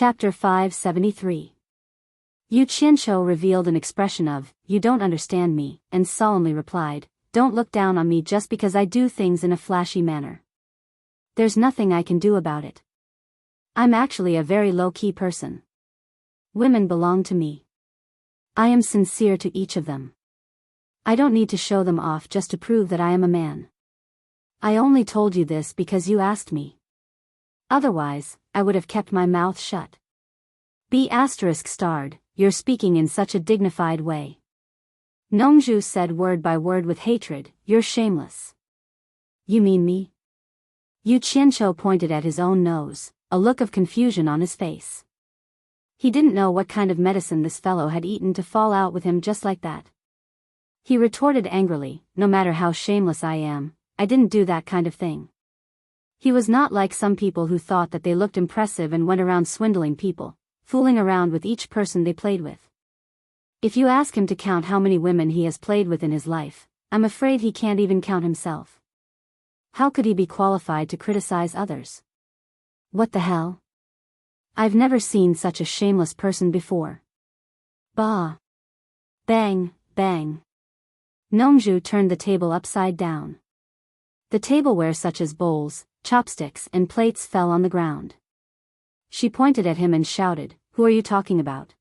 Chapter 573. Yu Qianqiu revealed an expression of, "You don't understand me," and solemnly replied, "Don't look down on me just because I do things in a flashy manner. There's nothing I can do about it. I'm actually a very low-key person. Women belong to me. I am sincere to each of them. I don't need to show them off just to prove that I am a man. I only told you this because you asked me. Otherwise, I would have kept my mouth shut." B****, you're speaking in such a dignified way. Nongzhu said word by word with hatred, "You're shameless." "You mean me?" Yu Qianqiu pointed at his own nose, a look of confusion on his face. He didn't know what kind of medicine this fellow had eaten to fall out with him just like that. He retorted angrily, "No matter how shameless I am, I didn't do that kind of thing." He was not like some people who thought that they looked impressive and went around swindling people, fooling around with each person they played with. If you ask him to count how many women he has played with in his life, I'm afraid he can't even count himself. How could he be qualified to criticize others? What the hell? I've never seen such a shameless person before. Bah! Bang, bang. Nongzhu turned the table upside down. The tableware such as bowls, chopsticks and plates fell on the ground. She pointed at him and shouted, "Who are you talking about?"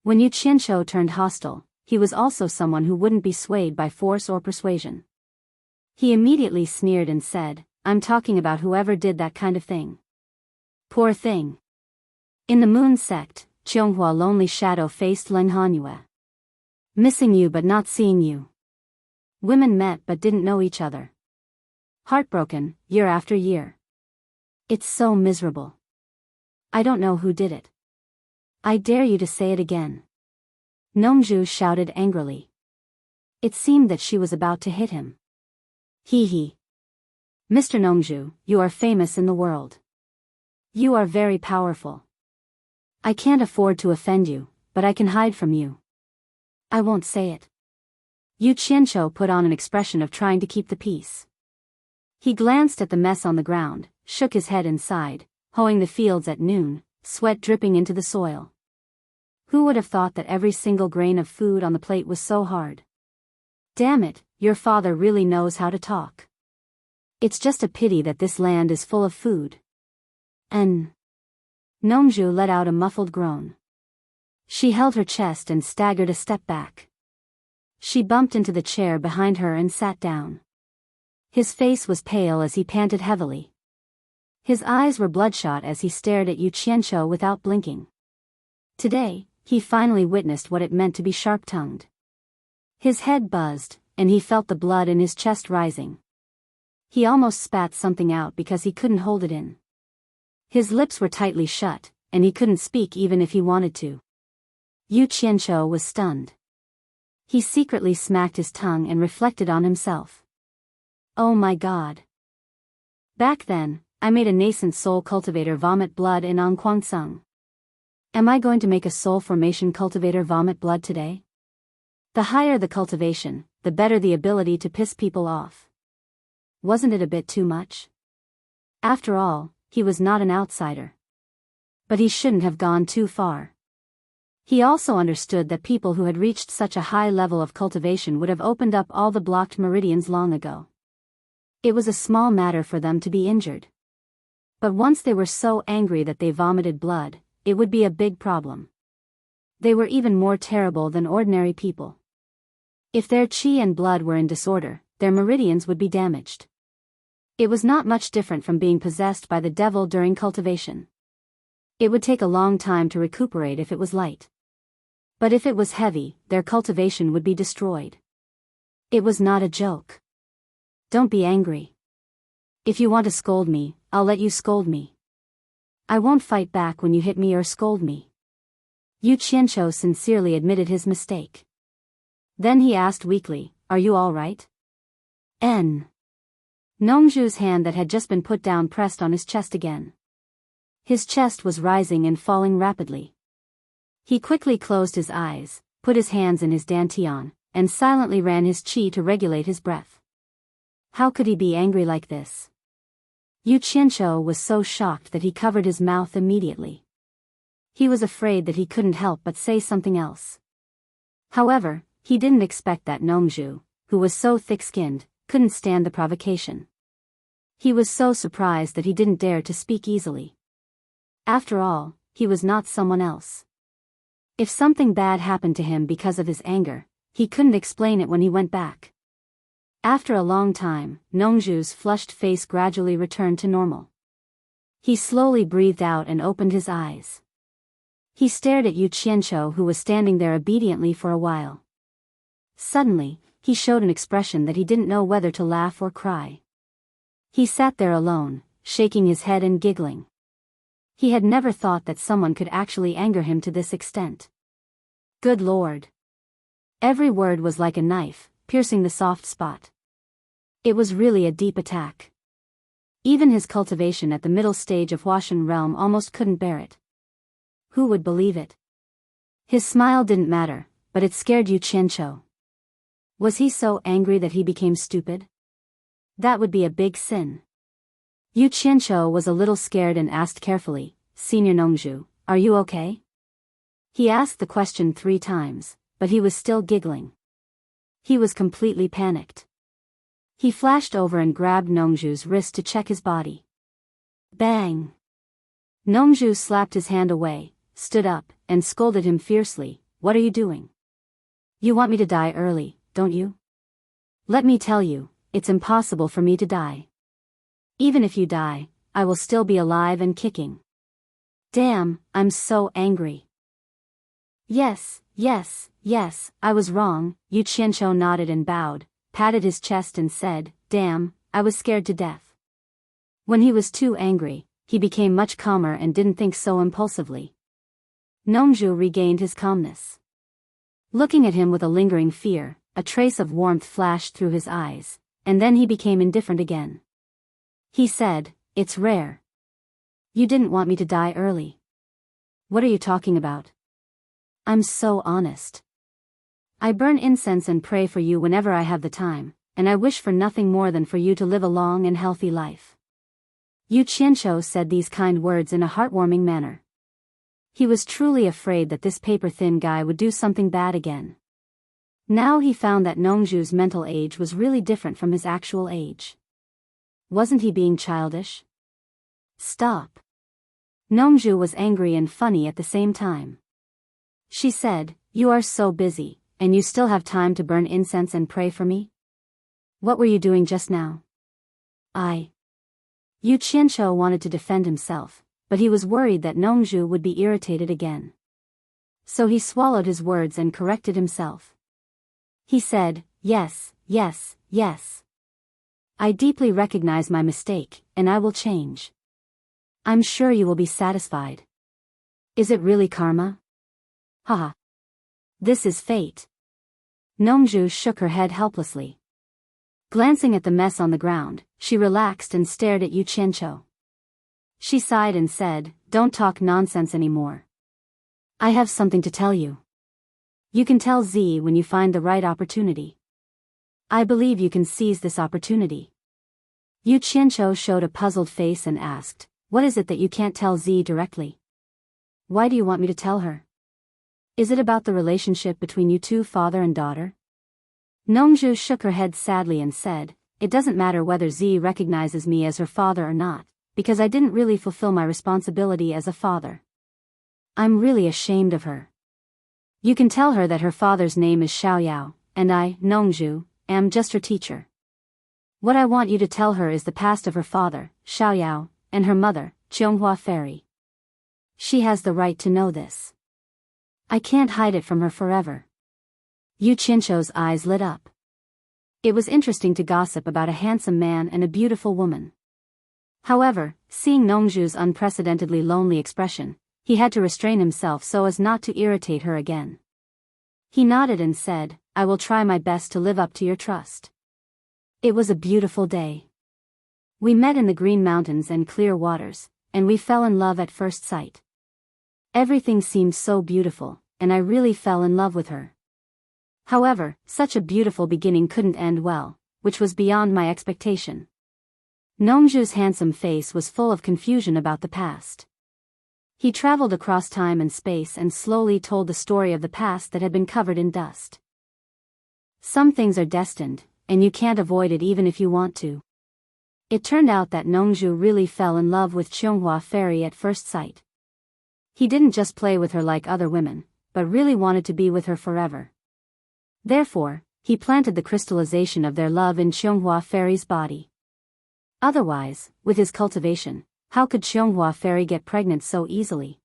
When Yu Qianqiu turned hostile, he was also someone who wouldn't be swayed by force or persuasion. He immediately sneered and said, "I'm talking about whoever did that kind of thing. Poor thing. In the Moon sect, Qianghua lonely shadow faced Leng Hanyue. Missing you but not seeing you. Women met but didn't know each other. Heartbroken, year after year. It's so miserable. I don't know who did it. I dare you to say it again." Nongzhu shouted angrily. It seemed that she was about to hit him. He. "Mr. Nongzhu, you are famous in the world. You are very powerful. I can't afford to offend you, but I can hide from you. I won't say it." Yu Qianqiu put on an expression of trying to keep the peace. He glanced at the mess on the ground, shook his head and sighed, hoeing the fields at noon, sweat dripping into the soil. Who would have thought that every single grain of food on the plate was so hard? Damn it, your father really knows how to talk. It's just a pity that this land is full of food. Nongzhu let out a muffled groan. She held her chest and staggered a step back. She bumped into the chair behind her and sat down. His face was pale as he panted heavily. His eyes were bloodshot as he stared at Yu Qianqiu without blinking. Today, he finally witnessed what it meant to be sharp-tongued. His head buzzed, and he felt the blood in his chest rising. He almost spat something out because he couldn't hold it in. His lips were tightly shut, and he couldn't speak even if he wanted to. Yu Qianqiu was stunned. He secretly smacked his tongue and reflected on himself. Oh my God. Back then, I made a nascent soul cultivator vomit blood in Angquangsung. Am I going to make a soul formation cultivator vomit blood today? The higher the cultivation, the better the ability to piss people off. Wasn't it a bit too much? After all, he was not an outsider. But he shouldn't have gone too far. He also understood that people who had reached such a high level of cultivation would have opened up all the blocked meridians long ago. It was a small matter for them to be injured. But once they were so angry that they vomited blood, it would be a big problem. They were even more terrible than ordinary people. If their qi and blood were in disorder, their meridians would be damaged. It was not much different from being possessed by the devil during cultivation. It would take a long time to recuperate if it was light. But if it was heavy, their cultivation would be destroyed. It was not a joke. Don't be angry. If you want to scold me, I'll let you scold me. I won't fight back when you hit me or scold me. Yu Qianqiu sincerely admitted his mistake. Then he asked weakly, "Are you all right?" Nongzhu's hand that had just been put down pressed on his chest again. His chest was rising and falling rapidly. He quickly closed his eyes, put his hands in his dantian, and silently ran his qi to regulate his breath. How could he be angry like this? Yu Qianqiu was so shocked that he covered his mouth immediately. He was afraid that he couldn't help but say something else. However, he didn't expect that Nongju, who was so thick-skinned, couldn't stand the provocation. He was so surprised that he didn't dare to speak easily. After all, he was not someone else. If something bad happened to him because of his anger, he couldn't explain it when he went back. After a long time, Nongju's flushed face gradually returned to normal. He slowly breathed out and opened his eyes. He stared at Yu Qianqiu, who was standing there obediently for a while. Suddenly, he showed an expression that he didn't know whether to laugh or cry. He sat there alone, shaking his head and giggling. He had never thought that someone could actually anger him to this extent. Good Lord! Every word was like a knife, piercing the soft spot. It was really a deep attack. Even his cultivation at the middle stage of Huashan realm almost couldn't bear it. Who would believe it? His smile didn't matter, but it scared Yu Qianqiu. Was he so angry that he became stupid? That would be a big sin. Yu Qianqiu was a little scared and asked carefully, "Senior Nongju, are you okay?" He asked the question 3 times, but he was still giggling. He was completely panicked. He flashed over and grabbed Nongju's wrist to check his body. Bang! Nongju slapped his hand away, stood up, and scolded him fiercely, "What are you doing? You want me to die early, don't you? Let me tell you, it's impossible for me to die. Even if you die, I will still be alive and kicking. Damn, I'm so angry." Yes, I was wrong," Yu Qianqiu nodded and bowed, patted his chest and said, "Damn, I was scared to death." When he was too angry, he became much calmer and didn't think so impulsively. Nongju regained his calmness. Looking at him with a lingering fear, a trace of warmth flashed through his eyes, and then he became indifferent again. He said, "It's rare. You didn't want me to die early. What are you talking about? I'm so honest. I burn incense and pray for you whenever I have the time, and I wish for nothing more than for you to live a long and healthy life." Yu Qianqiu said these kind words in a heartwarming manner. He was truly afraid that this paper-thin guy would do something bad again. Now he found that Nongju's mental age was really different from his actual age. Wasn't he being childish? Stop. Nongju was angry and funny at the same time. She said, "You are so busy, and you still have time to burn incense and pray for me? What were you doing just now?" Yu Qianqiu wanted to defend himself, but he was worried that Nongju would be irritated again. So he swallowed his words and corrected himself. He said, yes. I deeply recognize my mistake, and I will change. I'm sure you will be satisfied. Is it really karma? Haha. This is fate. Nongju shook her head helplessly. Glancing at the mess on the ground, she relaxed and stared at Yu Qianqiu. She sighed and said, "Don't talk nonsense anymore. I have something to tell you. You can tell Z when you find the right opportunity. I believe you can seize this opportunity." Yu Qianqiu showed a puzzled face and asked, "What is it that you can't tell Z directly? Why do you want me to tell her? Is it about the relationship between you two, father and daughter?" Nongju shook her head sadly and said, "It doesn't matter whether Z recognizes me as her father or not, because I didn't really fulfill my responsibility as a father. I'm really ashamed of her. You can tell her that her father's name is Xiaoyao, and I, Nongju, am just her teacher. What I want you to tell her is the past of her father, Xiaoyao, and her mother, Qianghua Fairy. She has the right to know this. I can't hide it from her forever." Yu Qianqiu's eyes lit up. It was interesting to gossip about a handsome man and a beautiful woman. However, seeing Nongju's unprecedentedly lonely expression, he had to restrain himself so as not to irritate her again. He nodded and said, "I will try my best to live up to your trust." It was a beautiful day. We met in the green mountains and clear waters, and we fell in love at first sight. Everything seemed so beautiful, and I really fell in love with her. However, such a beautiful beginning couldn't end well, which was beyond my expectation. Nongju's handsome face was full of confusion about the past. He traveled across time and space and slowly told the story of the past that had been covered in dust. Some things are destined, and you can't avoid it even if you want to. It turned out that Nongju really fell in love with Chunghua Fairy at first sight. He didn't just play with her like other women, but really wanted to be with her forever. Therefore, he planted the crystallization of their love in Chunghua Fairy's body. Otherwise, with his cultivation, how could Chunghua Fairy get pregnant so easily?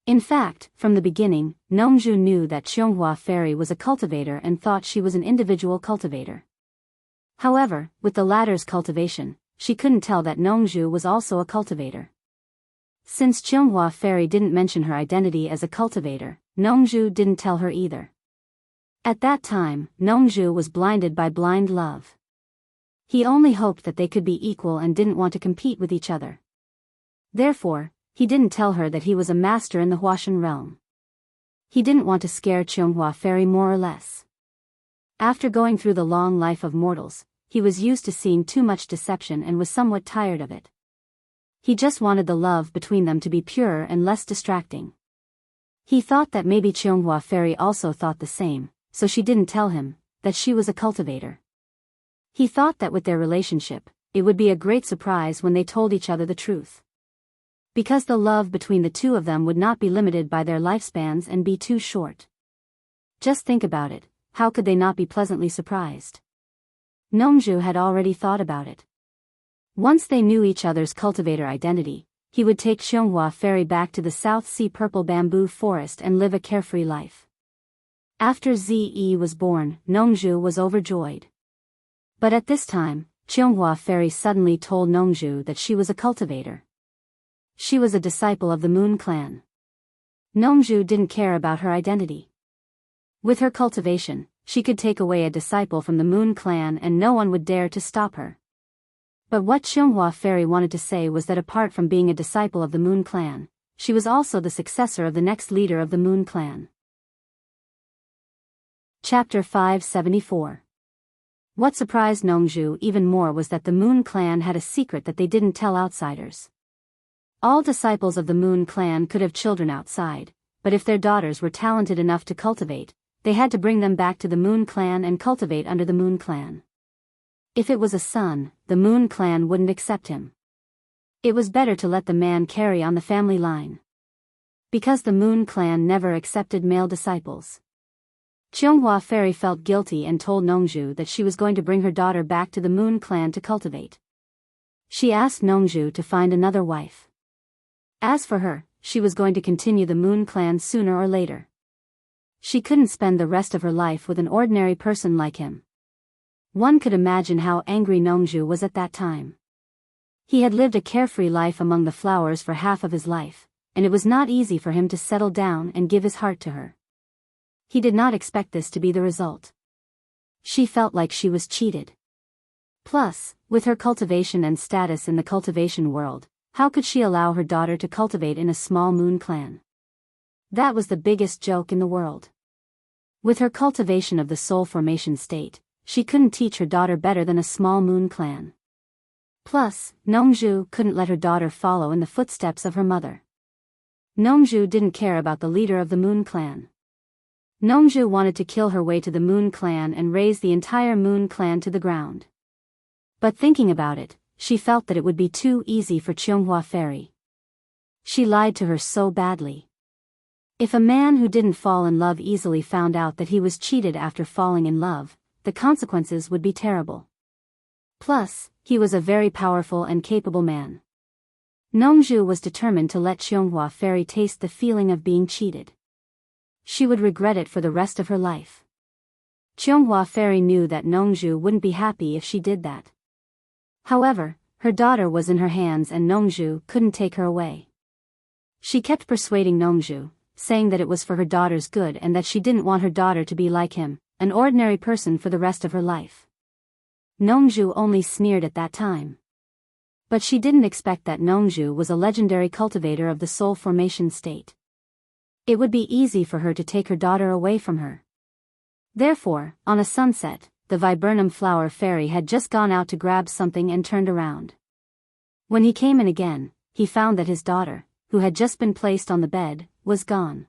In fact, from the beginning, Nongju knew that Chunghua Fairy was a cultivator and thought she was an individual cultivator. However, with the latter's cultivation, she couldn't tell that Nongju was also a cultivator. Since Chunghua Fairy didn't mention her identity as a cultivator, Nongju didn't tell her either. At that time, Nongju was blinded by blind love. He only hoped that they could be equal and didn't want to compete with each other. Therefore, he didn't tell her that he was a master in the Huashan realm. He didn't want to scare Chunghua Fairy more or less. After going through the long life of mortals, he was used to seeing too much deception and was somewhat tired of it. He just wanted the love between them to be purer and less distracting. He thought that maybe Chunghua Fairy also thought the same, so she didn't tell him that she was a cultivator. He thought that with their relationship, it would be a great surprise when they told each other the truth. Because the love between the two of them would not be limited by their lifespans and be too short. Just think about it, how could they not be pleasantly surprised? Nongju had already thought about it. Once they knew each other's cultivator identity, he would take Chunghua Fairy back to the South Sea Purple Bamboo Forest and live a carefree life. After Ze was born, Nongju was overjoyed. But at this time, Chunghua Fairy suddenly told Nongju that she was a cultivator. She was a disciple of the Moon Clan. Nongju didn't care about her identity. With her cultivation, she could take away a disciple from the Moon Clan and no one would dare to stop her. But what Chunghua Fairy wanted to say was that apart from being a disciple of the Moon Clan, she was also the successor of the next leader of the Moon Clan. Chapter 574. What surprised Nongju even more was that the Moon Clan had a secret that they didn't tell outsiders. All disciples of the Moon Clan could have children outside, but if their daughters were talented enough to cultivate, they had to bring them back to the Moon Clan and cultivate under the Moon Clan. If it was a son, the Moon Clan wouldn't accept him. It was better to let the man carry on the family line. Because the Moon Clan never accepted male disciples. Chunghua Fairy felt guilty and told Nongju that she was going to bring her daughter back to the Moon Clan to cultivate. She asked Nongju to find another wife. As for her, she was going to continue the Moon Clan sooner or later. She couldn't spend the rest of her life with an ordinary person like him. One could imagine how angry Nongju was at that time. He had lived a carefree life among the flowers for half of his life, and it was not easy for him to settle down and give his heart to her. He did not expect this to be the result. She felt like she was cheated. Plus, with her cultivation and status in the cultivation world, how could she allow her daughter to cultivate in a small Moon Clan? That was the biggest joke in the world. With her cultivation of the soul formation state, she couldn't teach her daughter better than a small Moon Clan. Plus, Nongju couldn't let her daughter follow in the footsteps of her mother. Nongju didn't care about the leader of the Moon Clan. Nongju wanted to kill her way to the Moon Clan and raze the entire Moon Clan to the ground. But thinking about it, she felt that it would be too easy for Chunghua Fairy. She lied to her so badly. If a man who didn't fall in love easily found out that he was cheated after falling in love, the consequences would be terrible. Plus, he was a very powerful and capable man. Nongju was determined to let Chunghua Fairy taste the feeling of being cheated. She would regret it for the rest of her life. Chunghua Fairy knew that Nongju wouldn't be happy if she did that. However, her daughter was in her hands and Nongju couldn't take her away. She kept persuading Nongju, saying that it was for her daughter's good and that she didn't want her daughter to be like him, an ordinary person for the rest of her life. Nongju only sneered at that time. But she didn't expect that Nongju was a legendary cultivator of the soul formation state. It would be easy for her to take her daughter away from her. Therefore, on a sunset, the viburnum flower fairy had just gone out to grab something and turned around. When he came in again, he found that his daughter, who had just been placed on the bed, was gone.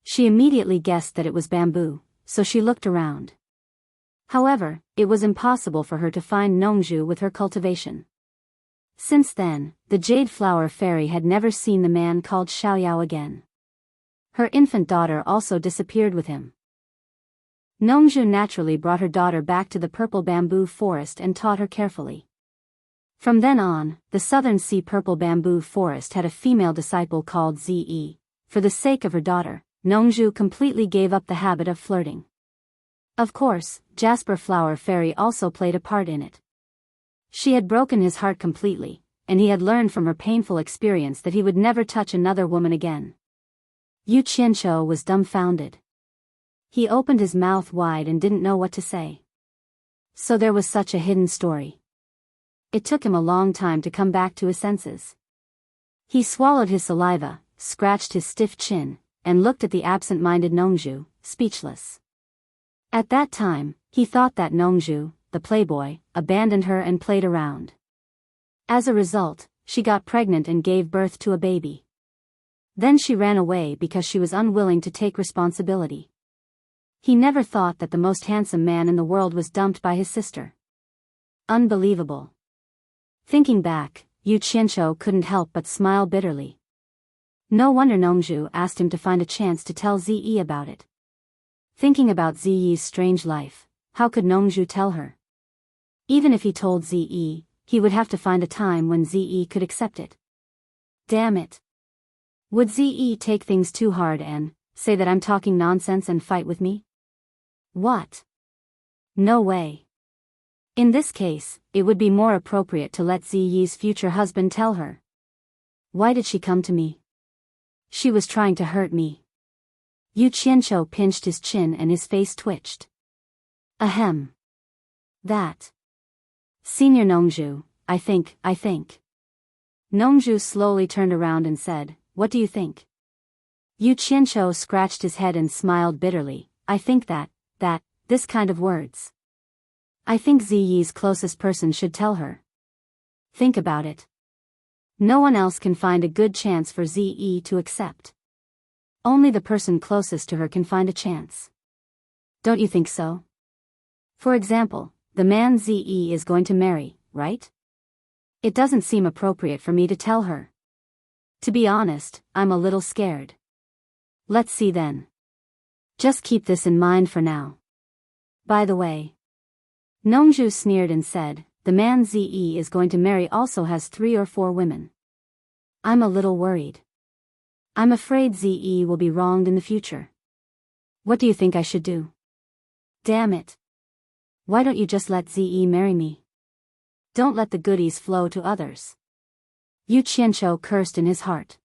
She immediately guessed that it was bamboo, so she looked around. However, it was impossible for her to find Nongju with her cultivation. Since then, the Jade Flower Fairy had never seen the man called Xiaoyao again. Her infant daughter also disappeared with him. Nongju naturally brought her daughter back to the purple bamboo forest and taught her carefully. From then on, the Southern Sea Purple Bamboo Forest had a female disciple called Ze. For the sake of her daughter, Nongju completely gave up the habit of flirting. Of course, Jasper Flower Fairy also played a part in it. She had broken his heart completely, and he had learned from her painful experience that he would never touch another woman again. Yu Qianqiu was dumbfounded. He opened his mouth wide and didn't know what to say. So there was such a hidden story. It took him a long time to come back to his senses. He swallowed his saliva, scratched his stiff chin, and looked at the absent-minded Nongju, speechless. At that time, he thought that Nongju, the playboy, abandoned her and played around. As a result, she got pregnant and gave birth to a baby. Then she ran away because she was unwilling to take responsibility. He never thought that the most handsome man in the world was dumped by his sister. Unbelievable. Thinking back, Yu Qianqiu couldn't help but smile bitterly. No wonder Nongju asked him to find a chance to tell Ze about it. Thinking about Ze's strange life, how could Nongju tell her? Even if he told Ze, he would have to find a time when Ze could accept it. Damn it. Would Ze take things too hard and say that I'm talking nonsense and fight with me? What? No way. In this case, it would be more appropriate to let Ze's future husband tell her. Why did she come to me? She was trying to hurt me. Yu Qianqiu pinched his chin and his face twitched. Ahem. That. Senior Nongju, I think. Nongju slowly turned around and said, what do you think? Yu Qianqiu scratched his head and smiled bitterly. I think that, this kind of words. I think Ze's closest person should tell her. Think about it. No one else can find a good chance for Ze to accept. Only the person closest to her can find a chance. Don't you think so? For example, the man Ze is going to marry, right? It doesn't seem appropriate for me to tell her. To be honest, I'm a little scared. Let's see then. Just keep this in mind for now. By the way, Nongju sneered and said, the man Ze is going to marry also has 3 or 4 women. I'm a little worried. I'm afraid Ze will be wronged in the future. What do you think I should do? Damn it. Why don't you just let Ze marry me? Don't let the goodies flow to others. Yu Qianqiu cursed in his heart.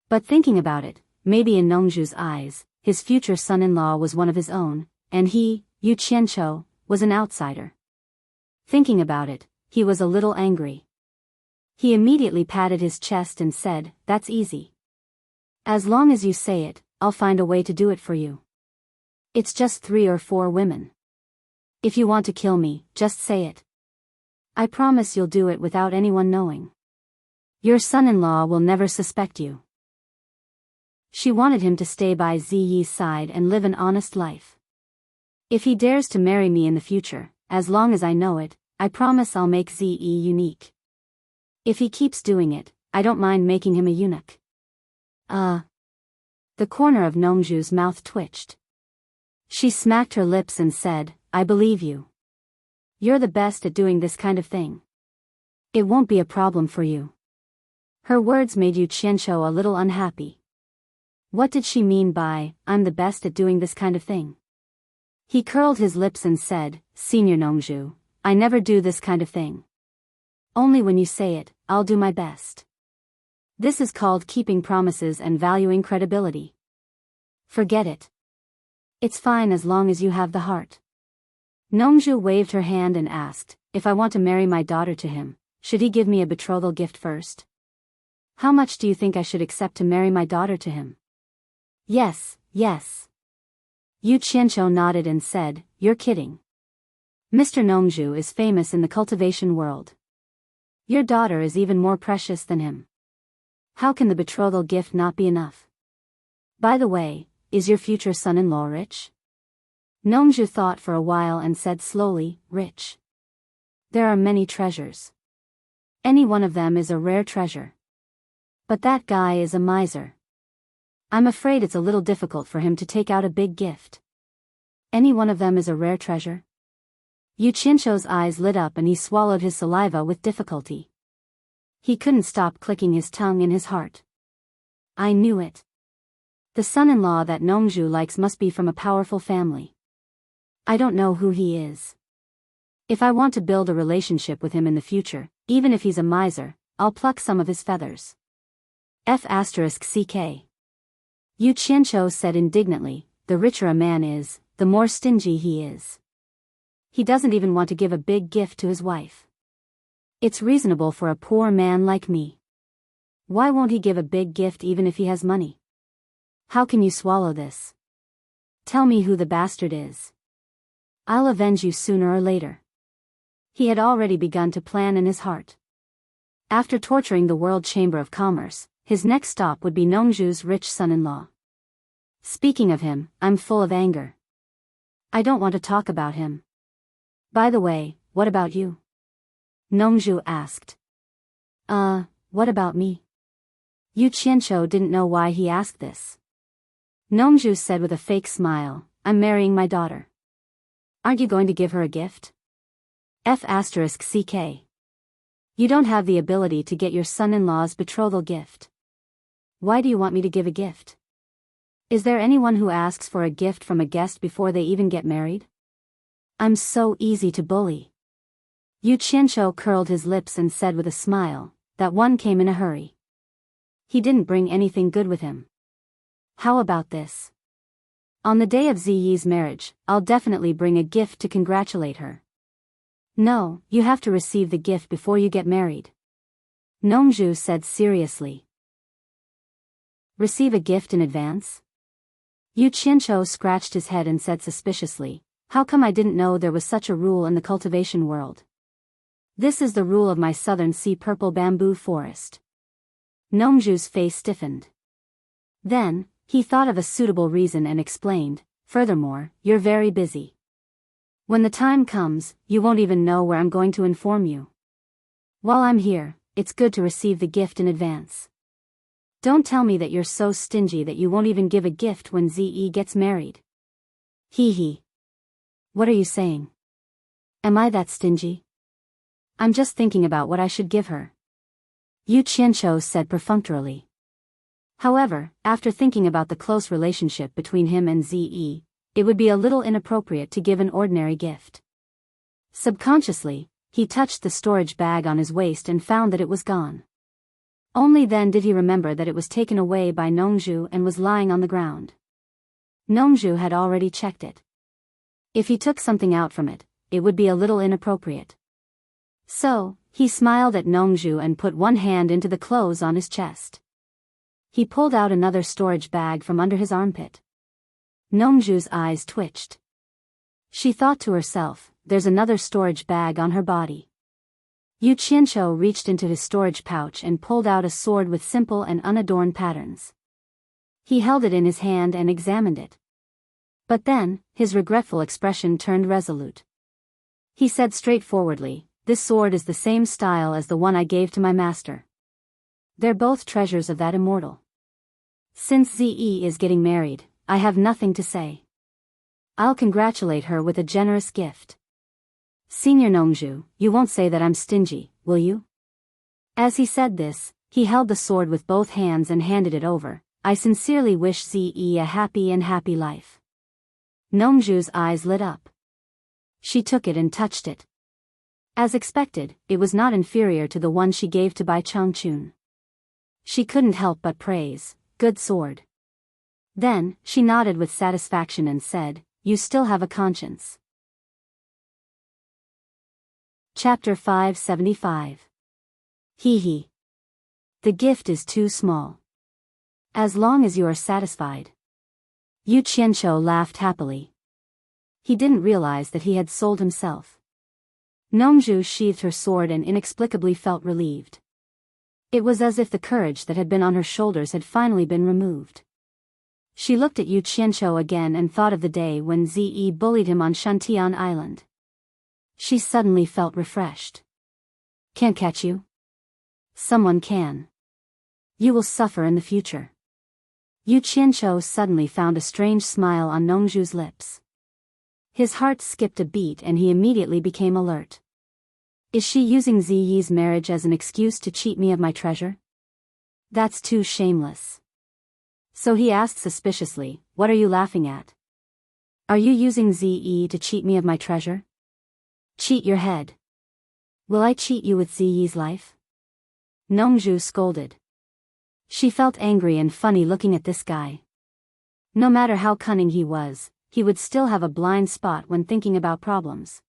But thinking about it, maybe in Nongju's eyes, his future son-in-law was one of his own, and he, Yu Qianqiu, was an outsider. Thinking about it, he was a little angry. He immediately patted his chest and said, that's easy. As long as you say it, I'll find a way to do it for you. It's just 3 or 4 women. If you want to kill me, just say it. I promise you'll do it without anyone knowing. Your son-in-law will never suspect you. She wanted him to stay by Ze's side and live an honest life. If he dares to marry me in the future, as long as I know it, I promise I'll make Ze unique. If he keeps doing it, I don't mind making him a eunuch. The corner of Nongju's mouth twitched. She smacked her lips and said, I believe you. You're the best at doing this kind of thing. It won't be a problem for you. Her words made Yu Qianqiu a little unhappy. What did she mean by, I'm the best at doing this kind of thing? He curled his lips and said, Senior Nongju, I never do this kind of thing. Only when you say it, I'll do my best. This is called keeping promises and valuing credibility. Forget it. It's fine as long as you have the heart. Nongju waved her hand and asked, if I want to marry my daughter to him, should he give me a betrothal gift first? How much do you think I should accept to marry my daughter to him? Yes. Yu Qianqiu nodded and said, you're kidding. Mr. Nongju is famous in the cultivation world. Your daughter is even more precious than him. How can the betrothal gift not be enough? By the way, is your future son-in-law rich? Nongju thought for a while and said slowly, rich. There are many treasures. Any one of them is a rare treasure. But that guy is a miser. I'm afraid it's a little difficult for him to take out a big gift. Any one of them is a rare treasure? Yu Qianzhou's eyes lit up and he swallowed his saliva with difficulty. He couldn't stop clicking his tongue in his heart. I knew it. The son-in-law that Nongju likes must be from a powerful family. I don't know who he is. If I want to build a relationship with him in the future, even if he's a miser, I'll pluck some of his feathers. F***ck. Yu Qianzhou said indignantly, the richer a man is, the more stingy he is. He doesn't even want to give a big gift to his wife. It's reasonable for a poor man like me. Why won't he give a big gift even if he has money? How can you swallow this? Tell me who the bastard is. I'll avenge you sooner or later. He had already begun to plan in his heart. After torturing the World Chamber of Commerce, his next stop would be Nongju's rich son-in-law. Speaking of him, I'm full of anger. I don't want to talk about him. By the way, what about you? Nongju asked. What about me? Yu Qianzhou didn't know why he asked this. Nongju said with a fake smile, I'm marrying my daughter. Aren't you going to give her a gift? F***ck. You don't have the ability to get your son-in-law's betrothal gift. Why do you want me to give a gift? Is there anyone who asks for a gift from a guest before they even get married? I'm so easy to bully. Yu Qianzhou curled his lips and said with a smile, that one came in a hurry. He didn't bring anything good with him. How about this? On the day of Ziyi's marriage, I'll definitely bring a gift to congratulate her. No, you have to receive the gift before you get married. Nongju said seriously. Receive a gift in advance? Yu Qianzhou scratched his head and said suspiciously, how come I didn't know there was such a rule in the cultivation world? This is the rule of my southern sea purple bamboo forest. Nongju's face stiffened. Then, he thought of a suitable reason and explained, furthermore, you're very busy. When the time comes, you won't even know where I'm going to inform you. While I'm here, it's good to receive the gift in advance. Don't tell me that you're so stingy that you won't even give a gift when Ziyi gets married. Hee hee. What are you saying? Am I that stingy? I'm just thinking about what I should give her. Yu Qianzhou said perfunctorily. However, after thinking about the close relationship between him and Ziyi, it would be a little inappropriate to give an ordinary gift. Subconsciously, he touched the storage bag on his waist and found that it was gone. Only then did he remember that it was taken away by Nongju and was lying on the ground. Nongju had already checked it. If he took something out from it, it would be a little inappropriate. So, he smiled at Nongju and put one hand into the clothes on his chest. He pulled out another storage bag from under his armpit. Nongju's eyes twitched. She thought to herself, there's another storage bag on her body. Yu Qianzhou reached into his storage pouch and pulled out a sword with simple and unadorned patterns. He held it in his hand and examined it. But then, his regretful expression turned resolute. He said straightforwardly, this sword is the same style as the one I gave to my master. They're both treasures of that immortal. Since Ziyi is getting married, I have nothing to say. I'll congratulate her with a generous gift. Senior Nongju, you won't say that I'm stingy, will you? As he said this, he held the sword with both hands and handed it over. I sincerely wish Ziyi a happy life. Nongju's eyes lit up. She took it and touched it. As expected, it was not inferior to the one she gave to Bai Changchun. She couldn't help but praise, good sword. Then, she nodded with satisfaction and said, you still have a conscience. Chapter 575. Hee hee. The gift is too small. As long as you are satisfied. Yu Qianzhou laughed happily. He didn't realize that he had sold himself. Nongju sheathed her sword and inexplicably felt relieved. It was as if the courage that had been on her shoulders had finally been removed. She looked at Yu Qianqiu again and thought of the day when Ze bullied him on Shantian Island. She suddenly felt refreshed. Can't catch you? Someone can. You will suffer in the future. Yu Qianqiu suddenly found a strange smile on Nongzhu's lips. His heart skipped a beat and he immediately became alert. Is she using Ziyi's marriage as an excuse to cheat me of my treasure? That's too shameless. So he asked suspiciously, what are you laughing at? Are you using Ziyi to cheat me of my treasure? Cheat your head. Will I cheat you with Ziyi's life? Nongzhu scolded. She felt angry and funny looking at this guy. No matter how cunning he was, he would still have a blind spot when thinking about problems.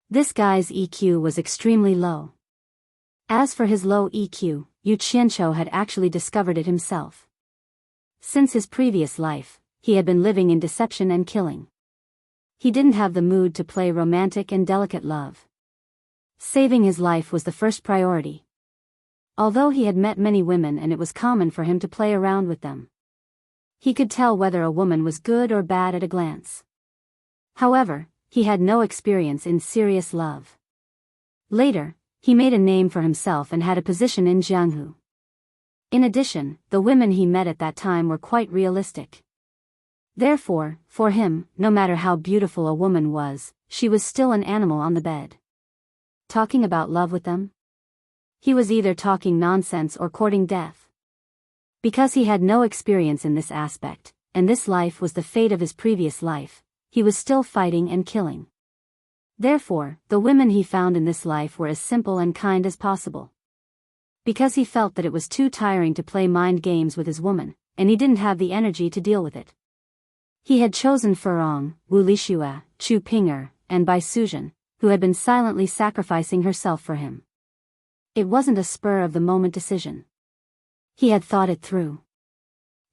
This guy's EQ was extremely low. As for his low EQ, Yu Qianqiu had actually discovered it himself. Since his previous life, he had been living in deception and killing. He didn't have the mood to play romantic and delicate love. Saving his life was the first priority. Although he had met many women and it was common for him to play around with them, he could tell whether a woman was good or bad at a glance. However, he had no experience in serious love. Later, he made a name for himself and had a position in Jianghu. In addition, the women he met at that time were quite realistic. Therefore, for him, no matter how beautiful a woman was, she was still an animal on the bed. Talking about love with them? He was either talking nonsense or courting death. Because he had no experience in this aspect, and this life was the fate of his previous life, he was still fighting and killing. Therefore, the women he found in this life were as simple and kind as possible. Because he felt that it was too tiring to play mind games with his woman, and he didn't have the energy to deal with it. He had chosen Furong, Wu Lixue, Chu Ping'er, and Bai Suzhen, who had been silently sacrificing herself for him. It wasn't a spur-of-the-moment decision. He had thought it through.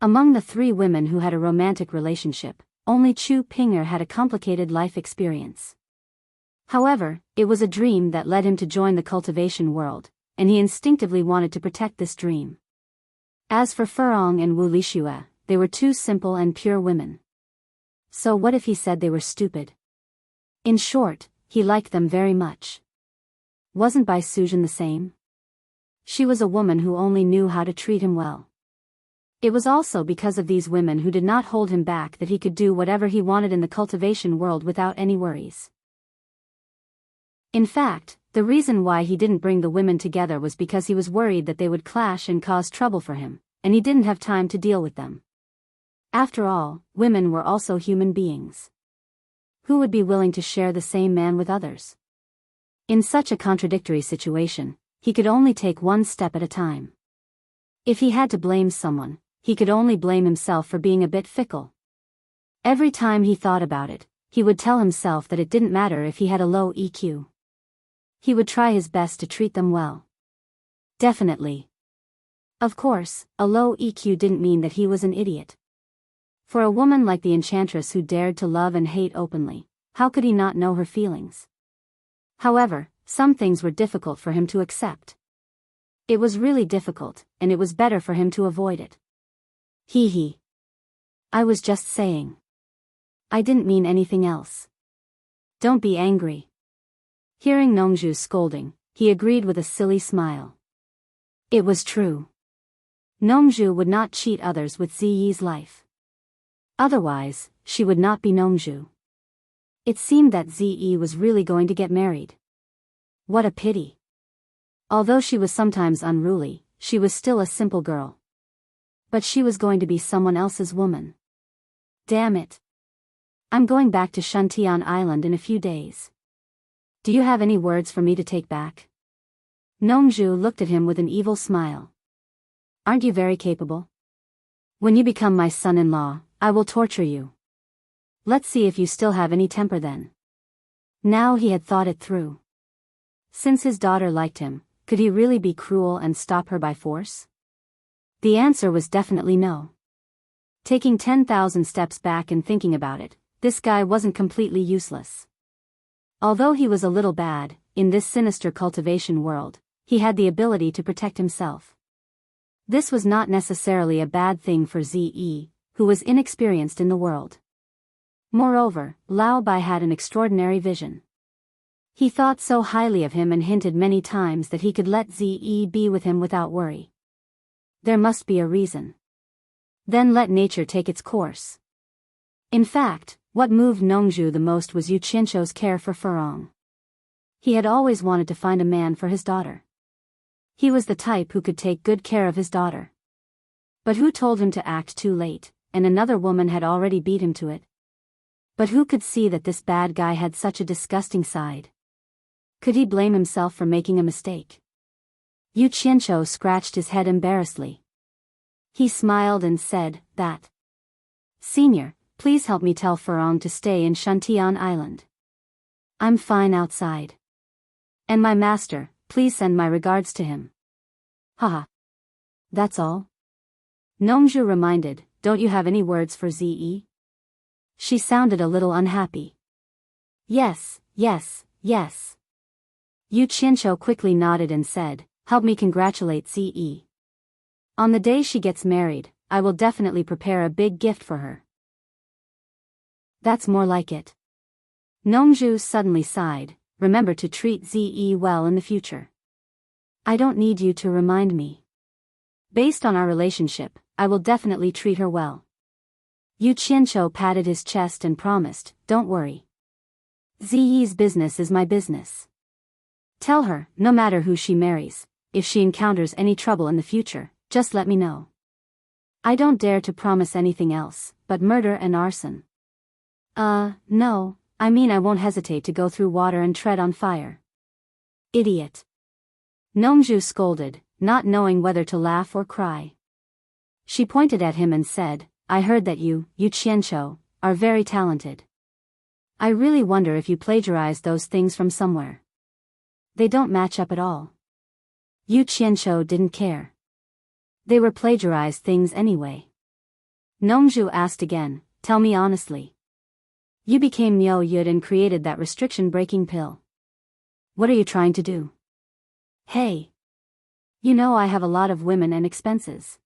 Among the 3 women who had a romantic relationship, only Chu Ping'er had a complicated life experience. However, it was a dream that led him to join the cultivation world, and he instinctively wanted to protect this dream. As for Furong and Wu Lixue, they were 2 simple and pure women. So what if he said they were stupid? In short, he liked them very much. Wasn't Bai Suzhen the same? She was a woman who only knew how to treat him well. It was also because of these women who did not hold him back that he could do whatever he wanted in the cultivation world without any worries. In fact, the reason why he didn't bring the women together was because he was worried that they would clash and cause trouble for him, and he didn't have time to deal with them. After all, women were also human beings. Who would be willing to share the same man with others? In such a contradictory situation, he could only take one step at a time. If he had to blame someone, he could only blame himself for being a bit fickle. Every time he thought about it, he would tell himself that it didn't matter if he had a low EQ. He would try his best to treat them well. Definitely. Of course, a low EQ didn't mean that he was an idiot. For a woman like the enchantress who dared to love and hate openly, how could he not know her feelings? However, some things were difficult for him to accept. It was really difficult, and it was better for him to avoid it. Hee. I was just saying. I didn't mean anything else. Don't be angry. Hearing Nongzhu's scolding, he agreed with a silly smile. It was true. Nongzhu would not cheat others with Ziyi's life. Otherwise, she would not be Nongzhu. It seemed that Ziyi was really going to get married. What a pity. Although she was sometimes unruly, she was still a simple girl. But she was going to be someone else's woman. Damn it. I'm going back to Shantian Island in a few days. Do you have any words for me to take back? Nongzhu looked at him with an evil smile. Aren't you very capable? When you become my son-in-law, I will torture you. Let's see if you still have any temper then. Now he had thought it through. Since his daughter liked him, could he really be cruel and stop her by force? The answer was definitely no. Taking 10,000 steps back and thinking about it, this guy wasn't completely useless. Although he was a little bad, in this sinister cultivation world, he had the ability to protect himself. This was not necessarily a bad thing for Ze, who was inexperienced in the world. Moreover, Lao Bai had an extraordinary vision. He thought so highly of him and hinted many times that he could let Ze be with him without worry. There must be a reason. Then let nature take its course. In fact, what moved Nongju the most was Yu Qianzhou's care for Furong. He had always wanted to find a man for his daughter. He was the type who could take good care of his daughter. But who told him to act too late, and another woman had already beat him to it? But who could see that this bad guy had such a disgusting side? Could he blame himself for making a mistake? Yu Qianzhou scratched his head embarrassedly. He smiled and said, "That. Senior, please help me tell Furong to stay in Shantian Island. I'm fine outside. And my master, please send my regards to him." Haha. That's all? Nongju reminded, "Don't you have any words for Ze?" She sounded a little unhappy. Yes. Yu Qianzhou quickly nodded and said, "Help me congratulate Ze. On the day she gets married, I will definitely prepare a big gift for her." That's more like it. Nongju suddenly sighed. Remember to treat Ze well in the future. I don't need you to remind me. Based on our relationship, I will definitely treat her well. Yu Qianzhou patted his chest and promised, "Don't worry. Ze's business is my business. Tell her, no matter who she marries, if she encounters any trouble in the future, just let me know. I don't dare to promise anything else, but murder and arson." No, I mean I won't hesitate to go through water and tread on fire." Idiot. Nongju scolded, not knowing whether to laugh or cry. She pointed at him and said, "I heard that Yu Qianzhou, are very talented. I really wonder if you plagiarized those things from somewhere. They don't match up at all." Yu Qianzhou didn't care. They were plagiarized things anyway. Nongju asked again, "Tell me honestly. You became Miao Yud and created that restriction-breaking pill. What are you trying to do? Hey. You know I have a lot of women and expenses.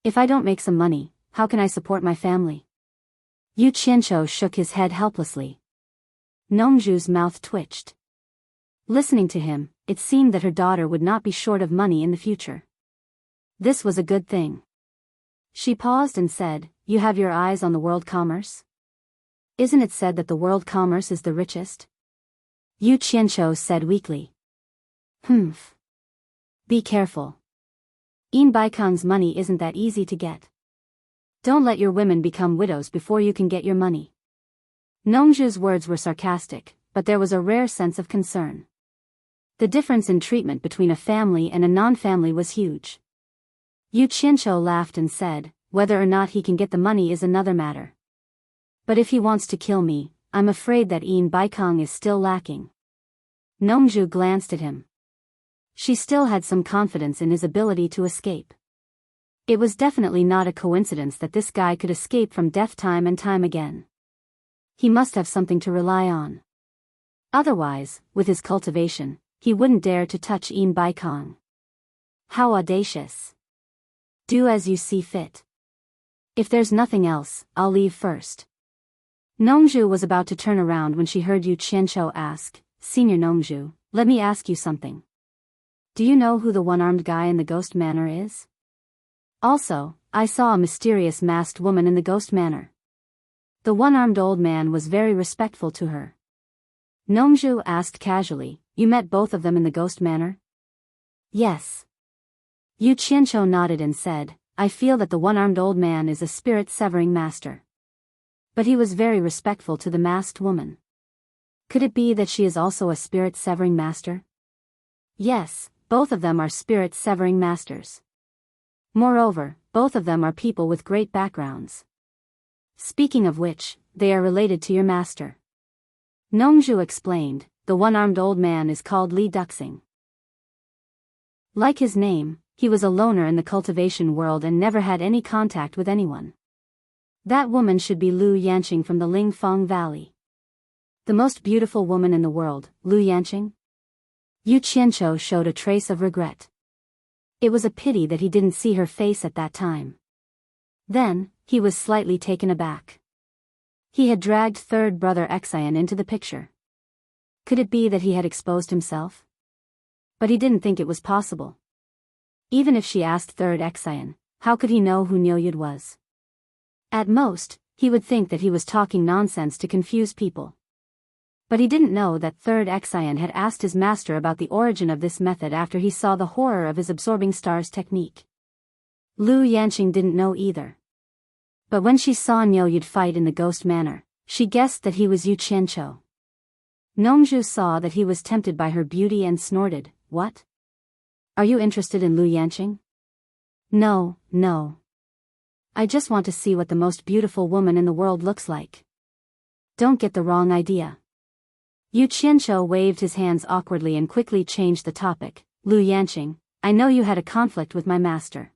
If I don't make some money, how can I support my family?" Yu Qianzhou shook his head helplessly. Nongju's mouth twitched. Listening to him, it seemed that her daughter would not be short of money in the future. This was a good thing. She paused and said, "You have your eyes on the world commerce? Isn't it said that the world commerce is the richest?" Yu Qianzhou said weakly. Humph. Be careful. In Baikong's money isn't that easy to get. Don't let your women become widows before you can get your money. Nongju's words were sarcastic, but there was a rare sense of concern. The difference in treatment between a family and a non-family was huge. Yu Qianzhou laughed and said, "Whether or not he can get the money is another matter. But if he wants to kill me, I'm afraid that In Baikong is still lacking." Nongju glanced at him. She still had some confidence in his ability to escape. It was definitely not a coincidence that this guy could escape from death time and time again. He must have something to rely on. Otherwise, with his cultivation, he wouldn't dare to touch In Baikong. How audacious. Do as you see fit. If there's nothing else, I'll leave first. Nongju was about to turn around when she heard Yu Qianzhou ask, "Senior Nongju, let me ask you something. Do you know who the one-armed guy in the ghost manor is? Also, I saw a mysterious masked woman in the ghost manor. The one-armed old man was very respectful to her." Nongju asked casually, "You met both of them in the ghost manor?" "Yes." Yu Qianzhou nodded and said, "I feel that the one-armed old man is a spirit-severing master. But he was very respectful to the masked woman. Could it be that she is also a spirit-severing master?" "Yes, both of them are spirit-severing masters. Moreover, both of them are people with great backgrounds. Speaking of which, they are related to your master." Nongju explained, "The one-armed old man is called Li Duxing. Like his name, he was a loner in the cultivation world and never had any contact with anyone. That woman should be Lu Yanqing from the Lingfang Valley. The most beautiful woman in the world, Lu Yanqing? Yu Qianqiu showed a trace of regret. It was a pity that he didn't see her face at that time. Then, he was slightly taken aback. He had dragged third brother Xian into the picture. Could it be that he had exposed himself? But he didn't think it was possible. Even if she asked third Xian, how could he know who Niuyud was? At most, he would think that he was talking nonsense to confuse people. But he didn't know that third Xian had asked his master about the origin of this method after he saw the horror of his absorbing stars technique. Lu Yanqing didn't know either. But when she saw Niuyud fight in the ghost manner, she guessed that he was Yu Qianqiu. Nongzhu saw that he was tempted by her beauty and snorted, "What? Are you interested in Lu Yanqing?" No. I just want to see what the most beautiful woman in the world looks like. Don't get the wrong idea." Yu Qianqiu waved his hands awkwardly and quickly changed the topic. "Lu Yanqing, I know you had a conflict with my master.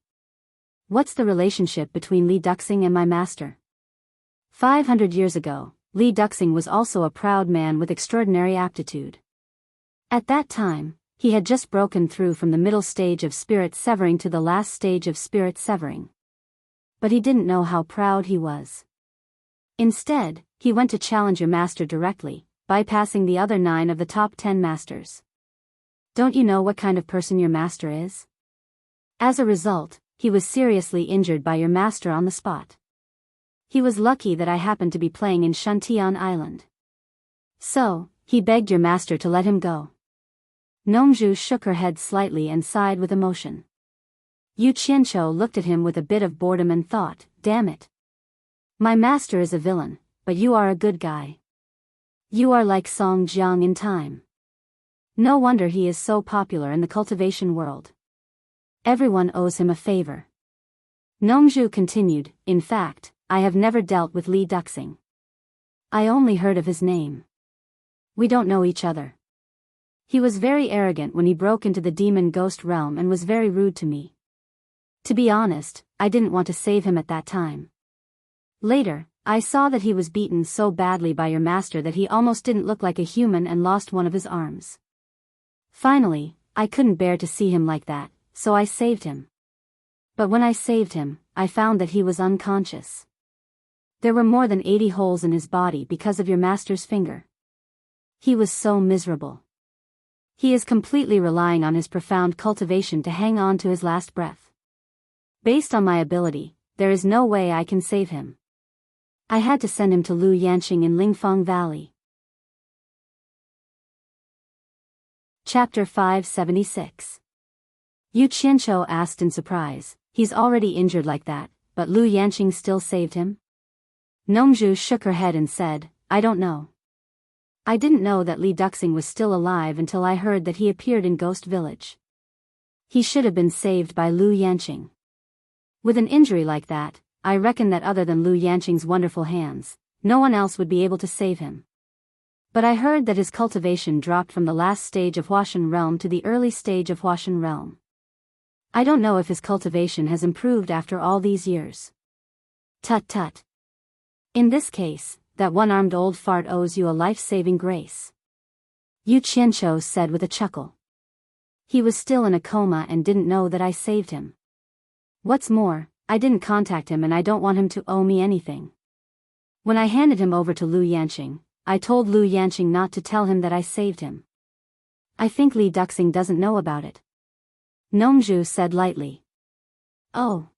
What's the relationship between Li Duxing and my master?" 500 years ago, Li Duxing was also a proud man with extraordinary aptitude. At that time, he had just broken through from the middle stage of spirit severing to the last stage of spirit severing. But he didn't know how proud he was. Instead, he went to challenge your master directly, bypassing the other 9 of the top 10 masters. Don't you know what kind of person your master is? As a result, he was seriously injured by your master on the spot. He was lucky that I happened to be playing in Shantian Island. So, he begged your master to let him go. Nongzhu shook her head slightly and sighed with emotion. Yu Qianqiu looked at him with a bit of boredom and thought, "Damn it. My master is a villain, but you are a good guy. You are like Song Jiang in time. No wonder he is so popular in the cultivation world. Everyone owes him a favor." Nongzhu continued, "In fact, I have never dealt with Li Duxing. I only heard of his name. We don't know each other. He was very arrogant when he broke into the demon ghost realm and was very rude to me. To be honest, I didn't want to save him at that time. Later, I saw that he was beaten so badly by your master that he almost didn't look like a human and lost one of his arms. Finally, I couldn't bear to see him like that, so I saved him. But when I saved him, I found that he was unconscious. There were more than 80 holes in his body because of your master's finger. He was so miserable. He is completely relying on his profound cultivation to hang on to his last breath. Based on my ability, there is no way I can save him. I had to send him to Lu Yanqing in Lingfeng Valley." Chapter 576. Yu Qianqiu asked in surprise, "He's already injured like that, but Lu Yanqing still saved him?" Nongzhu shook her head and said, "I don't know. I didn't know that Li Duxing was still alive until I heard that he appeared in Ghost Village. He should have been saved by Lu Yanqing. With an injury like that, I reckon that other than Lu Yanqing's wonderful hands, no one else would be able to save him. But I heard that his cultivation dropped from the last stage of Huashan realm to the early stage of Huashan realm. I don't know if his cultivation has improved after all these years." "Tut tut. In this case, that one-armed old fart owes you a life-saving grace," Yu Qianqiu said with a chuckle. "He was still in a coma and didn't know that I saved him. What's more, I didn't contact him and I don't want him to owe me anything. When I handed him over to Lu Yanqing, I told Lu Yanqing not to tell him that I saved him. I think Li Duxing doesn't know about it," Nongzhu said lightly. "Oh."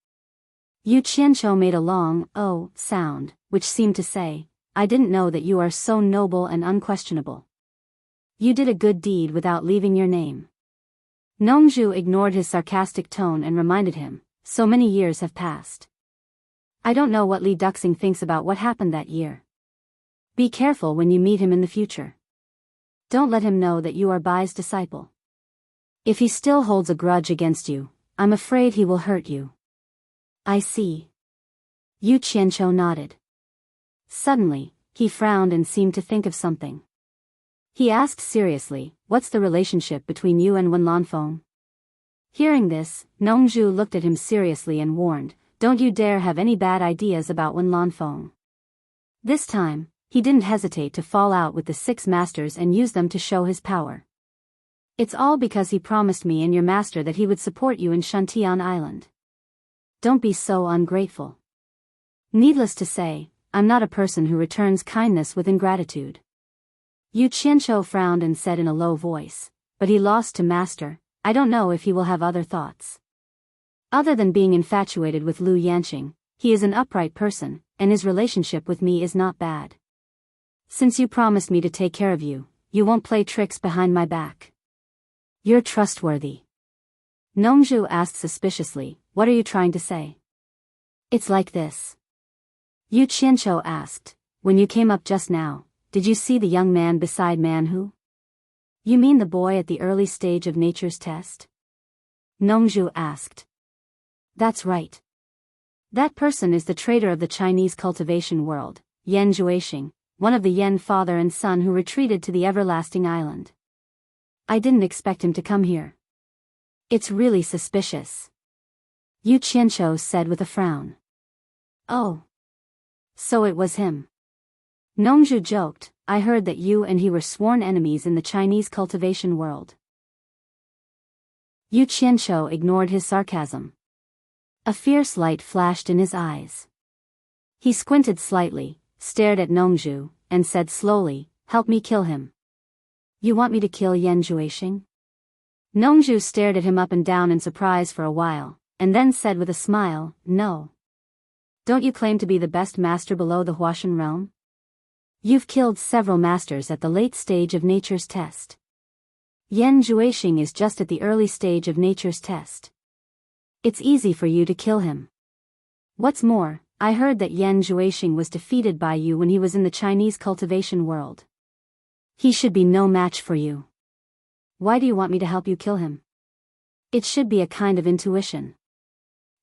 Yu Qianqiu made a long "oh" sound, which seemed to say, "I didn't know that you are so noble and unquestionable. You did a good deed without leaving your name." Nongzhu ignored his sarcastic tone and reminded him, "So many years have passed. I don't know what Li Duxing thinks about what happened that year. Be careful when you meet him in the future. Don't let him know that you are Bai's disciple. If he still holds a grudge against you, I'm afraid he will hurt you." "I see." Yu Qianqiu nodded. Suddenly, he frowned and seemed to think of something. He asked seriously, "What's the relationship between you and Wen Lanfeng?" Hearing this, Nongzhu looked at him seriously and warned, "Don't you dare have any bad ideas about Wen Lanfeng." This time, he didn't hesitate to fall out with the 6 masters and use them to show his power. It's all because he promised me and your master that he would support you in Shantian Island. Don't be so ungrateful. Needless to say, I'm not a person who returns kindness with ingratitude. Yu Qianqiu frowned and said in a low voice, but he lost to master. I don't know if he will have other thoughts. Other than being infatuated with Lu Yanqing, he is an upright person, and his relationship with me is not bad. Since you promised me to take care of you, you won't play tricks behind my back. You're trustworthy. Nongzhu asked suspiciously, what are you trying to say? It's like this. Yu Qianqiu asked, when you came up just now, did you see the young man beside Manhu? You mean the boy at the early stage of nature's test? Nongzhu asked. That's right. That person is the trader of the Chinese cultivation world, Yan Zhuixing, one of the Yan father and son who retreated to the everlasting island. I didn't expect him to come here. It's really suspicious. Yu Qianqiu said with a frown. Oh. So it was him. Nongzhu joked, I heard that you and he were sworn enemies in the Chinese cultivation world. Yu Qianqiu ignored his sarcasm. A fierce light flashed in his eyes. He squinted slightly, stared at Nongzhu, and said slowly, help me kill him. You want me to kill Yan Zhuixing? Nongzhu stared at him up and down in surprise for a while, and then said with a smile, no. Don't you claim to be the best master below the Huashan realm? You've killed several masters at the late stage of nature's test. Yan Zhuixing is just at the early stage of nature's test. It's easy for you to kill him. What's more, I heard that Yan Zhuixing was defeated by you when he was in the Chinese cultivation world. He should be no match for you. Why do you want me to help you kill him? It should be a kind of intuition.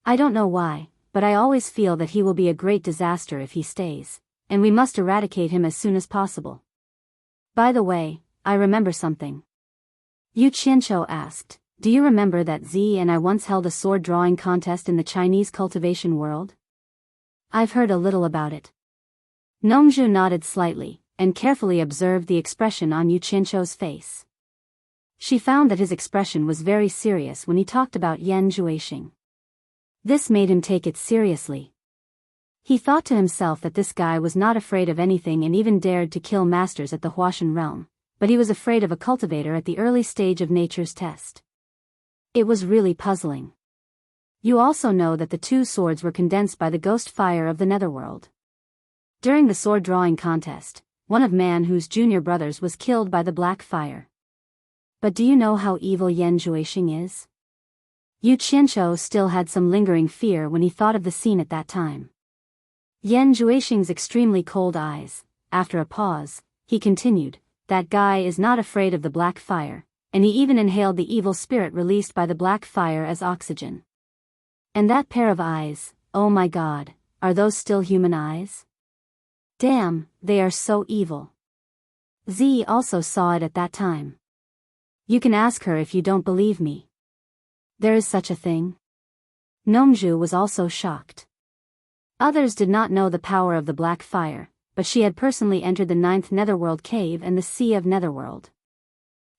I don't know why, but I always feel that he will be a great disaster if he stays, and we must eradicate him as soon as possible. By the way, I remember something. Yu Qianqiu asked, do you remember that Z and I once held a sword drawing contest in the Chinese cultivation world? I've heard a little about it. Nongzhu nodded slightly, and carefully observed the expression on Yu Qianqiu's face. She found that his expression was very serious when he talked about Yan Zhuixing. This made him take it seriously. He thought to himself that this guy was not afraid of anything and even dared to kill masters at the Huashan realm, but he was afraid of a cultivator at the early stage of nature's test. It was really puzzling. You also know that the two swords were condensed by the ghost fire of the netherworld. During the sword drawing contest, one of Manhu's junior brothers was killed by the black fire. But do you know how evil Yan Zhuixing is? Yu Qianqiu still had some lingering fear when he thought of the scene at that time. Yan Zhuixing's extremely cold eyes. After a pause, he continued, that guy is not afraid of the black fire, and he even inhaled the evil spirit released by the black fire as oxygen. And that pair of eyes, oh my God, are those still human eyes? Damn, they are so evil. Z also saw it at that time. You can ask her if you don't believe me. There is such a thing. Nongzhu was also shocked. Others did not know the power of the black fire, but she had personally entered the 9th Netherworld cave and the Sea of Netherworld.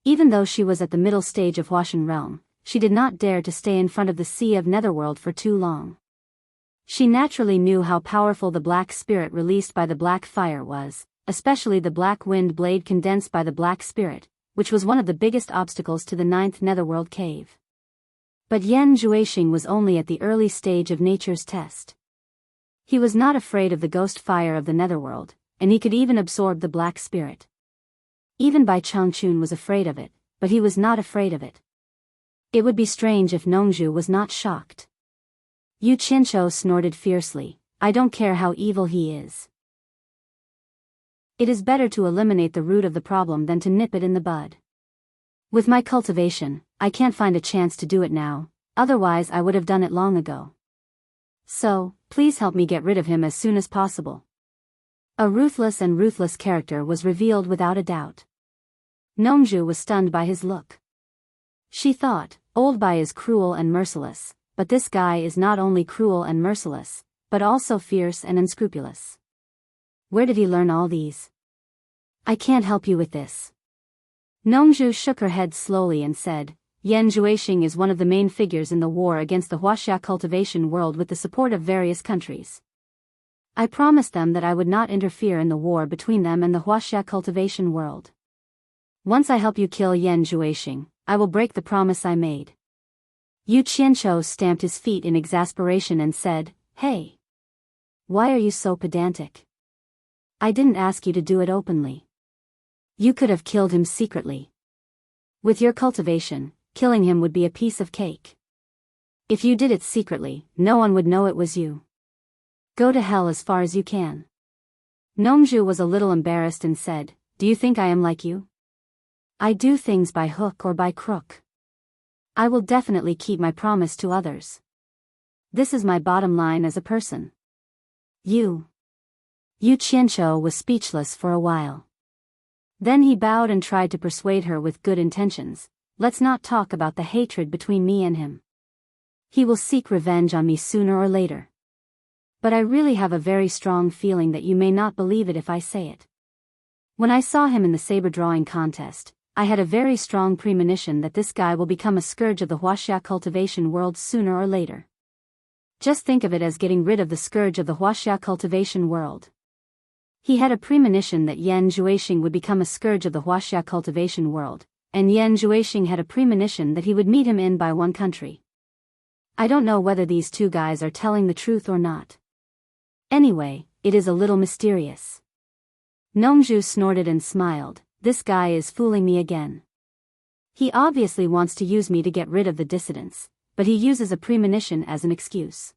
Even though she was at the middle stage of Huashan realm, she did not dare to stay in front of the Sea of Netherworld for too long. She naturally knew how powerful the black spirit released by the black fire was, especially the black wind blade condensed by the black spirit, which was one of the biggest obstacles to the 9th Netherworld cave. But Yan Zhuixing was only at the early stage of nature's test. He was not afraid of the ghost fire of the netherworld, and he could even absorb the black spirit. Even Bai Changchun was afraid of it, but he was not afraid of it. It would be strange if Nongzhu was not shocked. Yu Qianqiu snorted fiercely, I don't care how evil he is. It is better to eliminate the root of the problem than to nip it in the bud. With my cultivation, I can't find a chance to do it now, otherwise I would have done it long ago. So, please help me get rid of him as soon as possible. A ruthless character was revealed without a doubt. Nongzhu was stunned by his look. She thought, old Bai is cruel and merciless, but this guy is not only cruel and merciless, but also fierce and unscrupulous. Where did he learn all these? I can't help you with this. Nongzhu shook her head slowly and said, Yan Juexing is one of the main figures in the war against the huaxia cultivation world with the support of various countries. I promised them that I would not interfere in the war between them and the huaxia cultivation world. Once I help you kill Yan Juexing, I will break the promise I made. Yu Qianqiu stamped his feet in exasperation and said, Hey! Why are you so pedantic? I didn't ask you to do it openly. You could have killed him secretly. With your cultivation, killing him would be a piece of cake. If you did it secretly, no one would know it was you. Go to hell as far as you can. Nongzhu was a little embarrassed and said, Do you think I am like you? I do things by hook or by crook. I will definitely keep my promise to others. This is my bottom line as a person. Yu Qianqiu was speechless for a while. Then he bowed and tried to persuade her with good intentions. Let's not talk about the hatred between me and him. He will seek revenge on me sooner or later. But I really have a very strong feeling that you may not believe it if I say it. When I saw him in the saber drawing contest, I had a very strong premonition that this guy will become a scourge of the huaxia cultivation world sooner or later. Just think of it as getting rid of the scourge of the huaxia cultivation world. He had a premonition that Yan Juexing would become a scourge of the huaxia cultivation world, and Yan Juexing had a premonition that he would meet him in by one country. I don't know whether these two guys are telling the truth or not. Anyway, it is a little mysterious. Nongzhu snorted and smiled. This guy is fooling me again. He obviously wants to use me to get rid of the dissidents, but he uses a premonition as an excuse.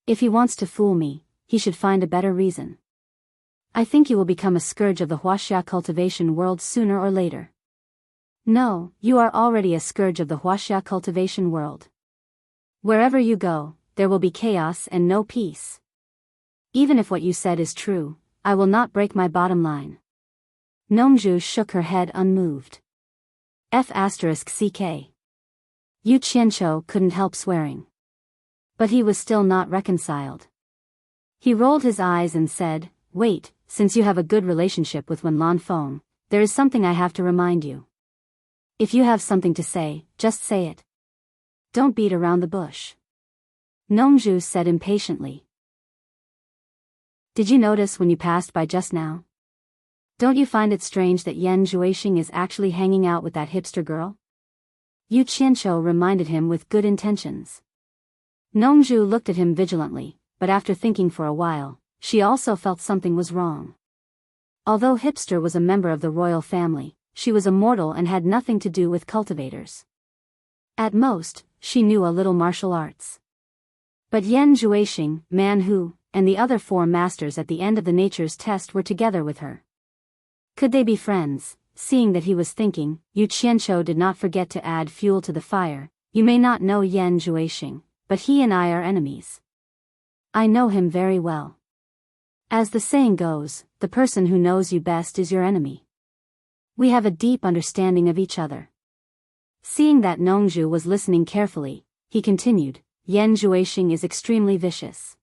If he wants to fool me, he should find a better reason. I think you will become a scourge of the huaxia cultivation world sooner or later. No, you are already a scourge of the huaxia cultivation world. Wherever you go, there will be chaos and no peace. Even if what you said is true, I will not break my bottom line. Nongzhu shook her head unmoved. F***ck. Yu Qianqiu couldn't help swearing. But he was still not reconciled. He rolled his eyes and said, Wait, since you have a good relationship with Wen Lanfeng, there is something I have to remind you. If you have something to say, just say it. Don't beat around the bush. Nongzhu said impatiently. Did you notice when you passed by just now? Don't you find it strange that Yan Juexing is actually hanging out with that hipster girl? Yu Qianqiu reminded him with good intentions. Nongzhu looked at him vigilantly, but after thinking for a while, she also felt something was wrong. Although Hipster was a member of the royal family, she was a mortal and had nothing to do with cultivators. At most, she knew a little martial arts. But Yan Juexing, Man Hu, and the other 4 masters at the end of the nature's test were together with her. Could they be friends? Seeing that he was thinking, Yu Qianqiu did not forget to add fuel to the fire. You may not know Yan Juexing, but he and I are enemies. I know him very well. As the saying goes, the person who knows you best is your enemy. We have a deep understanding of each other. Seeing that Nongzhu was listening carefully, he continued, Yan Juexing is extremely vicious.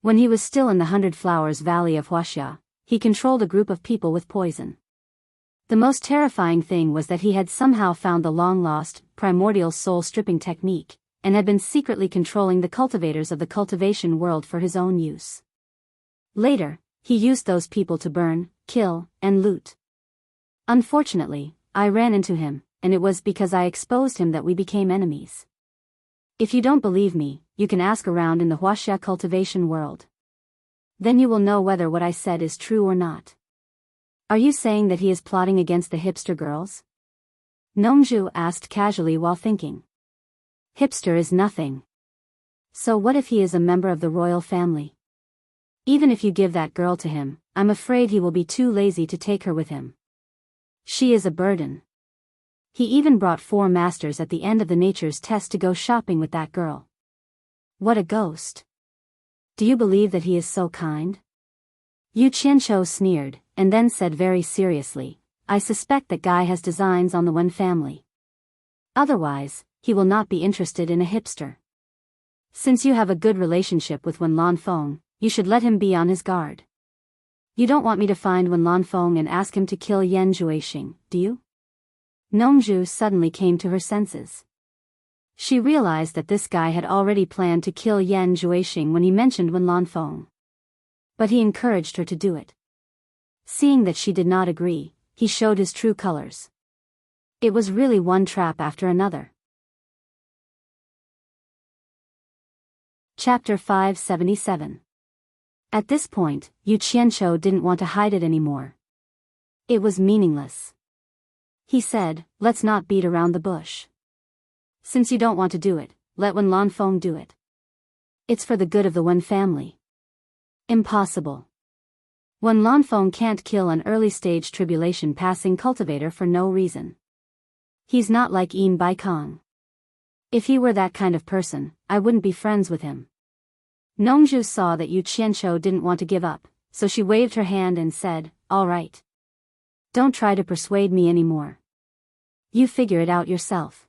When he was still in the 100 Flowers Valley of Huaxia, he controlled a group of people with poison. The most terrifying thing was that he had somehow found the long-lost, primordial soul-stripping technique, and had been secretly controlling the cultivators of the cultivation world for his own use. Later, he used those people to burn, kill, and loot. Unfortunately, I ran into him, and it was because I exposed him that we became enemies. If you don't believe me, you can ask around in the huaxia cultivation world. Then you will know whether what I said is true or not. Are you saying that he is plotting against the hipster girls? Nongzhu asked casually while thinking. Hipster is nothing. So what if he is a member of the royal family? Even if you give that girl to him, I'm afraid he will be too lazy to take her with him. She is a burden. He even brought 4 masters at the end of the nature's test to go shopping with that girl. What a ghost. Do you believe that he is so kind? Yu Qianqiu sneered, and then said very seriously, I suspect that guy has designs on the Wen family. Otherwise, he will not be interested in a hipster. Since you have a good relationship with Wen Lanfeng, you should let him be on his guard. You don't want me to find Wen Lanfeng and ask him to kill Yan Juexing, do you? Nongju suddenly came to her senses. She realized that this guy had already planned to kill Yan Juexing when he mentioned Wen Lanfeng. But he encouraged her to do it. Seeing that she did not agree, he showed his true colors. It was really one trap after another. Chapter 577. At this point, Yu Qianqiu didn't want to hide it anymore. It was meaningless. He said, let's not beat around the bush. Since you don't want to do it, let Wen Lanfeng do it. It's for the good of the Wen family. Impossible. Wen Lanfeng can't kill an early-stage tribulation-passing cultivator for no reason. He's not like Yin Baikong. If he were that kind of person, I wouldn't be friends with him. Nongju saw that Yu Qianqiu didn't want to give up, so she waved her hand and said, all right. Don't try to persuade me anymore. You figure it out yourself.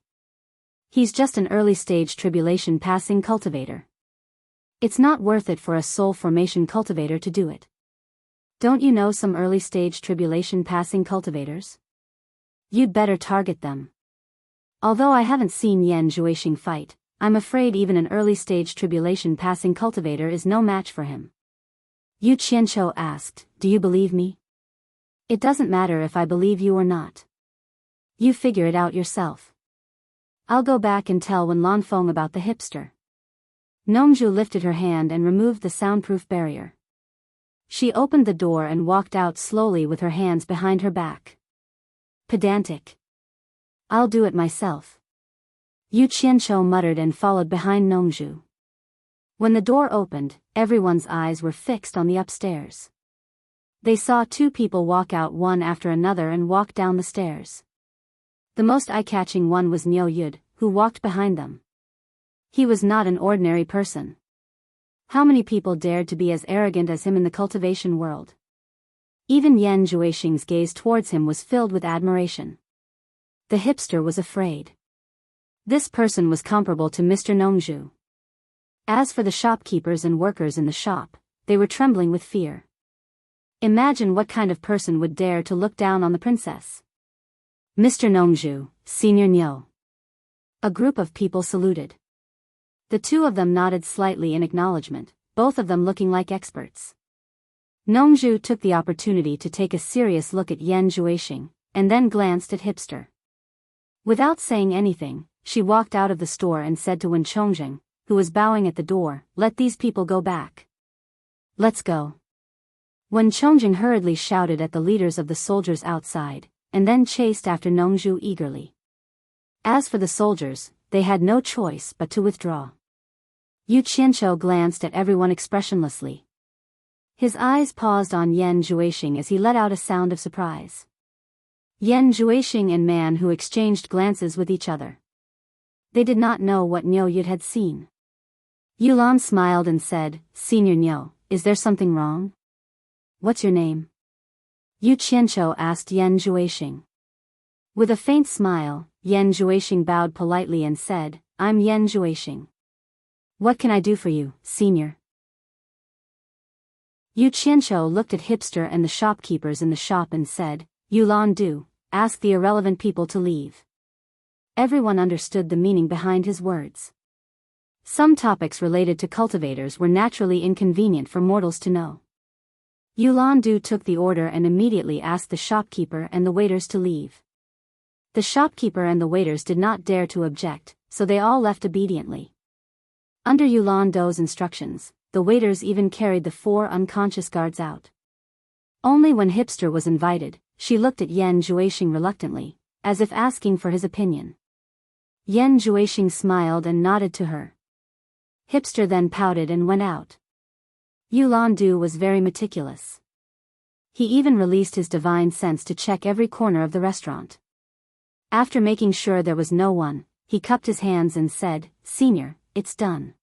He's just an early-stage tribulation-passing cultivator. It's not worth it for a soul formation cultivator to do it. Don't you know some early-stage tribulation-passing cultivators? You'd better target them. Although I haven't seen Yan Juexing fight, I'm afraid even an early-stage tribulation-passing cultivator is no match for him. Yu Qianqiu asked, do you believe me? It doesn't matter if I believe you or not. You figure it out yourself. I'll go back and tell Wen Lanfeng about the hipster. Nongju lifted her hand and removed the soundproof barrier. She opened the door and walked out slowly with her hands behind her back. Pedantic. I'll do it myself. Yu Qianqiu muttered and followed behind Nongju. When the door opened, everyone's eyes were fixed on the upstairs. They saw two people walk out one after another and walk down the stairs. The most eye-catching one was Niu Yud, who walked behind them. He was not an ordinary person. How many people dared to be as arrogant as him in the cultivation world? Even Yan Juexing's gaze towards him was filled with admiration. The hipster was afraid. This person was comparable to Mr. Nongju. As for the shopkeepers and workers in the shop, they were trembling with fear. Imagine what kind of person would dare to look down on the princess. Mr. Nongju, Senior Niu. A group of people saluted. The two of them nodded slightly in acknowledgement, both of them looking like experts. Nongju took the opportunity to take a serious look at Yan Juexing, and then glanced at hipster. Without saying anything, she walked out of the store and said to Wen Chongjing, who was bowing at the door, let these people go back. Let's go. Wen Chongjing hurriedly shouted at the leaders of the soldiers outside, and then chased after Nongju eagerly. As for the soldiers, they had no choice but to withdraw. Yu Qianqiu glanced at everyone expressionlessly. His eyes paused on Yan Juexing as he let out a sound of surprise. Yan Juexing and Man Hu exchanged glances with each other. They did not know what Niu Yud had seen. Yulan smiled and said, Senior Niu, is there something wrong? What's your name? Yu Qianqiu asked Yan Juexing. With a faint smile, Yan Juexing bowed politely and said, I'm Yan Juexing. What can I do for you, Senior? Yu Qianqiu looked at hipster and the shopkeepers in the shop and said, Yulan do, ask the irrelevant people to leave. Everyone understood the meaning behind his words. Some topics related to cultivators were naturally inconvenient for mortals to know. Yulan Du took the order and immediately asked the shopkeeper and the waiters to leave. The shopkeeper and the waiters did not dare to object, so they all left obediently. Under Yulan Du's instructions, the waiters even carried the 4 unconscious guards out. Only when hipster was invited, she looked at Yan Juexing reluctantly, as if asking for his opinion. Yan Juexing smiled and nodded to her. Hipster then pouted and went out. Yulan Du was very meticulous. He even released his divine sense to check every corner of the restaurant. After making sure there was no one, he cupped his hands and said, Senior, it's done.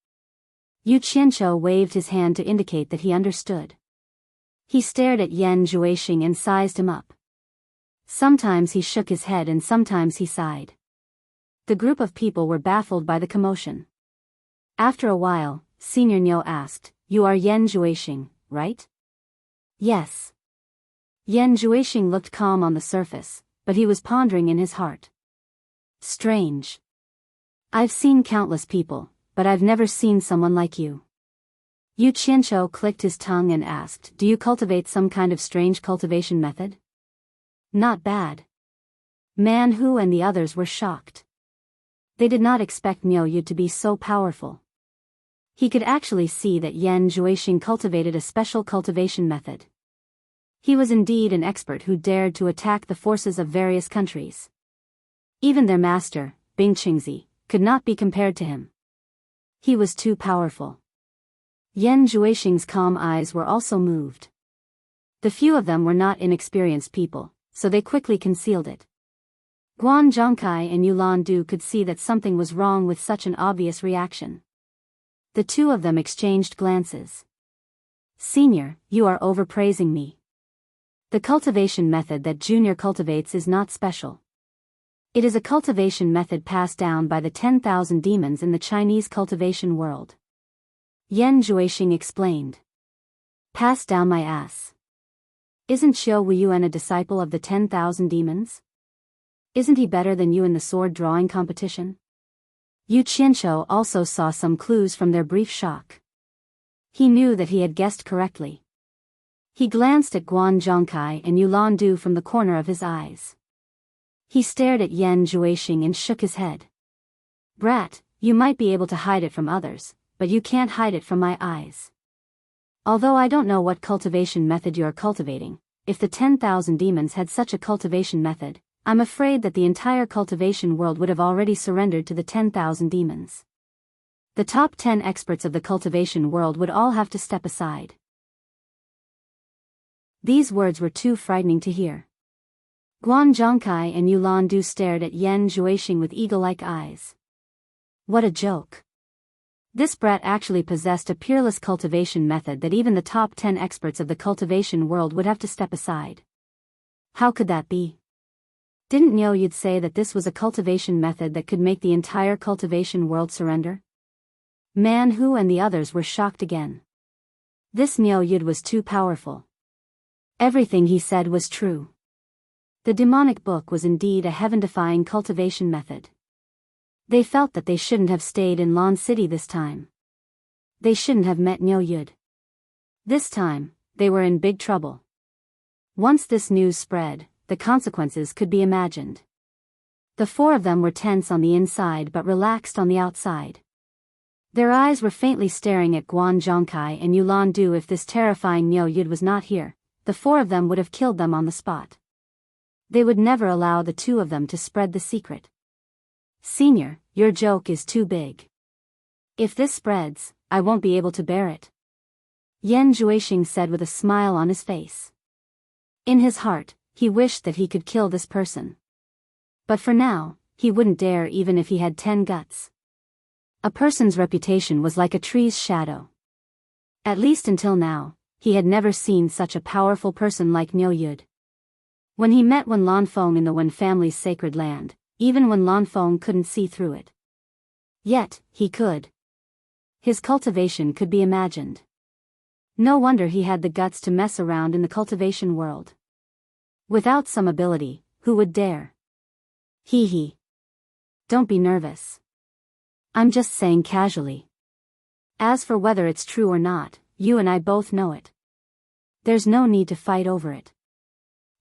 Yu Qianqiu waved his hand to indicate that he understood. He stared at Yan Juexing and sized him up. Sometimes he shook his head and sometimes he sighed. The group of people were baffled by the commotion. After a while, Senior Niu asked, You are Yan Juexing, right? Yes. Yan Juexing looked calm on the surface, but he was pondering in his heart. Strange. I've seen countless people, but I've never seen someone like you. Yu Qianqiu clicked his tongue and asked, do you cultivate some kind of strange cultivation method? Not bad. Man Hu and the others were shocked. They did not expect Niu Yu to be so powerful. He could actually see that Yan Zhuixing cultivated a special cultivation method. He was indeed an expert who dared to attack the forces of various countries. Even their master, Bing Qingzi, could not be compared to him. He was too powerful. Yan Zhuixing's calm eyes were also moved. The few of them were not inexperienced people, so they quickly concealed it. Guan Zhongkai and Yulan Du could see that something was wrong with such an obvious reaction. The two of them exchanged glances. Senior, you are overpraising me. The cultivation method that Junior cultivates is not special. It is a cultivation method passed down by the 10,000 demons in the Chinese cultivation world. Yan Zhuixing explained. Passed down my ass. Isn't Xiao Weiyuan a disciple of the 10,000 demons? Isn't he better than you in the sword drawing competition? Yu Qianqiu also saw some clues from their brief shock. He knew that he had guessed correctly. He glanced at Guan Zhongkai and Yulan Du from the corner of his eyes. He stared at Yan Zhuixing and shook his head. Brat, you might be able to hide it from others, but you can't hide it from my eyes. Although I don't know what cultivation method you are cultivating, if the 10,000 demons had such a cultivation method, I'm afraid that the entire cultivation world would have already surrendered to the 10,000 demons. The top 10 experts of the cultivation world would all have to step aside. These words were too frightening to hear. Guan Zhongkai and Yulan Du stared at Yan Zhuixing with eagle-like eyes. What a joke. This brat actually possessed a peerless cultivation method that even the top 10 experts of the cultivation world would have to step aside. How could that be? Didn't Niu Yu say that this was a cultivation method that could make the entire cultivation world surrender? Man Hu and the others were shocked again. This Niu Yu was too powerful. Everything he said was true. The demonic book was indeed a heaven-defying cultivation method. They felt that they shouldn't have stayed in Lan City this time. They shouldn't have met Niu Yu. This time, they were in big trouble. Once this news spread, the consequences could be imagined. The four of them were tense on the inside but relaxed on the outside. Their eyes were faintly staring at Guan Zhongkai and Yulan Du. If this terrifying Niu Yu was not here, the four of them would have killed them on the spot. They would never allow the two of them to spread the secret. Senior, your joke is too big. If this spreads, I won't be able to bear it. Yan Zhuixing said with a smile on his face. In his heart, he wished that he could kill this person. But for now, he wouldn't dare even if he had 10 guts. A person's reputation was like a tree's shadow. At least until now, he had never seen such a powerful person like Niu Yu. When he met Wen Lanfeng in the Wen family's sacred land, even Wen Lanfeng couldn't see through it. Yet, he could. His cultivation could be imagined. No wonder he had the guts to mess around in the cultivation world. Without some ability, who would dare? Hee. Don't be nervous. I'm just saying casually. As for whether it's true or not, you and I both know it. There's no need to fight over it.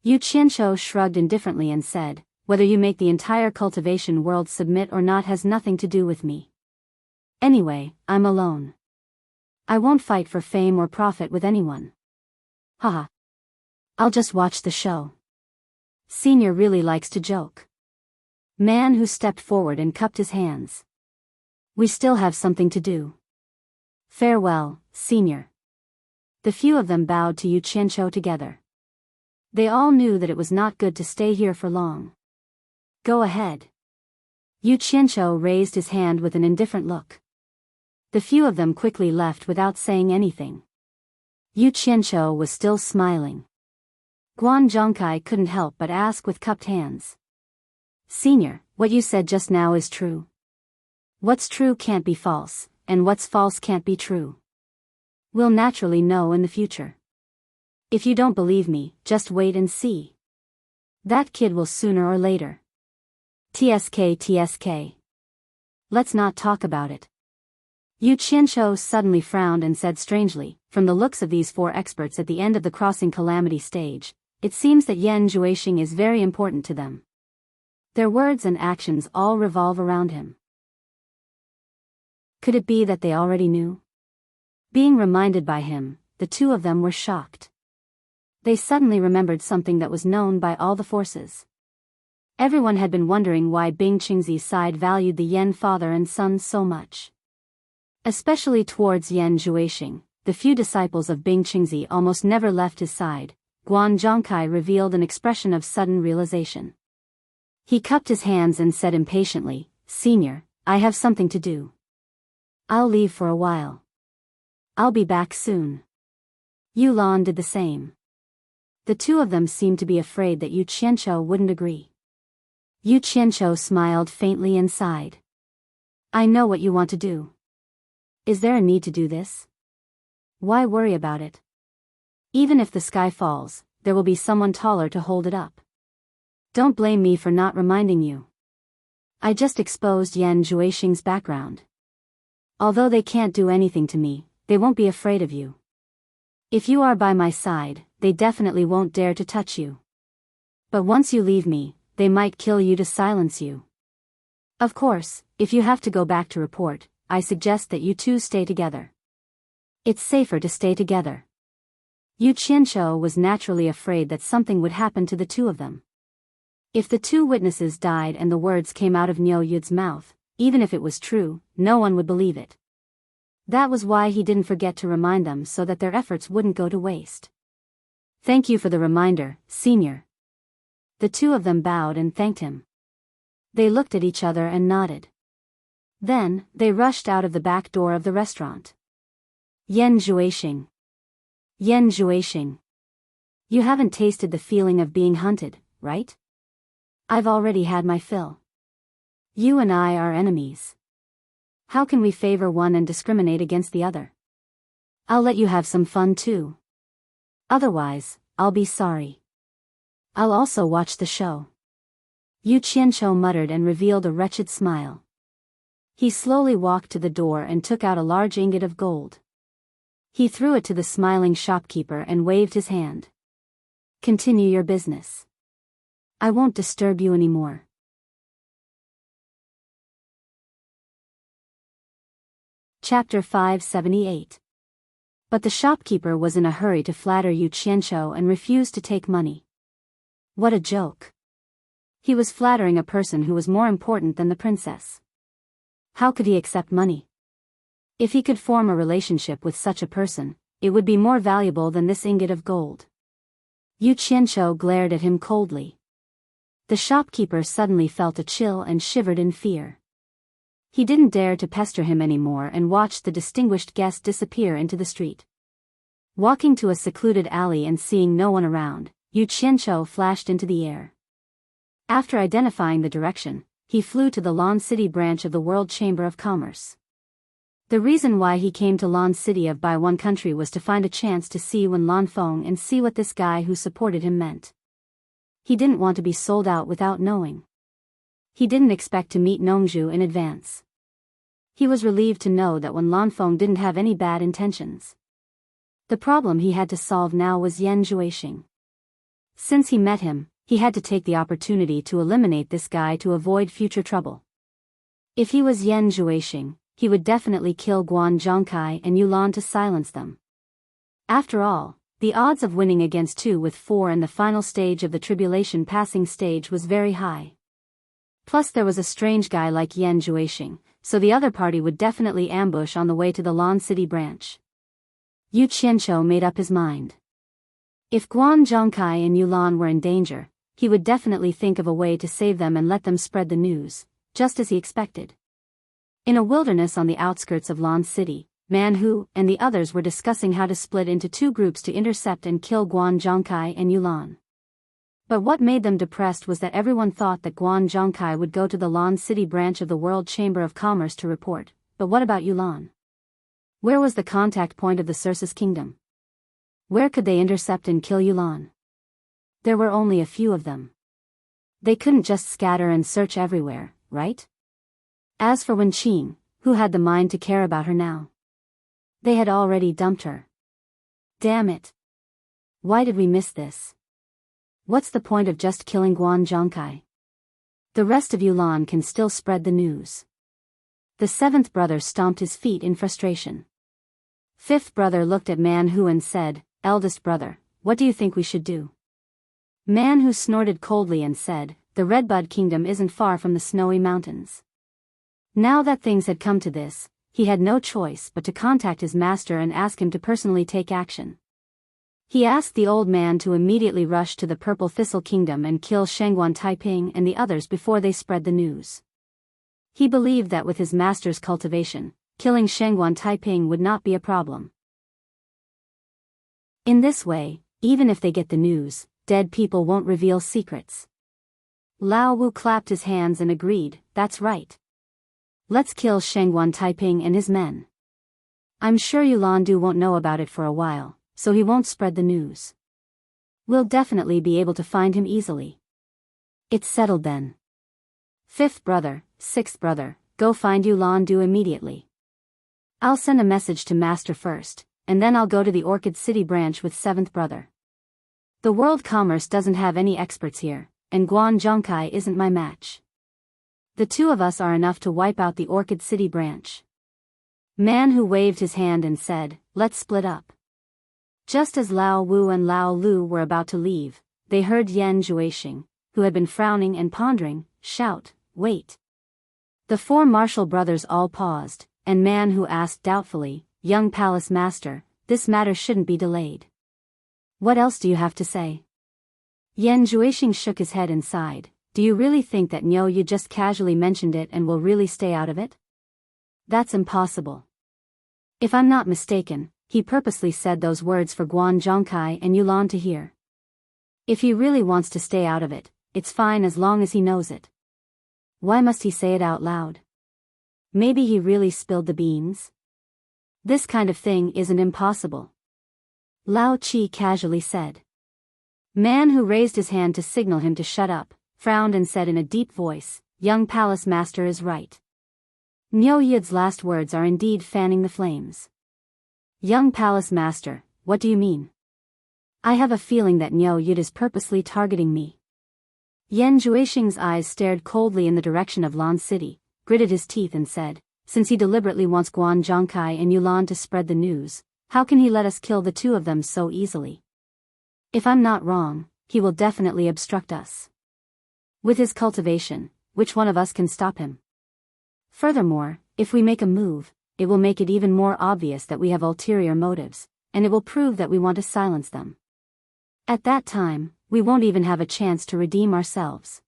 Yu Qianqiu shrugged indifferently and said, whether you make the entire cultivation world submit or not has nothing to do with me. Anyway, I'm alone. I won't fight for fame or profit with anyone. Haha. I'll just watch the show. Senior really likes to joke. Man Hu stepped forward and cupped his hands. We still have something to do. Farewell, Senior. The few of them bowed to Yu Qianqiu together. They all knew that it was not good to stay here for long. Go ahead. Yu Qianqiu raised his hand with an indifferent look. The few of them quickly left without saying anything. Yu Qianqiu was still smiling. Guan Zhongkai couldn't help but ask with cupped hands. Senior, what you said just now is true. What's true can't be false, and what's false can't be true. We'll naturally know in the future. If you don't believe me, just wait and see. That kid will sooner or later. TSK. Let's not talk about it. Yu Qianqiu suddenly frowned and said strangely, from the looks of these four experts at the end of the crossing calamity stage, it seems that Yan Juexing is very important to them. Their words and actions all revolve around him. Could it be that they already knew? Being reminded by him, the two of them were shocked. They suddenly remembered something that was known by all the forces. Everyone had been wondering why Bing Qingzi's side valued the Yan father and son so much. Especially towards Yan Juexing, the few disciples of Bing Qingzi almost never left his side. Guan Zhongkai revealed an expression of sudden realization. He cupped his hands and said impatiently, "Senior, I have something to do. I'll leave for a while. I'll be back soon." Yu Lan did the same. The two of them seemed to be afraid that Yu Qianqiu wouldn't agree. Yu Qianqiu smiled faintly and sighed. "I know what you want to do. Is there a need to do this? Why worry about it? Even if the sky falls, there will be someone taller to hold it up. Don't blame me for not reminding you. I just exposed Yan Juexing's background. Although they can't do anything to me, they won't be afraid of you. If you are by my side, they definitely won't dare to touch you. But once you leave me, they might kill you to silence you. Of course, if you have to go back to report, I suggest that you two stay together. It's safer to stay together." Yu Qianqiu was naturally afraid that something would happen to the two of them. If the two witnesses died and the words came out of Niu Yud's mouth, even if it was true, no one would believe it. That was why he didn't forget to remind them so that their efforts wouldn't go to waste. "Thank you for the reminder, Senior." The two of them bowed and thanked him. They looked at each other and nodded. Then, they rushed out of the back door of the restaurant. Yan Juexing. Yan Juexing. You haven't tasted the feeling of being hunted, right? I've already had my fill. You and I are enemies. How can we favor one and discriminate against the other? I'll let you have some fun too. Otherwise, I'll be sorry. I'll also watch the show. Yu Qianqiu muttered and revealed a wretched smile. He slowly walked to the door and took out a large ingot of gold. He threw it to the smiling shopkeeper and waved his hand. "Continue your business. I won't disturb you anymore." Chapter 578. But the shopkeeper was in a hurry to flatter Yu Qianqiu and refused to take money. What a joke. He was flattering a person who was more important than the princess. How could he accept money? If he could form a relationship with such a person, it would be more valuable than this ingot of gold. Yu Qianqiu glared at him coldly. The shopkeeper suddenly felt a chill and shivered in fear. He didn't dare to pester him anymore and watched the distinguished guest disappear into the street. Walking to a secluded alley and seeing no one around, Yu Qianqiu flashed into the air. After identifying the direction, he flew to the Lan City branch of the World Chamber of Commerce. The reason why he came to Lan City of Bai One country was to find a chance to see Wen Lanfeng and see what this guy who supported him meant. He didn't want to be sold out without knowing. He didn't expect to meet Nongzhu in advance. He was relieved to know that Wen Lanfeng didn't have any bad intentions. The problem he had to solve now was Yan Juexing. Since he met him, he had to take the opportunity to eliminate this guy to avoid future trouble. If he was Yan Juexing, he would definitely kill Guan Zhongkai and Yu Lan to silence them. After all, the odds of winning against 2 with 4 in the final stage of the tribulation passing stage was very high. Plus there was a strange guy like Yan Juexing, so the other party would definitely ambush on the way to the Lan City branch. Yu Qianqiu made up his mind. If Guan Zhongkai and Yu Lan were in danger, he would definitely think of a way to save them and let them spread the news, just as he expected. In a wilderness on the outskirts of Lan City, Man Hu and the others were discussing how to split into 2 groups to intercept and kill Guan Zhongkai and Yu Lan. But what made them depressed was that everyone thought that Guan Zhongkai would go to the Lan City branch of the World Chamber of Commerce to report, but what about Yu Lan? Where was the contact point of the Circe's kingdom? Where could they intercept and kill Yu Lan? There were only a few of them. They couldn't just scatter and search everywhere, right? As for Wen Qing, who had the mind to care about her now? They had already dumped her. Damn it. Why did we miss this? What's the point of just killing Guan Zhongkai? The rest of Yulan can still spread the news. The seventh brother stomped his feet in frustration. Fifth brother looked at Man Hu and said, "Eldest brother, what do you think we should do?" Man Hu snorted coldly and said, "The Redbud Kingdom isn't far from the snowy mountains." Now that things had come to this, he had no choice but to contact his master and ask him to personally take action. He asked the old man to immediately rush to the Purple Thistle Kingdom and kill Shangguan Taiping and the others before they spread the news. He believed that with his master's cultivation, killing Shangguan Taiping would not be a problem. In this way, even if they get the news, dead people won't reveal secrets. Lao Wu clapped his hands and agreed, "That's right. Let's kill Shangguan Taiping and his men. I'm sure Yulandu won't know about it for a while, so he won't spread the news. We'll definitely be able to find him easily." It's settled then. Fifth brother, sixth brother, go find Yulandu immediately. I'll send a message to Master first, and then I'll go to the Orchid City branch with seventh brother. The world commerce doesn't have any experts here, and Guan Zhongkai isn't my match. The two of us are enough to wipe out the Orchid City branch. Man Hu waved his hand and said, "Let's split up." Just as Lao Wu and Lao Lu were about to leave, they heard Yan Zhuixing, who had been frowning and pondering, shout, "Wait." The four martial brothers all paused, and Man Hu asked doubtfully, "Young palace master, this matter shouldn't be delayed. What else do you have to say?" Yan Zhuixing shook his head and sighed. "Do you really think that Niu Yu just casually mentioned it and will really stay out of it? That's impossible. If I'm not mistaken, he purposely said those words for Guan Zhongkai and Yulan to hear. If he really wants to stay out of it, it's fine as long as he knows it. Why must he say it out loud? Maybe he really spilled the beans? This kind of thing isn't impossible." Lao Qi casually said. Man Hu raised his hand to signal him to shut up, frowned and said in a deep voice, "Young palace master is right. Niu Yud's last words are indeed fanning the flames." "Young palace master, what do you mean?" "I have a feeling that Niu Yud is purposely targeting me." Yan Zhuixing's eyes stared coldly in the direction of Lan City, gritted his teeth and said, "Since he deliberately wants Guan Zhongkai and Yulan to spread the news, how can he let us kill the two of them so easily? If I'm not wrong, he will definitely obstruct us. With his cultivation, which one of us can stop him? Furthermore, if we make a move, it will make it even more obvious that we have ulterior motives, and it will prove that we want to silence them. At that time, we won't even have a chance to redeem ourselves.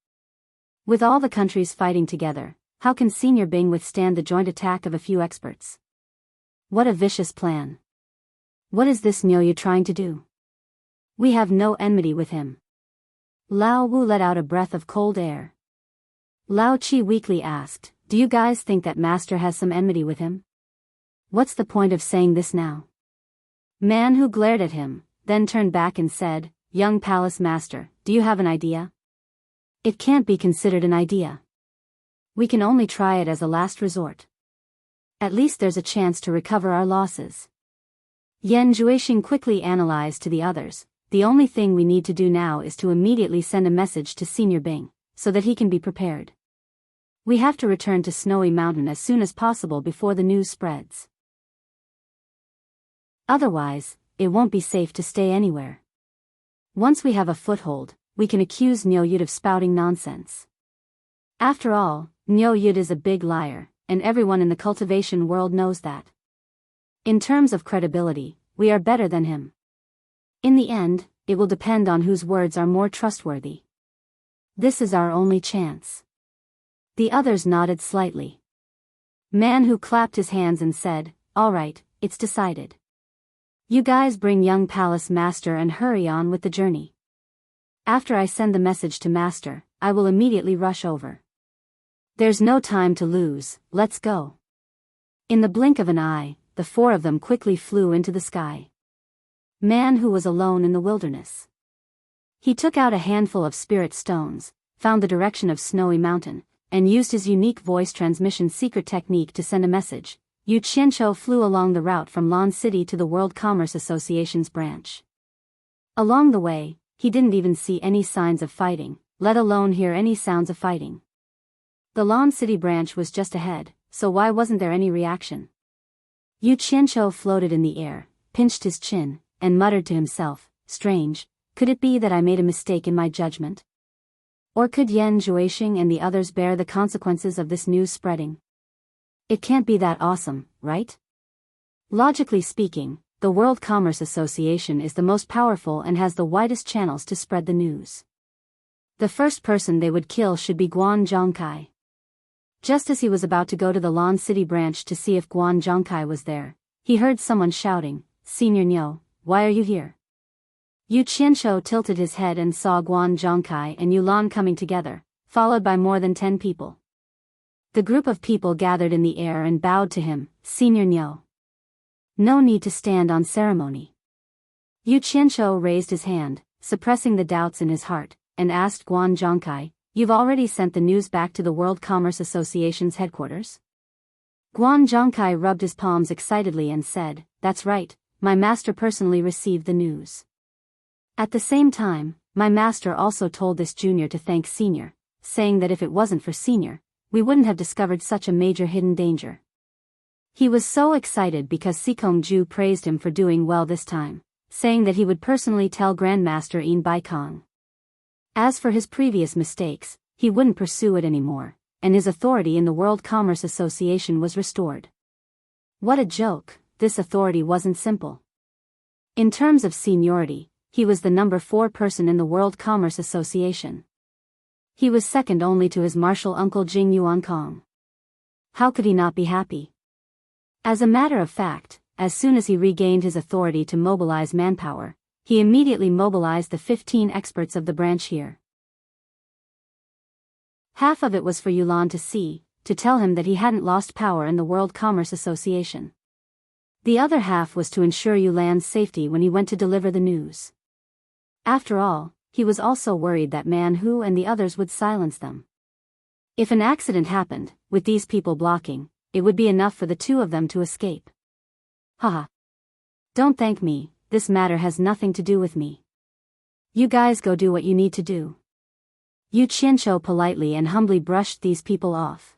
With all the countries fighting together, how can Senior Bing withstand the joint attack of a few experts? What a vicious plan. What is this Niu Yu trying to do? We have no enmity with him." Lao Wu let out a breath of cold air. Lao Qi weakly asked, "Do you guys think that master has some enmity with him? What's the point of saying this now?" Man Hu glared at him, then turned back and said, "Young palace master, do you have an idea?" "It can't be considered an idea. We can only try it as a last resort. At least there's a chance to recover our losses." Yan Zhuixing quickly analyzed to the others, "The only thing we need to do now is to immediately send a message to Senior Bing, so that he can be prepared. We have to return to Snowy Mountain as soon as possible before the news spreads. Otherwise, it won't be safe to stay anywhere. Once we have a foothold, we can accuse Niu Yud of spouting nonsense. After all, Niu Yud is a big liar, and everyone in the cultivation world knows that. In terms of credibility, we are better than him. In the end, it will depend on whose words are more trustworthy. This is our only chance." The others nodded slightly. Man Hu clapped his hands and said, "All right, it's decided. You guys bring young palace master and hurry on with the journey. After I send the message to master, I will immediately rush over. There's no time to lose, let's go." In the blink of an eye, the four of them quickly flew into the sky. Man Hu was alone in the wilderness. He took out a handful of spirit stones, found the direction of Snowy Mountain, and used his unique voice transmission secret technique to send a message. Yu Qianqiu flew along the route from Lan City to the World Commerce Association's branch. Along the way, he didn't even see any signs of fighting, let alone hear any sounds of fighting. The Lan City branch was just ahead, so why wasn't there any reaction? Yu Qianqiu floated in the air, pinched his chin, and muttered to himself, strange, could it be that I made a mistake in my judgment? Or could Yan Zhuixing and the others bear the consequences of this news spreading? It can't be that awesome, right? Logically speaking, the World Commerce Association is the most powerful and has the widest channels to spread the news. The first person they would kill should be Guan Zhongkai. Just as he was about to go to the Lan City branch to see if Guan Zhongkai was there, he heard someone shouting, "Senior Niu, why are you here?" Yu Qianqiu tilted his head and saw Guan Zhongkai and Yu Lan coming together, followed by more than 10 people. The group of people gathered in the air and bowed to him, "Senior Niu. No need to stand on ceremony." Yu Qianqiu raised his hand, suppressing the doubts in his heart, and asked Guan Zhongkai, "You've already sent the news back to the World Commerce Association's headquarters?" Guan Zhongkai rubbed his palms excitedly and said, "That's right, my master personally received the news. At the same time, my master also told this junior to thank senior, saying that if it wasn't for senior, we wouldn't have discovered such a major hidden danger." He was so excited because Sikong Ju praised him for doing well this time, saying that he would personally tell Grandmaster Yin Baikong. As for his previous mistakes, he wouldn't pursue it anymore, and his authority in the World Commerce Association was restored. What a joke, this authority wasn't simple. In terms of seniority, he was the number 4 person in the World Commerce Association. He was second only to his martial uncle Jing Yuankong. How could he not be happy? As a matter of fact, as soon as he regained his authority to mobilize manpower, he immediately mobilized the 15 experts of the branch here. Half of it was for Yulan to see, to tell him that he hadn't lost power in the World Commerce Association. The other half was to ensure Yulan's safety when he went to deliver the news. After all, he was also worried that Man Hu and the others would silence them. If an accident happened, with these people blocking, it would be enough for the 2 of them to escape. Haha. Don't thank me, this matter has nothing to do with me. You guys go do what you need to do. Yu Qianqiu politely and humbly brushed these people off.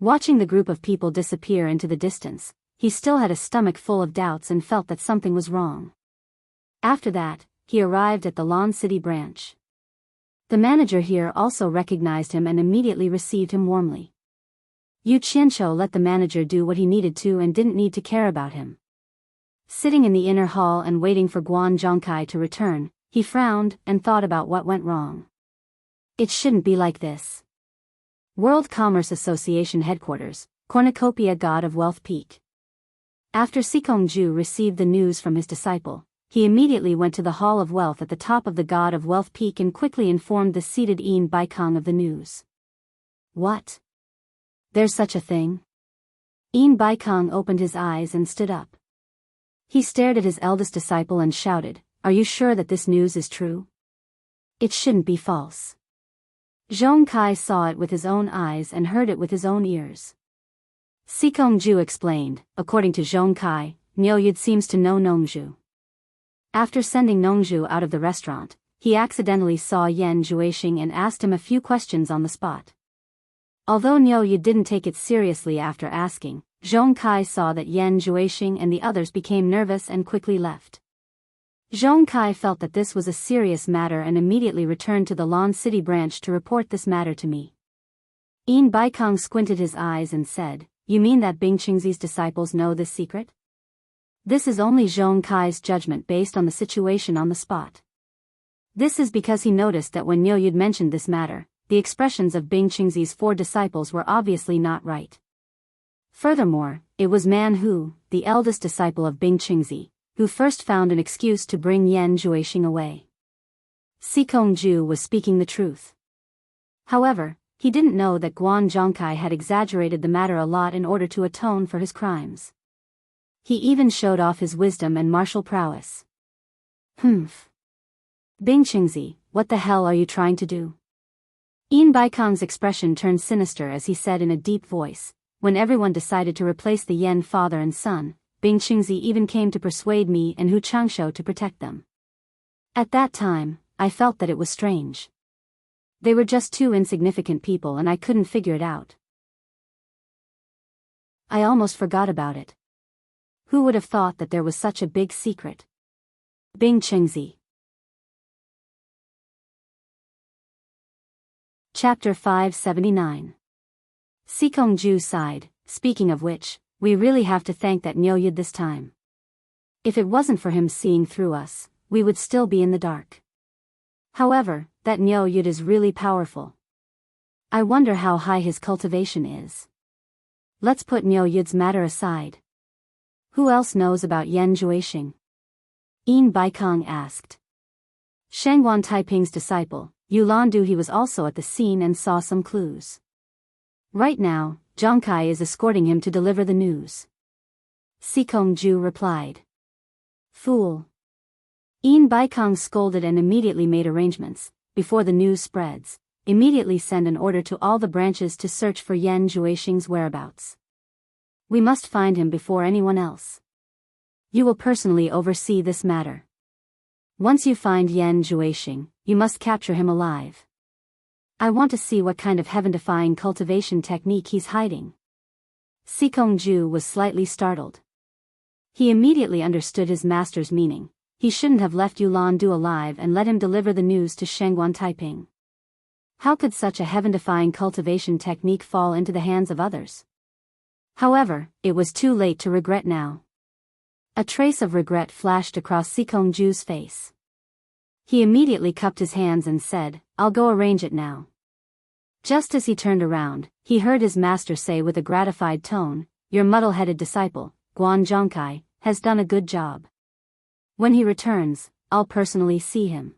Watching the group of people disappear into the distance, he still had a stomach full of doubts and felt that something was wrong. After that, he arrived at the Lan City branch. The manager here also recognized him and immediately received him warmly. Yu Qianqiu let the manager do what he needed to and didn't need to care about him. Sitting in the inner hall and waiting for Guan Zhongkai to return, he frowned and thought about what went wrong. It shouldn't be like this. World Commerce Association headquarters, Cornucopia God of Wealth Peak. After Sikong Ju received the news from his disciple, he immediately went to the Hall of Wealth at the top of the God of Wealth Peak and quickly informed the seated Yin Baikong of the news. What? There's such a thing? Yin Baikong opened his eyes and stood up. He stared at his eldest disciple and shouted, "Are you sure that this news is true? It shouldn't be false." Zhong Kai saw it with his own eyes and heard it with his own ears. Sikong Ju explained, according to Zhong Kai, Niuyud seems to know Nongzhu. After sending Nongzhu out of the restaurant, he accidentally saw Yan Zhuixing and asked him a few questions on the spot. Although Niuyud didn't take it seriously after asking, Zhong Kai saw that Yan Zhuixing and the others became nervous and quickly left. Zhong Kai felt that this was a serious matter and immediately returned to the Lan City branch to report this matter to me. Yin Baikong squinted his eyes and said, "You mean that Bing Qingzi's disciples know this secret?" This is only Zhong Kai's judgment based on the situation on the spot. This is because he noticed that when Niuyud mentioned this matter, the expressions of Bing Qingzi's 4 disciples were obviously not right. Furthermore, it was Man Hu, the eldest disciple of Bing Qingzi, who first found an excuse to bring Yan Zhuixing away. Sikong Ju was speaking the truth. However, he didn't know that Guan Zhongkai had exaggerated the matter a lot in order to atone for his crimes. He even showed off his wisdom and martial prowess. Humph. Bing Qingzi, what the hell are you trying to do? Yin Baikong's expression turned sinister as he said in a deep voice, when everyone decided to replace the Yen father and son, Bing Qingzi even came to persuade me and Hu Changshou to protect them. At that time, I felt that it was strange. They were just two insignificant people and I couldn't figure it out. I almost forgot about it. Who would have thought that there was such a big secret? Bing Qingzi. Chapter 579. Sikongju sighed, speaking of which, we really have to thank that Nyoyud this time. If it wasn't for him seeing through us, we would still be in the dark. However, that Nyoyud is really powerful. I wonder how high his cultivation is. Let's put Nyoyud's matter aside. Who else knows about Yan Juixing? Yin Baikong asked. Shangguan Taiping's disciple, Yulandu. He was also at the scene and saw some clues. Right now, Zhongkai is escorting him to deliver the news. Sikongju replied. Fool. Yin Baikong scolded and immediately made arrangements, before the news spreads, immediately send an order to all the branches to search for Yan Juixing's whereabouts. We must find him before anyone else. You will personally oversee this matter. Once you find Yan Juixing, you must capture him alive. I want to see what kind of heaven-defying cultivation technique he's hiding. Sikongju was slightly startled. He immediately understood his master's meaning. He shouldn't have left Yulandu alive and let him deliver the news to Shangguan Taiping. How could such a heaven-defying cultivation technique fall into the hands of others? However, it was too late to regret now. A trace of regret flashed across Sikongju's face. He immediately cupped his hands and said, I'll go arrange it now. Just as he turned around, he heard his master say with a gratified tone, Your muddle-headed disciple, Guan Zhongkai, has done a good job. When he returns, I'll personally see him.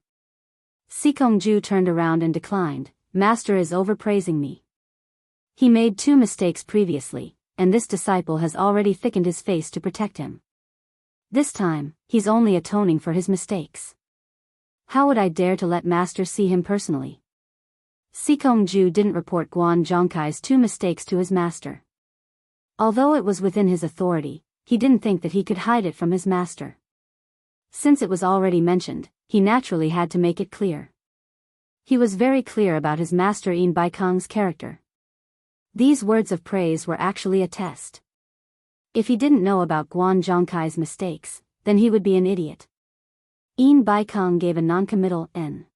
Sikongju turned around and declined, Master is overpraising me. He made 2 mistakes previously, and this disciple has already thickened his face to protect him. This time, he's only atoning for his mistakes. How would I dare to let Master see him personally? Sikongju didn't report Guan Zhongkai's 2 mistakes to his master. Although it was within his authority, he didn't think that he could hide it from his master. Since it was already mentioned, he naturally had to make it clear. He was very clear about his master Yin Baikong's character. These words of praise were actually a test. If he didn't know about Guan Zhongkai's mistakes, then he would be an idiot. Yin Baikong gave a non-committal N.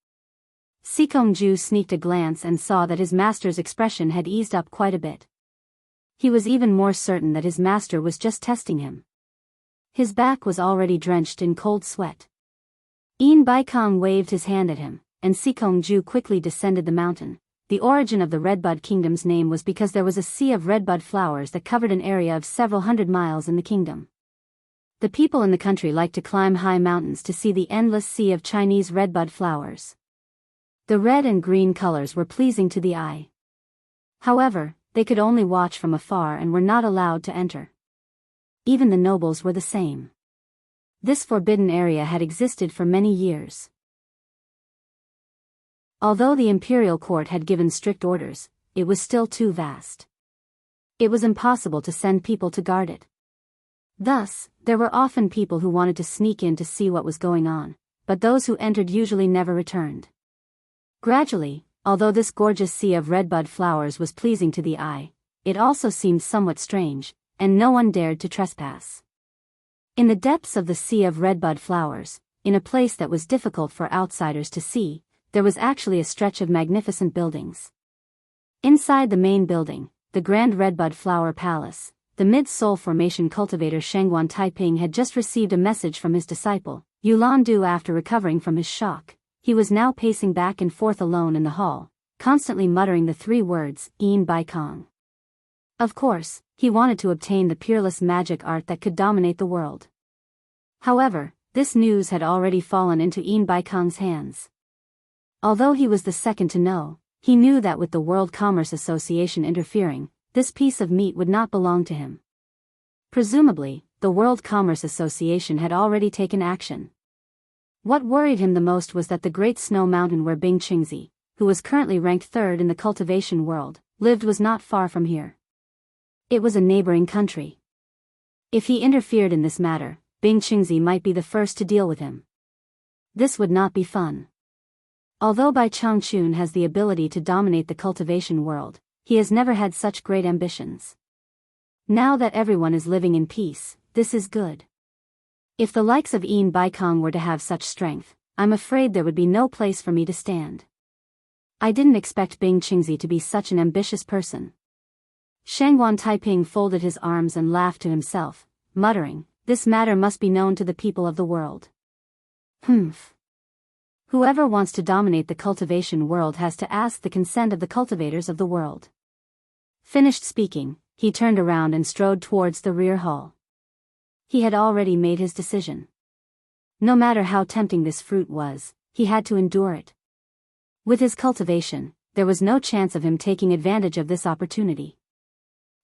Sikongju sneaked a glance and saw that his master's expression had eased up quite a bit. He was even more certain that his master was just testing him. His back was already drenched in cold sweat. Yin Baikong waved his hand at him, and Sikongju quickly descended the mountain. The origin of the Redbud Kingdom's name was because there was a sea of redbud flowers that covered an area of several hundred miles in the kingdom. The people in the country liked to climb high mountains to see the endless sea of Chinese redbud flowers. The red and green colors were pleasing to the eye. However, they could only watch from afar and were not allowed to enter. Even the nobles were the same. This forbidden area had existed for many years. Although the imperial court had given strict orders, it was still too vast. It was impossible to send people to guard it. Thus, there were often people who wanted to sneak in to see what was going on, but those who entered usually never returned. Gradually, although this gorgeous sea of redbud flowers was pleasing to the eye, it also seemed somewhat strange, and no one dared to trespass. In the depths of the sea of redbud flowers, in a place that was difficult for outsiders to see, there was actually a stretch of magnificent buildings. Inside the main building, the Grand Redbud Flower Palace, the mid-soul formation cultivator Shangguan Taiping had just received a message from his disciple, Yulandu. After recovering from his shock, he was now pacing back and forth alone in the hall, constantly muttering the 3 words, Yin Baikong. Of course, he wanted to obtain the peerless magic art that could dominate the world. However, this news had already fallen into Yin Baikong's hands. Although he was the second to know, he knew that with the World Commerce Association interfering, this piece of meat would not belong to him. Presumably, the World Commerce Association had already taken action. What worried him the most was that the Great Snow Mountain where Bing Qingzi, who was currently ranked third in the cultivation world, lived was not far from here. It was a neighboring country. If he interfered in this matter, Bing Qingzi might be the first to deal with him. This would not be fun. Although Bai Changchun has the ability to dominate the cultivation world, he has never had such great ambitions. Now that everyone is living in peace, this is good. If the likes of Yin Baikong were to have such strength, I'm afraid there would be no place for me to stand. I didn't expect Bing Qingzi to be such an ambitious person. Shangguan Taiping folded his arms and laughed to himself, muttering, "This matter must be known to the people of the world." Humph. Whoever wants to dominate the cultivation world has to ask the consent of the cultivators of the world. Finished speaking, he turned around and strode towards the rear hall. He had already made his decision. No matter how tempting this fruit was, he had to endure it. With his cultivation, there was no chance of him taking advantage of this opportunity.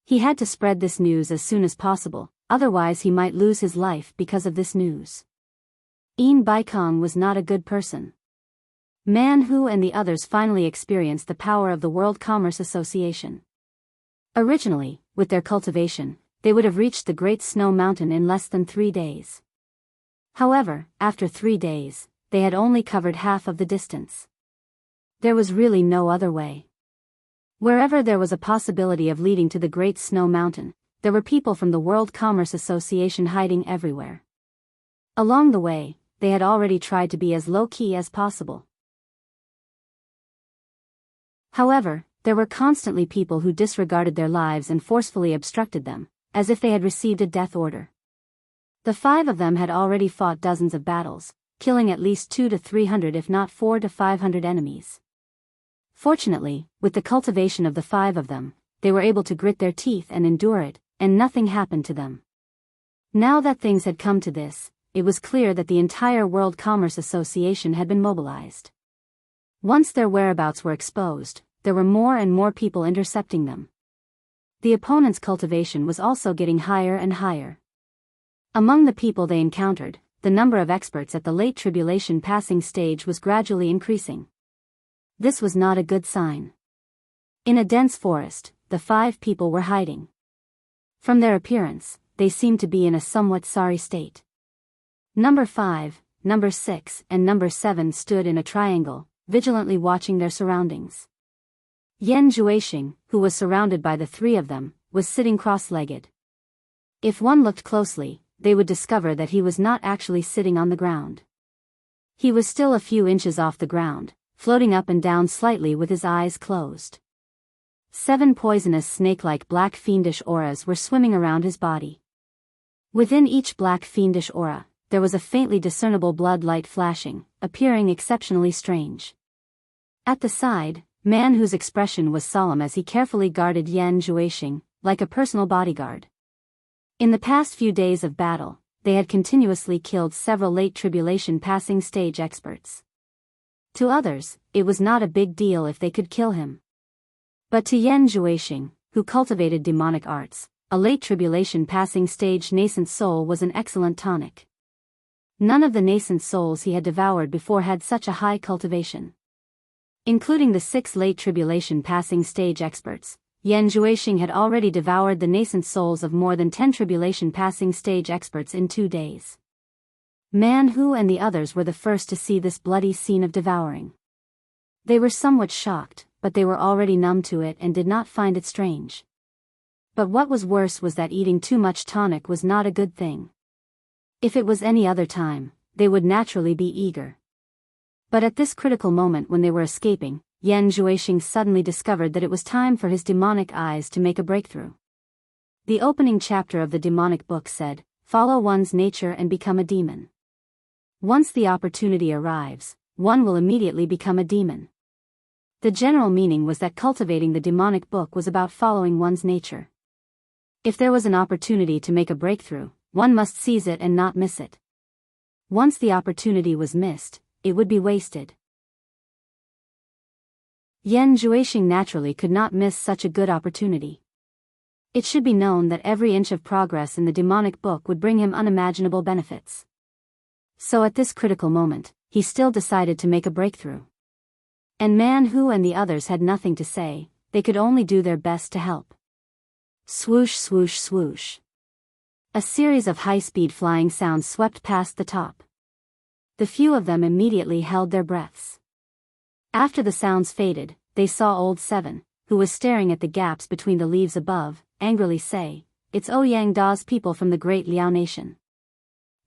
He had to spread this news as soon as possible, otherwise he might lose his life because of this news. Yin Baikong was not a good person. Man Hu and the others finally experienced the power of the World Commerce Association. Originally, with their cultivation, they would have reached the Great Snow Mountain in less than 3 days. However, after 3 days, they had only covered half of the distance. There was really no other way. Wherever there was a possibility of leading to the Great Snow Mountain, there were people from the World Commerce Association hiding everywhere. Along the way, they had already tried to be as low-key as possible. However, there were constantly people who disregarded their lives and forcefully obstructed them, as if they had received a death order. The 5 of them had already fought dozens of battles, killing at least 200 to 300 if not 400 to 500 enemies. Fortunately, with the cultivation of the 5 of them, they were able to grit their teeth and endure it, and nothing happened to them. Now that things had come to this, it was clear that the entire World Commerce Association had been mobilized. Once their whereabouts were exposed, there were more and more people intercepting them. The opponent's cultivation was also getting higher and higher. Among the people they encountered, the number of experts at the late tribulation passing stage was gradually increasing. This was not a good sign. In a dense forest, the 5 people were hiding. From their appearance, they seemed to be in a somewhat sorry state. Number 5, Number 6, and Number 7 stood in a triangle, vigilantly watching their surroundings. Yan Juexing, who was surrounded by the 3 of them, was sitting cross-legged. If one looked closely, they would discover that he was not actually sitting on the ground. He was still a few inches off the ground, floating up and down slightly with his eyes closed. 7 poisonous snake-like black fiendish auras were swimming around his body. Within each black fiendish aura, there was a faintly discernible blood light flashing, appearing exceptionally strange. At the side, Man Hu's expression was solemn as he carefully guarded Yan Juexing, like a personal bodyguard. In the past few days of battle, they had continuously killed several late tribulation passing stage experts. To others, it was not a big deal if they could kill him. But to Yan Juexing, who cultivated demonic arts, a late tribulation passing stage nascent soul was an excellent tonic. None of the nascent souls he had devoured before had such a high cultivation. Including the 6 late tribulation passing stage experts, Yan Juexing had already devoured the nascent souls of more than 10 tribulation passing stage experts in 2 days. Man Hu and the others were the first to see this bloody scene of devouring. They were somewhat shocked, but they were already numb to it and did not find it strange. But what was worse was that eating too much tonic was not a good thing. If it was any other time, they would naturally be eager. But at this critical moment when they were escaping, Yan Juexing suddenly discovered that it was time for his demonic eyes to make a breakthrough. The opening chapter of the demonic book said, "Follow one's nature and become a demon." Once the opportunity arrives, one will immediately become a demon. The general meaning was that cultivating the demonic book was about following one's nature. If there was an opportunity to make a breakthrough, one must seize it and not miss it. Once the opportunity was missed, it would be wasted. Yan Juexing naturally could not miss such a good opportunity. It should be known that every inch of progress in the demonic book would bring him unimaginable benefits. So at this critical moment, he still decided to make a breakthrough. And Man Hu and the others had nothing to say, they could only do their best to help. Swoosh swoosh swoosh. A series of high-speed flying sounds swept past the top. The few of them immediately held their breaths. After the sounds faded, they saw Old Seven, who was staring at the gaps between the leaves above, angrily say, "It's Ouyang Da's people from the great Liao nation."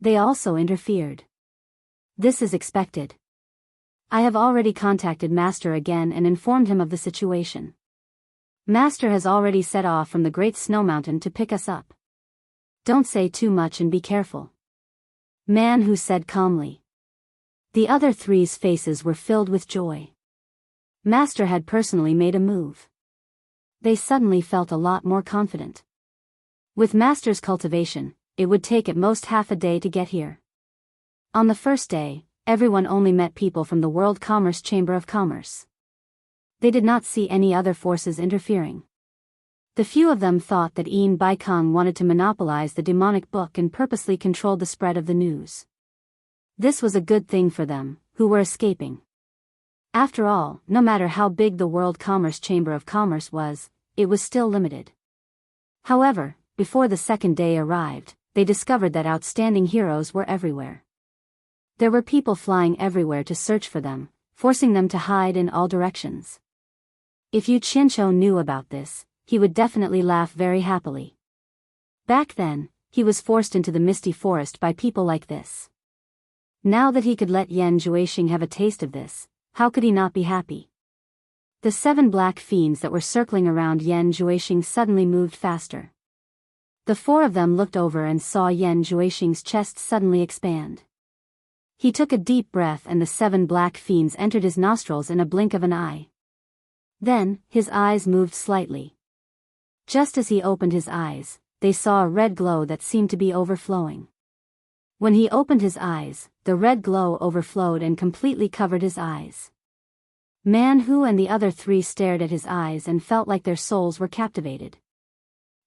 They also interfered. "This is expected. I have already contacted Master again and informed him of the situation. Master has already set off from the Great Snow Mountain to pick us up. Don't say too much and be careful," Man Hu said calmly. The other three's faces were filled with joy. Master had personally made a move. They suddenly felt a lot more confident. With Master's cultivation, it would take at most half a day to get here. On the first day, everyone only met people from the World Commerce Chamber of Commerce. They did not see any other forces interfering. The few of them thought that Yin Baikong wanted to monopolize the demonic book and purposely controlled the spread of the news. This was a good thing for them, who were escaping. After all, no matter how big the World Commerce Chamber of Commerce was, it was still limited. However, before the second day arrived, they discovered that outstanding heroes were everywhere. There were people flying everywhere to search for them, forcing them to hide in all directions. If Yu Qianqiu knew about this, he would definitely laugh very happily. Back then, he was forced into the misty forest by people like this. Now that he could let Yan Juexing have a taste of this, how could he not be happy? The 7 black fiends that were circling around Yan Juexing suddenly moved faster. The 4 of them looked over and saw Yan Juexing's chest suddenly expand. He took a deep breath and the 7 black fiends entered his nostrils in a blink of an eye. Then, his eyes moved slightly. Just as he opened his eyes, they saw a red glow that seemed to be overflowing. When he opened his eyes, the red glow overflowed and completely covered his eyes. Man Hu and the other 3 stared at his eyes and felt like their souls were captivated.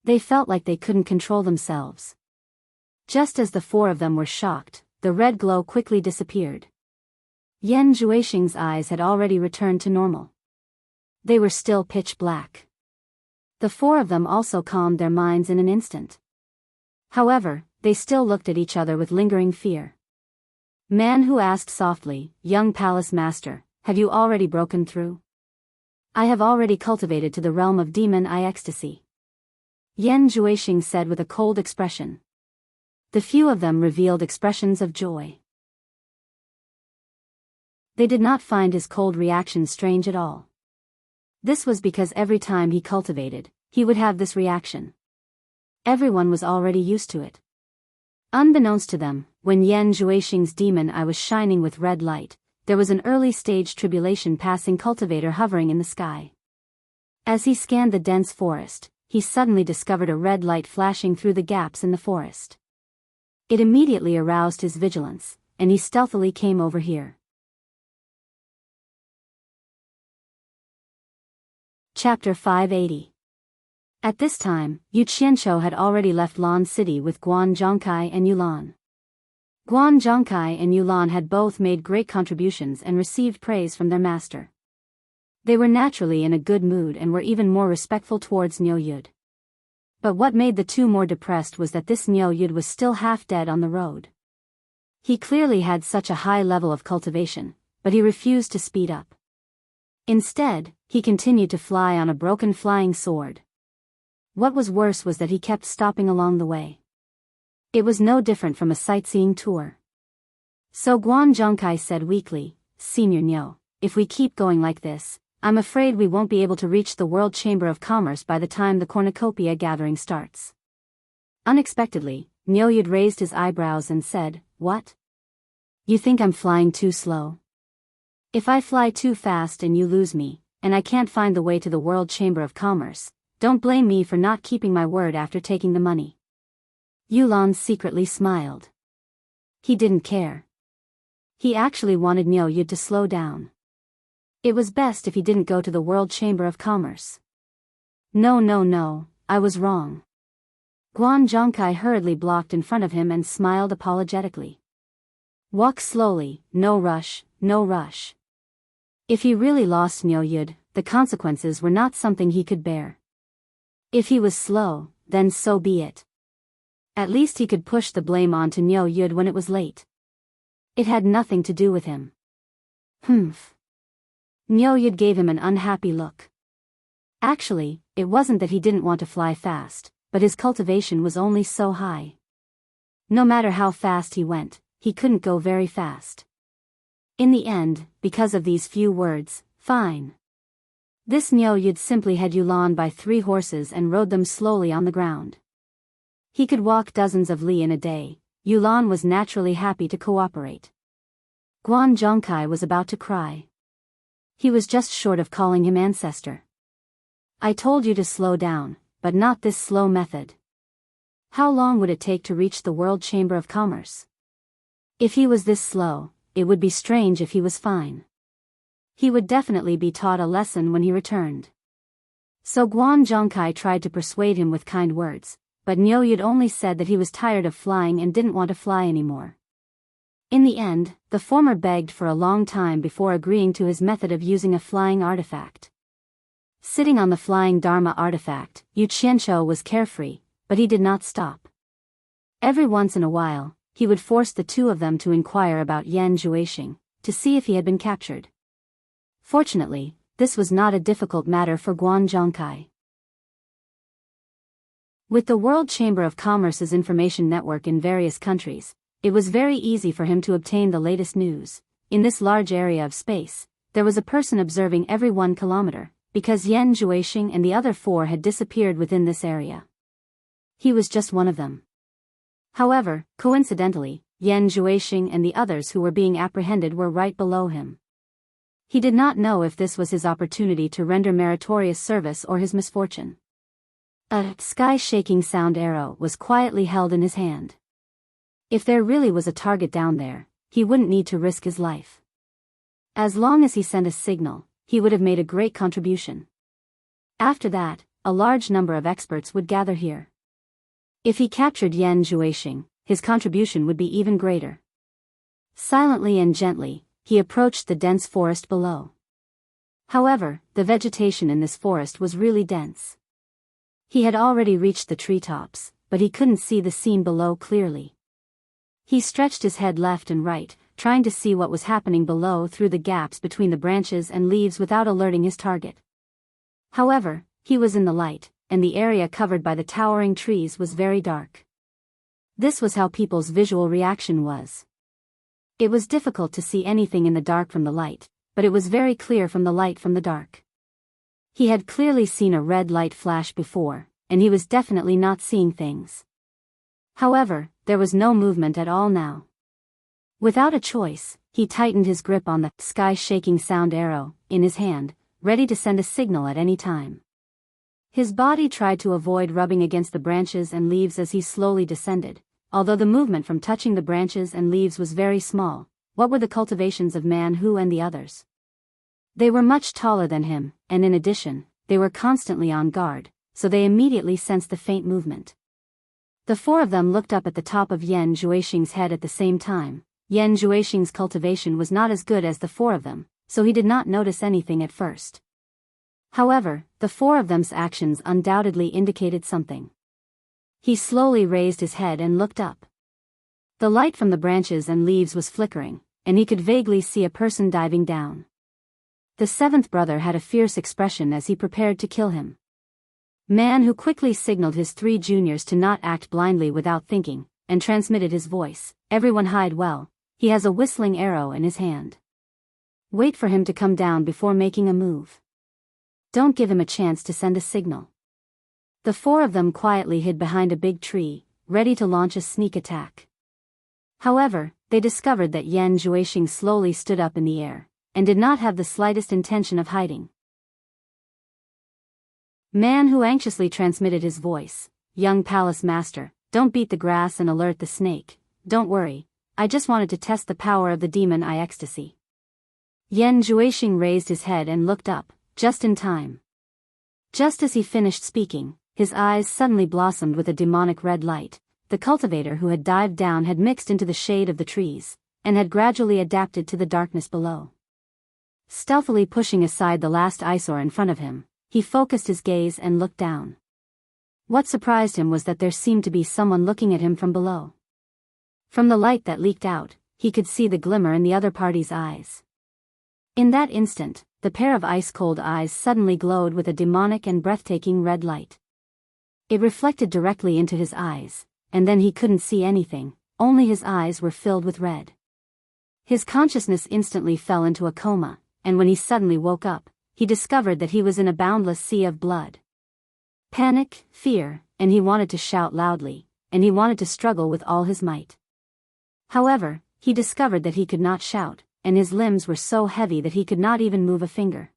They felt like they couldn't control themselves. Just as the 4 of them were shocked, the red glow quickly disappeared. Yan Juexing's eyes had already returned to normal. They were still pitch black. The 4 of them also calmed their minds in an instant. However, they still looked at each other with lingering fear. Man Hu asked softly, "Young Palace Master, have you already broken through?" "I have already cultivated to the realm of demon eye ecstasy," Yan Juexing said with a cold expression. The few of them revealed expressions of joy. They did not find his cold reaction strange at all. This was because every time he cultivated, he would have this reaction. Everyone was already used to it. Unbeknownst to them, when Yan Juexing's demon eye was shining with red light, there was an early-stage tribulation passing cultivator hovering in the sky. As he scanned the dense forest, he suddenly discovered a red light flashing through the gaps in the forest. It immediately aroused his vigilance, and he stealthily came over here. Chapter 580. At this time, Yu Qianqiu had already left Lan City with Guan Zhongkai and Yulan. Guan Zhongkai and Yulan had both made great contributions and received praise from their master. They were naturally in a good mood and were even more respectful towards Niu Yud. But what made the 2 more depressed was that this Niu Yud was still half dead on the road. He clearly had such a high level of cultivation, but he refused to speed up. Instead, he continued to fly on a broken flying sword. What was worse was that he kept stopping along the way. It was no different from a sightseeing tour. So Guan Zhongkai said weakly, "Senior Niu, if we keep going like this, I'm afraid we won't be able to reach the World Chamber of Commerce by the time the cornucopia gathering starts." Unexpectedly, Niu Yud raised his eyebrows and said, "What? You think I'm flying too slow? If I fly too fast and you lose me, and I can't find the way to the World Chamber of Commerce, don't blame me for not keeping my word after taking the money." Yulan secretly smiled. He didn't care. He actually wanted Niu Yud to slow down. It was best if he didn't go to the World Chamber of Commerce. No, I was wrong." Guan Zhongkai hurriedly blocked in front of him and smiled apologetically. "Walk slowly, no rush, no rush." If he really lost Niu Yud, the consequences were not something he could bear. If he was slow, then so be it. At least he could push the blame onto Niu Yud when it was late. It had nothing to do with him. Humph. Niu Yud gave him an unhappy look. Actually, it wasn't that he didn't want to fly fast, but his cultivation was only so high. No matter how fast he went, he couldn't go very fast. In the end, because of these few words, fine. This Niu Yud simply had Yulan by 3 horses and rode them slowly on the ground. He could walk dozens of li in a day. Yulan was naturally happy to cooperate. Guan Zhongkai was about to cry. He was just short of calling him ancestor. I told you to slow down, but not this slow method. How long would it take to reach the World Chamber of Commerce? If he was this slow, it would be strange if he was fine. He would definitely be taught a lesson when he returned. So Guan Zhongkai tried to persuade him with kind words, but Niu Yud only said that he was tired of flying and didn't want to fly anymore. In the end, the former begged for a long time before agreeing to his method of using a flying artifact. Sitting on the flying Dharma artifact, Yu Qianqiu was carefree, but he did not stop. Every once in a while, he would force the two of them to inquire about Yan Zhuixing, to see if he had been captured. Fortunately, this was not a difficult matter for Guan Zhongkai. With the World Chamber of Commerce's information network in various countries, it was very easy for him to obtain the latest news. In this large area of space, there was a person observing every 1 kilometer, because Yan Zhuixing and the other 4 had disappeared within this area. He was just one of them. However, coincidentally, Yan Zhuixing and the others who were being apprehended were right below him. He did not know if this was his opportunity to render meritorious service or his misfortune. A sky-shaking sound arrow was quietly held in his hand. If there really was a target down there, he wouldn't need to risk his life. As long as he sent a signal, he would have made a great contribution. After that, a large number of experts would gather here. If he captured Yan Zhuixing, his contribution would be even greater. Silently and gently, he approached the dense forest below. However, the vegetation in this forest was really dense. He had already reached the treetops, but he couldn't see the scene below clearly. He stretched his head left and right, trying to see what was happening below through the gaps between the branches and leaves without alerting his target. However, he was in the light, and the area covered by the towering trees was very dark. This was how people's visual reaction was. It was difficult to see anything in the dark from the light, but it was very clear from the light from the dark. He had clearly seen a red light flash before, and he was definitely not seeing things. However, there was no movement at all now. Without a choice, he tightened his grip on the sky-shaking sound arrow in his hand, ready to send a signal at any time. His body tried to avoid rubbing against the branches and leaves as he slowly descended. Although the movement from touching the branches and leaves was very small, what were the cultivations of Man Hu and the others? They were much taller than him, and in addition, they were constantly on guard, so they immediately sensed the faint movement. The 4 of them looked up at the top of Yan Zhuixing's head at the same time. Yan Zhuixing's cultivation was not as good as the 4 of them, so he did not notice anything at first. However, the 4 of them's actions undoubtedly indicated something. He slowly raised his head and looked up. The light from the branches and leaves was flickering, and he could vaguely see a person diving down. The 7th brother had a fierce expression as he prepared to kill him. Man Hu quickly signaled his 3 juniors to not act blindly without thinking, and transmitted his voice. Everyone hide well, he has a whistling arrow in his hand. Wait for him to come down before making a move. Don't give him a chance to send a signal. The 4 of them quietly hid behind a big tree, ready to launch a sneak attack. However, they discovered that Yan Zhuixing slowly stood up in the air, and did not have the slightest intention of hiding. Man Hu anxiously transmitted his voice. Young palace master, don't beat the grass and alert the snake. Don't worry, I just wanted to test the power of the demon eye ecstasy. Yan Zhuixing raised his head and looked up, just in time. Just as he finished speaking, his eyes suddenly blossomed with a demonic red light. The cultivator who had dived down had mixed into the shade of the trees, and had gradually adapted to the darkness below. Stealthily pushing aside the last eyesore in front of him, he focused his gaze and looked down. What surprised him was that there seemed to be someone looking at him from below. From the light that leaked out, he could see the glimmer in the other party's eyes. In that instant, the pair of ice-cold eyes suddenly glowed with a demonic and breathtaking red light. It reflected directly into his eyes, and then he couldn't see anything, only his eyes were filled with red. His consciousness instantly fell into a coma, and when he suddenly woke up, he discovered that he was in a boundless sea of blood. Panic, fear, and he wanted to shout loudly, and he wanted to struggle with all his might. However, he discovered that he could not shout, and his limbs were so heavy that he could not even move a finger.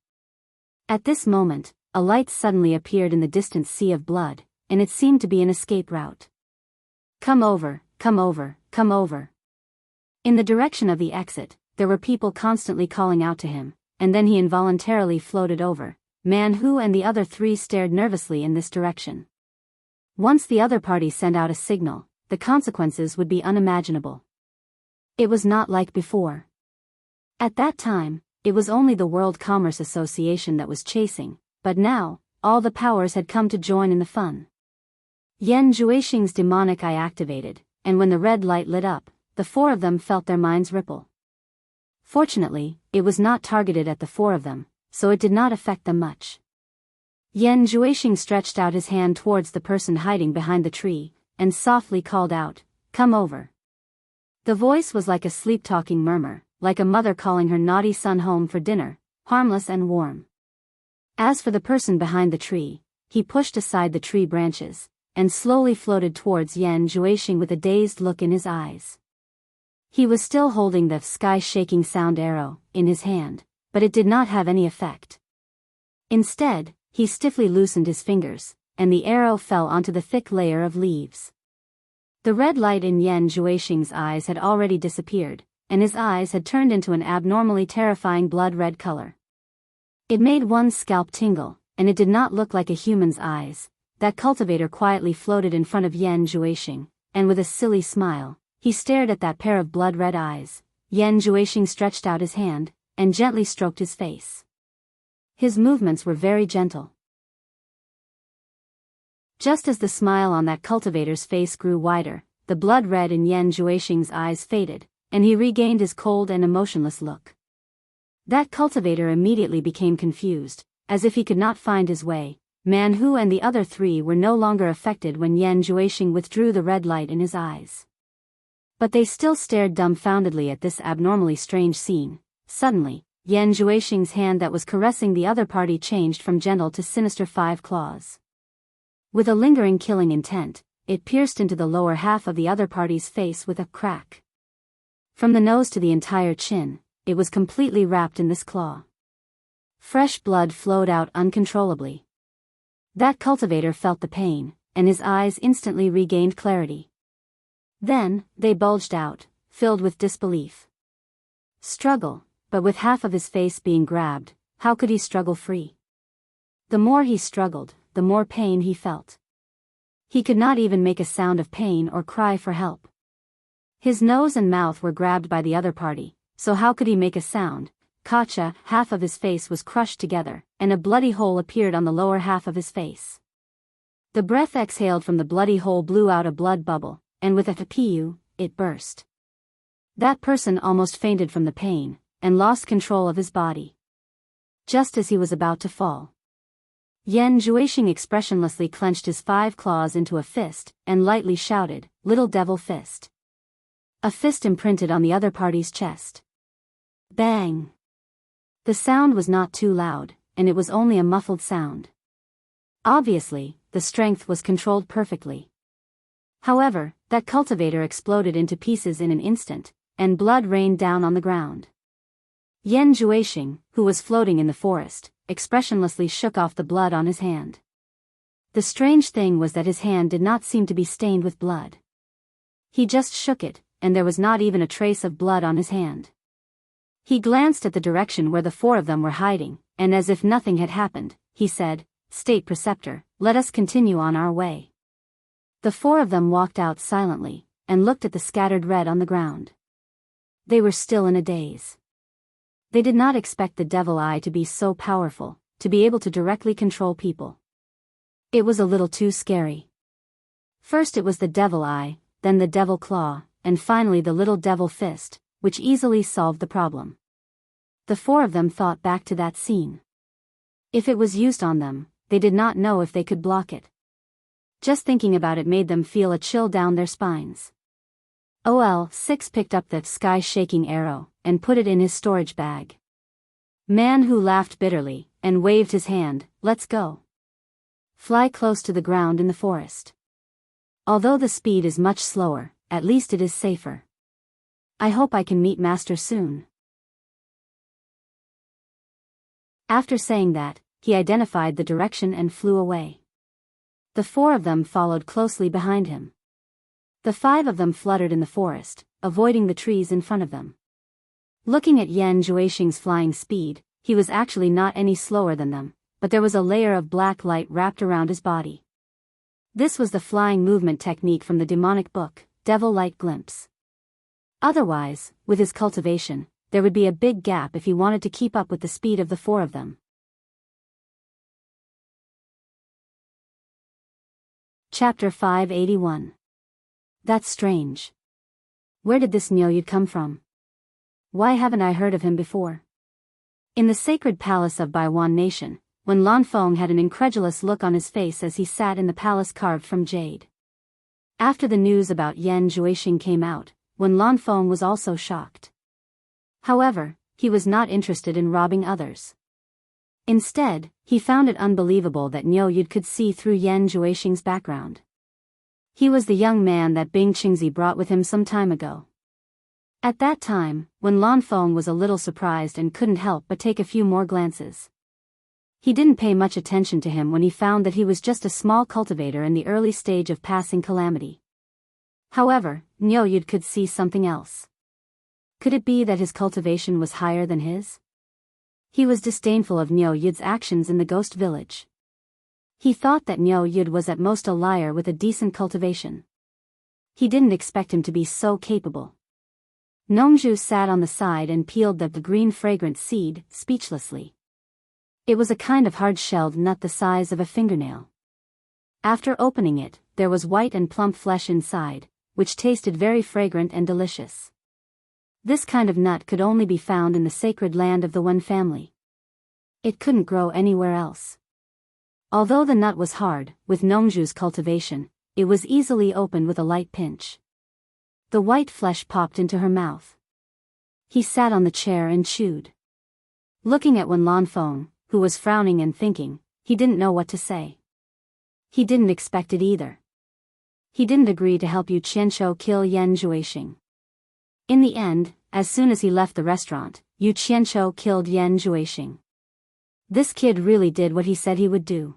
At this moment, a light suddenly appeared in the distant sea of blood, and it seemed to be an escape route. "Come over, come over, come over." In the direction of the exit, there were people constantly calling out to him, and then he involuntarily floated over. Man-Hu and the other three stared nervously in this direction. Once the other party sent out a signal, the consequences would be unimaginable. It was not like before. At that time, it was only the World Commerce Association that was chasing, but now, all the powers had come to join in the fun. Yan Juixing's demonic eye activated, and when the red light lit up, the four of them felt their minds ripple. Fortunately, it was not targeted at the four of them, so it did not affect them much. Yan Juixing stretched out his hand towards the person hiding behind the tree, and softly called out, "Come over." The voice was like a sleep-talking murmur, like a mother calling her naughty son home for dinner, harmless and warm. As for the person behind the tree, he pushed aside the tree branches, and slowly floated towards Yan Juixing with a dazed look in his eyes. He was still holding the sky-shaking sound arrow in his hand, but it did not have any effect. Instead, he stiffly loosened his fingers, and the arrow fell onto the thick layer of leaves. The red light in Yan Juixing's eyes had already disappeared, and his eyes had turned into an abnormally terrifying blood-red color. It made one's scalp tingle, and it did not look like a human's eyes. That cultivator quietly floated in front of Yan Juixing, and with a silly smile, he stared at that pair of blood-red eyes. Yan Juixing stretched out his hand, and gently stroked his face. His movements were very gentle. Just as the smile on that cultivator's face grew wider, the blood red in Yan Juixing's eyes faded, and he regained his cold and emotionless look. That cultivator immediately became confused, as if he could not find his way. Man-Hu and the other three were no longer affected when Yan Juixing withdrew the red light in his eyes. But they still stared dumbfoundedly at this abnormally strange scene. Suddenly, Yan Juixing's hand that was caressing the other party changed from gentle to sinister 5 claws. With a lingering killing intent, it pierced into the lower half of the other party's face with a crack. From the nose to the entire chin, it was completely wrapped in this claw. Fresh blood flowed out uncontrollably. That cultivator felt the pain, and his eyes instantly regained clarity. Then, they bulged out, filled with disbelief. Struggle, but with half of his face being grabbed, how could he struggle free? The more he struggled, the more pain he felt. He could not even make a sound of pain or cry for help. His nose and mouth were grabbed by the other party, so how could he make a sound? Kacha, half of his face was crushed together, and a bloody hole appeared on the lower half of his face. The breath exhaled from the bloody hole blew out a blood bubble, and with a "pew," it burst. That person almost fainted from the pain, and lost control of his body. Just as he was about to fall, Yan Juixing expressionlessly clenched his 5 claws into a fist, and lightly shouted, "Little devil fist." A fist imprinted on the other party's chest. Bang! The sound was not too loud, and it was only a muffled sound. Obviously, the strength was controlled perfectly. However, that cultivator exploded into pieces in an instant, and blood rained down on the ground. Yan Juixing, who was floating in the forest, expressionlessly shook off the blood on his hand. The strange thing was that his hand did not seem to be stained with blood. He just shook it, and there was not even a trace of blood on his hand. He glanced at the direction where the 4 of them were hiding, and as if nothing had happened, he said, "State Preceptor, let us continue on our way." The 4 of them walked out silently, and looked at the scattered red on the ground. They were still in a daze. They did not expect the devil eye to be so powerful, to be able to directly control people. It was a little too scary. First it was the devil eye, then the devil claw, and finally the little devil fist, which easily solved the problem. The four of them thought back to that scene. If it was used on them, they did not know if they could block it. Just thinking about it made them feel a chill down their spines. OL6 picked up the sky-shaking arrow, and put it in his storage bag. Man Who laughed bitterly, and waved his hand, let's go. Fly close to the ground in the forest. Although the speed is much slower, at least it is safer. I hope I can meet Master soon. After saying that, he identified the direction and flew away. The four of them followed closely behind him. The five of them fluttered in the forest, avoiding the trees in front of them. Looking at Yan Juexing's flying speed, he was actually not any slower than them, but there was a layer of black light wrapped around his body. This was the flying movement technique from the demonic book, Devil Light Glimpse. Otherwise, with his cultivation, there would be a big gap if he wanted to keep up with the speed of the four of them. Chapter 581. That's strange. Where did this Nyoyud come from? Why haven't I heard of him before? In the sacred palace of Baiwan Nation, when Lanfeng had an incredulous look on his face as he sat in the palace carved from jade. After the news about Yan Juexing came out, when Lanfeng was also shocked. However, he was not interested in robbing others. Instead, he found it unbelievable that Nyoyud could see through Yan Juexing's background. He was the young man that Bing Qingzi brought with him some time ago. At that time, when Lanfeng was a little surprised and couldn't help but take a few more glances. He didn't pay much attention to him when he found that he was just a small cultivator in the early stage of passing calamity. However, Nyoyud could see something else. Could it be that his cultivation was higher than his? He was disdainful of Nyoyud's actions in the ghost village. He thought that Nyoyud was at most a liar with a decent cultivation. He didn't expect him to be so capable. Nongzhu sat on the side and peeled the green fragrant seed, speechlessly. It was a kind of hard-shelled nut the size of a fingernail. After opening it, there was white and plump flesh inside, which tasted very fragrant and delicious. This kind of nut could only be found in the sacred land of the Wen family. It couldn't grow anywhere else. Although the nut was hard, with Nongzhu's cultivation, it was easily opened with a light pinch. The white flesh popped into her mouth. He sat on the chair and chewed. Looking at Wen Lanfeng, who was frowning and thinking, he didn't know what to say. He didn't expect it either. He didn't agree to help Yu Qianqiu kill Yan Juexing. In the end, as soon as he left the restaurant, Yu Qianqiu killed Yan Juexing. This kid really did what he said he would do.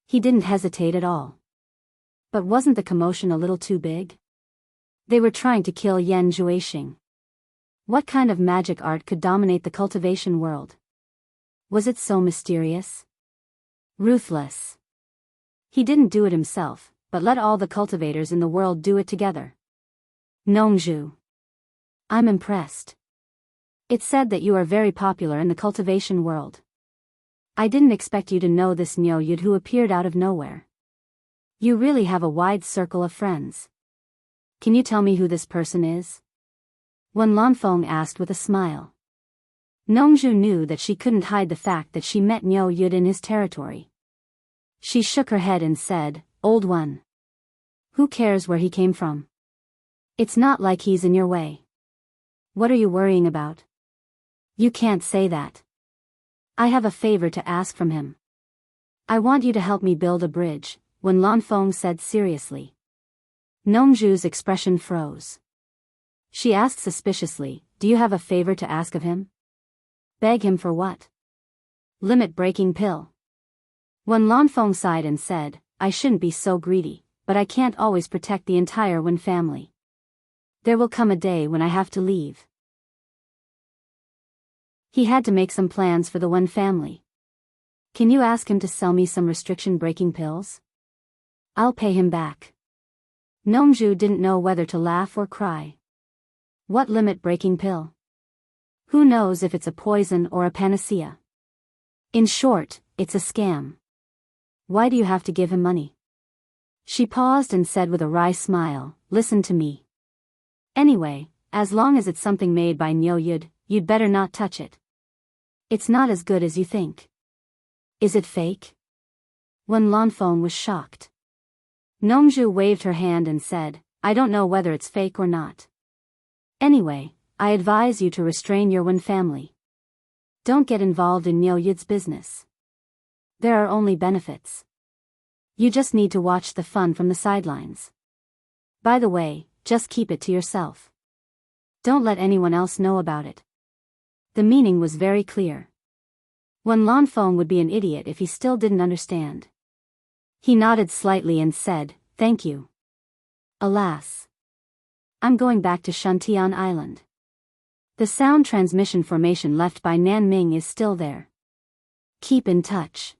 He didn't hesitate at all. But wasn't the commotion a little too big? They were trying to kill Yan Juexing. What kind of magic art could dominate the cultivation world? Was it so mysterious? Ruthless. He didn't do it himself, but let all the cultivators in the world do it together. Nongzhu. I'm impressed. It's said that you are very popular in the cultivation world. I didn't expect you to know this Nyoyud who appeared out of nowhere. You really have a wide circle of friends. Can you tell me who this person is? Wen Lanfeng asked with a smile. Nongzhu knew that she couldn't hide the fact that she met Nyoyud in his territory. She shook her head and said, Old one. Who cares where he came from? It's not like he's in your way. What are you worrying about? You can't say that. I have a favor to ask from him. I want you to help me build a bridge, Wen Lanfeng said seriously. Nongzhu's expression froze. She asked suspiciously, Do you have a favor to ask of him? Beg him for what? Limit-breaking pill. Wen Lanfeng sighed and said, I shouldn't be so greedy, but I can't always protect the entire Wen family. There will come a day when I have to leave. He had to make some plans for the Wen family. Can you ask him to sell me some restriction-breaking pills? I'll pay him back. Nongzhu didn't know whether to laugh or cry. What limit-breaking pill? Who knows if it's a poison or a panacea? In short, it's a scam. Why do you have to give him money? She paused and said with a wry smile, listen to me. Anyway, as long as it's something made by Nyoyud, you'd better not touch it. It's not as good as you think. Is it fake? Wen Lanfeng was shocked. Nongzhu waved her hand and said, I don't know whether it's fake or not. Anyway, I advise you to restrain your Wen family. Don't get involved in Nyoyud's business. There are only benefits. You just need to watch the fun from the sidelines. By the way, just keep it to yourself. Don't let anyone else know about it. The meaning was very clear. Wen Lanfeng would be an idiot if he still didn't understand. He nodded slightly and said, thank you. Alas. I'm going back to Shantian Island. The sound transmission formation left by Nanming is still there. Keep in touch.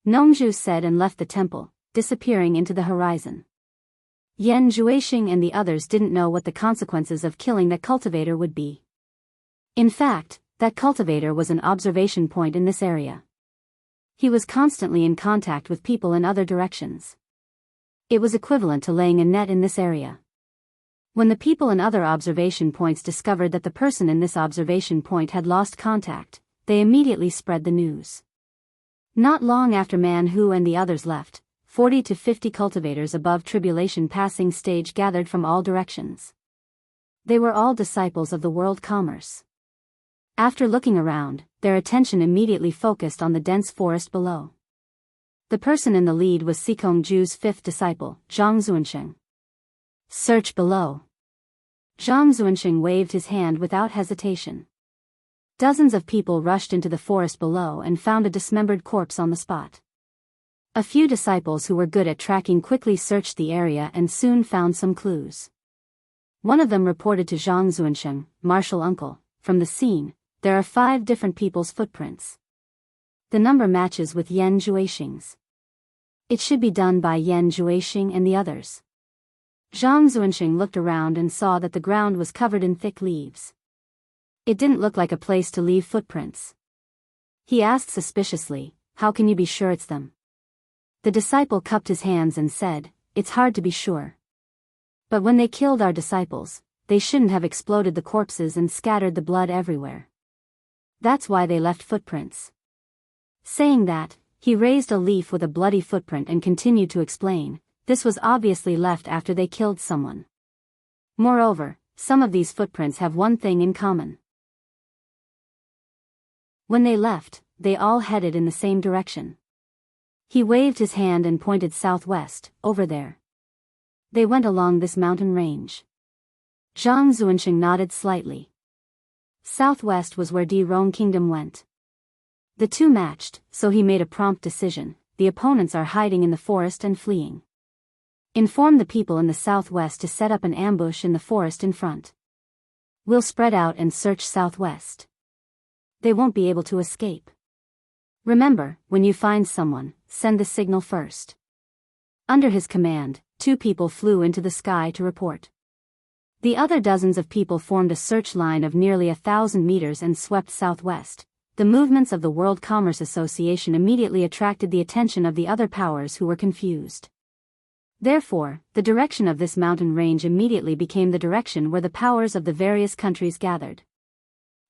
Nongzhu said and left the temple, disappearing into the horizon. Yan Zhuixing and the others didn't know what the consequences of killing that cultivator would be. In fact, that cultivator was an observation point in this area. He was constantly in contact with people in other directions. It was equivalent to laying a net in this area. When the people in other observation points discovered that the person in this observation point had lost contact, they immediately spread the news. Not long after Man Hu and the others left, 40 to 50 cultivators above tribulation passing stage gathered from all directions. They were all disciples of the world commerce. After looking around, their attention immediately focused on the dense forest below. The person in the lead was Sikong Ju's fifth disciple, Zhang Zuansheng. Search below. Zhang Zuansheng waved his hand without hesitation. Dozens of people rushed into the forest below and found a dismembered corpse on the spot. A few disciples who were good at tracking quickly searched the area and soon found some clues. One of them reported to Zhang Zuansheng, martial uncle, from the scene, there are 5 different people's footprints. The number matches with Yan Zhuixing's. It should be done by Yan Zhuixing and the others. Zhang Zuansheng looked around and saw that the ground was covered in thick leaves. It didn't look like a place to leave footprints. He asked suspiciously, how can you be sure it's them? The disciple cupped his hands and said, it's hard to be sure. But when they killed our disciples, they shouldn't have exploded the corpses and scattered the blood everywhere. That's why they left footprints. Saying that, he raised a leaf with a bloody footprint and continued to explain, this was obviously left after they killed someone. Moreover, some of these footprints have one thing in common. When they left, they all headed in the same direction. He waved his hand and pointed southwest, over there. They went along this mountain range. Zhang Zuansheng nodded slightly. Southwest was where Di Rong Kingdom went. The two matched, so he made a prompt decision, the opponents are hiding in the forest and fleeing. Inform the people in the southwest to set up an ambush in the forest in front. We'll spread out and search southwest. They won't be able to escape. Remember, when you find someone, send the signal first. Under his command, 2 people flew into the sky to report. The other dozens of people formed a search line of nearly 1,000 meters and swept southwest. The movements of the World Commerce Association immediately attracted the attention of the other powers who were confused. Therefore, the direction of this mountain range immediately became the direction where the powers of the various countries gathered.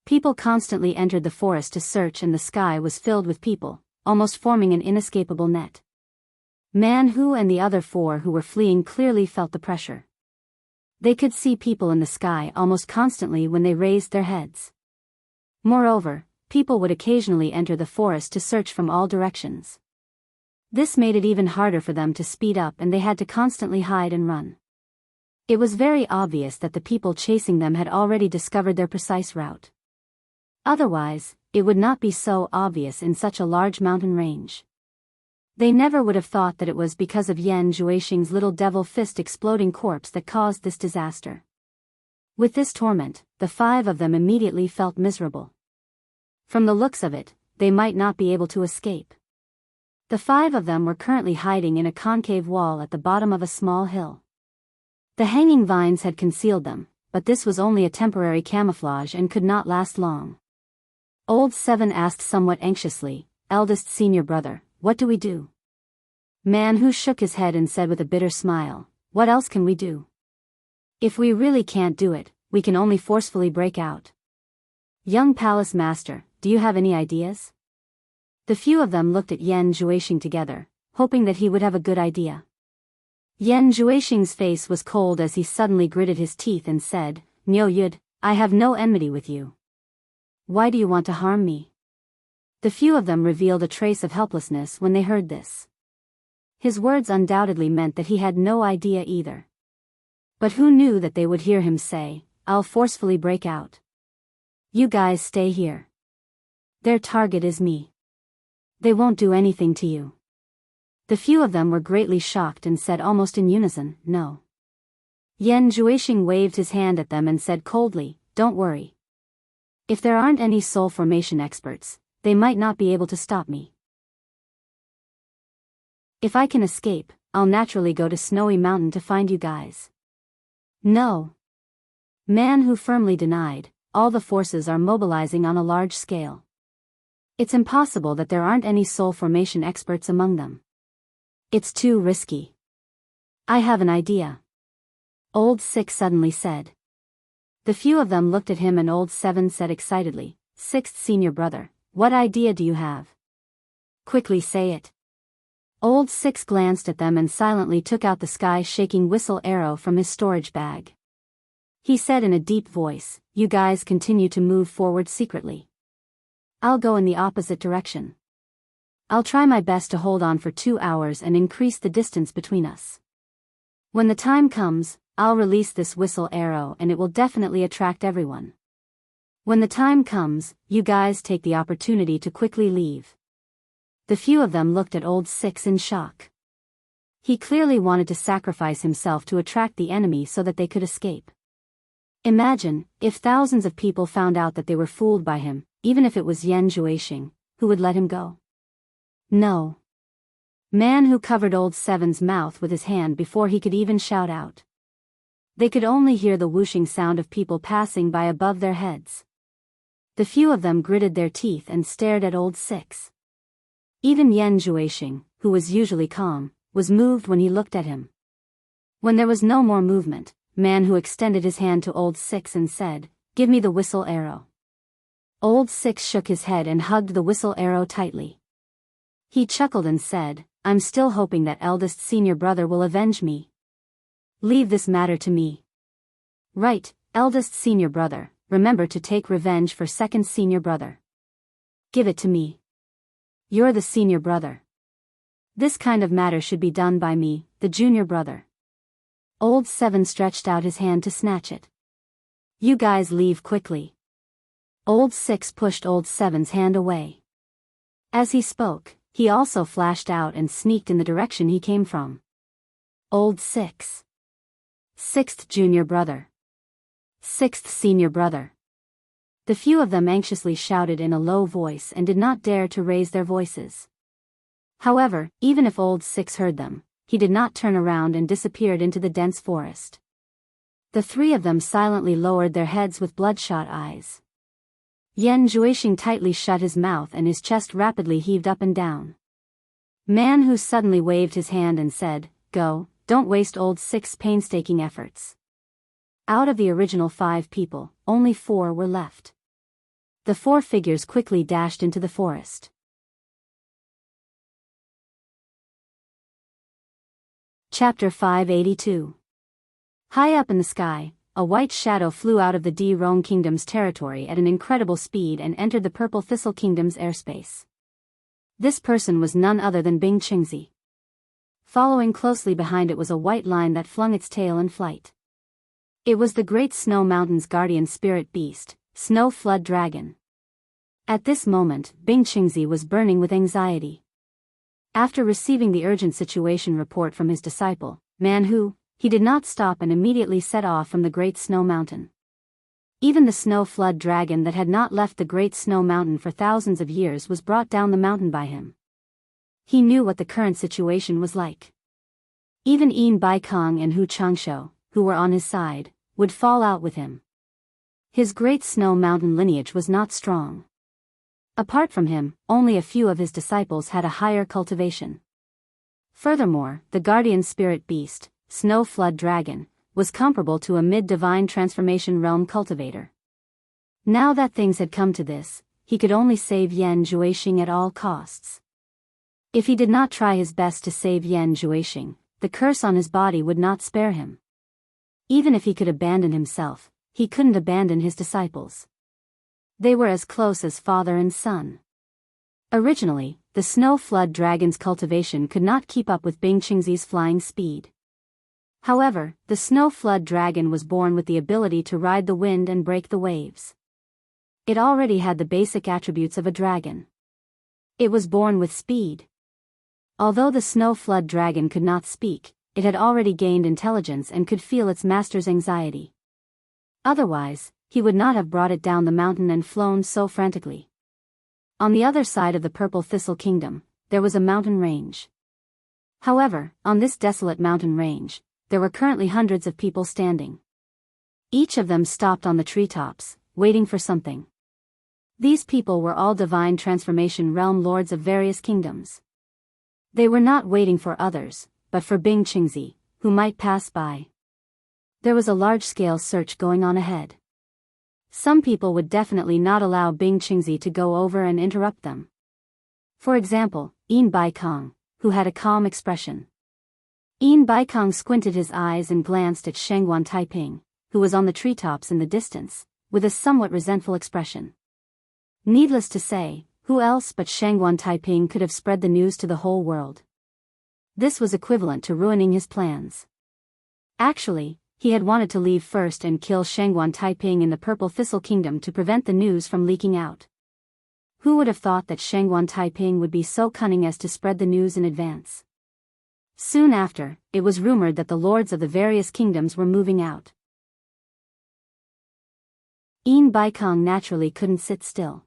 People constantly entered the forest to search and the sky was filled with people, almost forming an inescapable net. Man Hu and the other 4 who were fleeing clearly felt the pressure. They could see people in the sky almost constantly when they raised their heads. Moreover, people would occasionally enter the forest to search from all directions. This made it even harder for them to speed up and they had to constantly hide and run. It was very obvious that the people chasing them had already discovered their precise route. Otherwise, it would not be so obvious in such a large mountain range. They never would have thought that it was because of Yan Zhuixing's little devil fist exploding corpse that caused this disaster. With this torment, the 5 of them immediately felt miserable. From the looks of it, they might not be able to escape. The 5 of them were currently hiding in a concave wall at the bottom of a small hill. The hanging vines had concealed them, but this was only a temporary camouflage and could not last long. Old 7 asked somewhat anxiously, "Eldest senior brother, what do we do?" Man Who shook his head and said with a bitter smile, "What else can we do? If we really can't do it, we can only forcefully break out. Young Palace Master, do you have any ideas?" The few of them looked at Yan Juexing together, hoping that he would have a good idea. Yan Juexing's face was cold as he suddenly gritted his teeth and said, "Niu Yud, I have no enmity with you. Why do you want to harm me?" The few of them revealed a trace of helplessness when they heard this. His words undoubtedly meant that he had no idea either. But who knew that they would hear him say, "I'll forcefully break out. You guys stay here. Their target is me. They won't do anything to you." The few of them were greatly shocked and said almost in unison, "No." Yan Juexing waved his hand at them and said coldly, "Don't worry. If there aren't any soul formation experts, they might not be able to stop me. If I can escape, I'll naturally go to Snowy Mountain to find you guys." "No." Man Who firmly denied, "All the forces are mobilizing on a large scale. It's impossible that there aren't any soul formation experts among them. It's too risky." "I have an idea," Old 6 suddenly said. The few of them looked at him and Old 7 said excitedly, "Sixth senior brother, what idea do you have? Quickly say it." Old 6 glanced at them and silently took out the sky-shaking whistle arrow from his storage bag. He said in a deep voice, "You guys continue to move forward secretly. I'll go in the opposite direction. I'll try my best to hold on for 2 hours and increase the distance between us. When the time comes, I'll release this whistle arrow and it will definitely attract everyone. When the time comes, you guys take the opportunity to quickly leave." The few of them looked at Old 6 in shock. He clearly wanted to sacrifice himself to attract the enemy so that they could escape. Imagine, if thousands of people found out that they were fooled by him, even if it was Yan Juexing, who would let him go? No. Man Who covered Old 7's mouth with his hand before he could even shout out. They could only hear the whooshing sound of people passing by above their heads. The few of them gritted their teeth and stared at Old 6. Even Yan Juexing, who was usually calm, was moved when he looked at him. When there was no more movement, Man Who extended his hand to Old 6 and said, "Give me the whistle arrow." Old 6 shook his head and hugged the whistle arrow tightly. He chuckled and said, "I'm still hoping that eldest senior brother will avenge me. Leave this matter to me." "Right, eldest senior brother, remember to take revenge for second senior brother. Give it to me. You're the senior brother. This kind of matter should be done by me, the junior brother." Old 7 stretched out his hand to snatch it. "You guys leave quickly." Old 6 pushed Old 7's hand away. As he spoke, he also flashed out and sneaked in the direction he came from. Old 6. Sixth junior brother. Sixth senior brother. The few of them anxiously shouted in a low voice and did not dare to raise their voices. However, even if Old 6 heard them, he did not turn around and disappeared into the dense forest. The 3 of them silently lowered their heads with bloodshot eyes. Yan Juexing tightly shut his mouth and his chest rapidly heaved up and down. Man Who suddenly waved his hand and said, "Go, don't waste Old 6's painstaking efforts." Out of the original 5 people, only 4 were left. The 4 figures quickly dashed into the forest. Chapter 582. High up in the sky, a white shadow flew out of the Di Rong Kingdom's territory at an incredible speed and entered the Purple Thistle Kingdom's airspace. This person was none other than Bing Qingzi. Following closely behind it was a white line that flung its tail in flight. It was the Great Snow Mountain's guardian spirit beast, Snow Flood Dragon. At this moment, Bing Qingzi was burning with anxiety. After receiving the urgent situation report from his disciple, Man Who, he did not stop and immediately set off from the Great Snow Mountain. Even the Snow Flood Dragon that had not left the Great Snow Mountain for thousands of years was brought down the mountain by him. He knew what the current situation was like. Even Yin Baikong and Hu Changshu, who were on his side, would fall out with him. His great snow mountain lineage was not strong. Apart from him, only a few of his disciples had a higher cultivation. Furthermore, the guardian spirit beast, Snow Flood Dragon, was comparable to a mid-divine transformation realm cultivator. Now that things had come to this, he could only save Yan Juexing at all costs. If he did not try his best to save Yan Juexing, the curse on his body would not spare him. Even if he could abandon himself, he couldn't abandon his disciples. They were as close as father and son. Originally, the Snow Flood Dragon's cultivation could not keep up with Bing Qingzi's flying speed. However, the Snow Flood Dragon was born with the ability to ride the wind and break the waves. It already had the basic attributes of a dragon. It was born with speed. Although the Snow Flood Dragon could not speak, it had already gained intelligence and could feel its master's anxiety. Otherwise, he would not have brought it down the mountain and flown so frantically. On the other side of the Purple Thistle Kingdom, there was a mountain range. However, on this desolate mountain range, there were currently hundreds of people standing. Each of them stopped on the treetops, waiting for something. These people were all divine transformation realm lords of various kingdoms. They were not waiting for others, but for Bing Qingzi, who might pass by. There was a large-scale search going on ahead. Some people would definitely not allow Bing Qingzi to go over and interrupt them. For example, Yin Baikong, who had a calm expression. Yin Baikong squinted his eyes and glanced at Shangguan Taiping, who was on the treetops in the distance, with a somewhat resentful expression. Needless to say, who else but Shangguan Taiping could have spread the news to the whole world? This was equivalent to ruining his plans. Actually, he had wanted to leave first and kill Shangguan Taiping in the Purple Thistle Kingdom to prevent the news from leaking out. Who would have thought that Shangguan Taiping would be so cunning as to spread the news in advance? Soon after, it was rumored that the lords of the various kingdoms were moving out. Yin Baikong naturally couldn't sit still.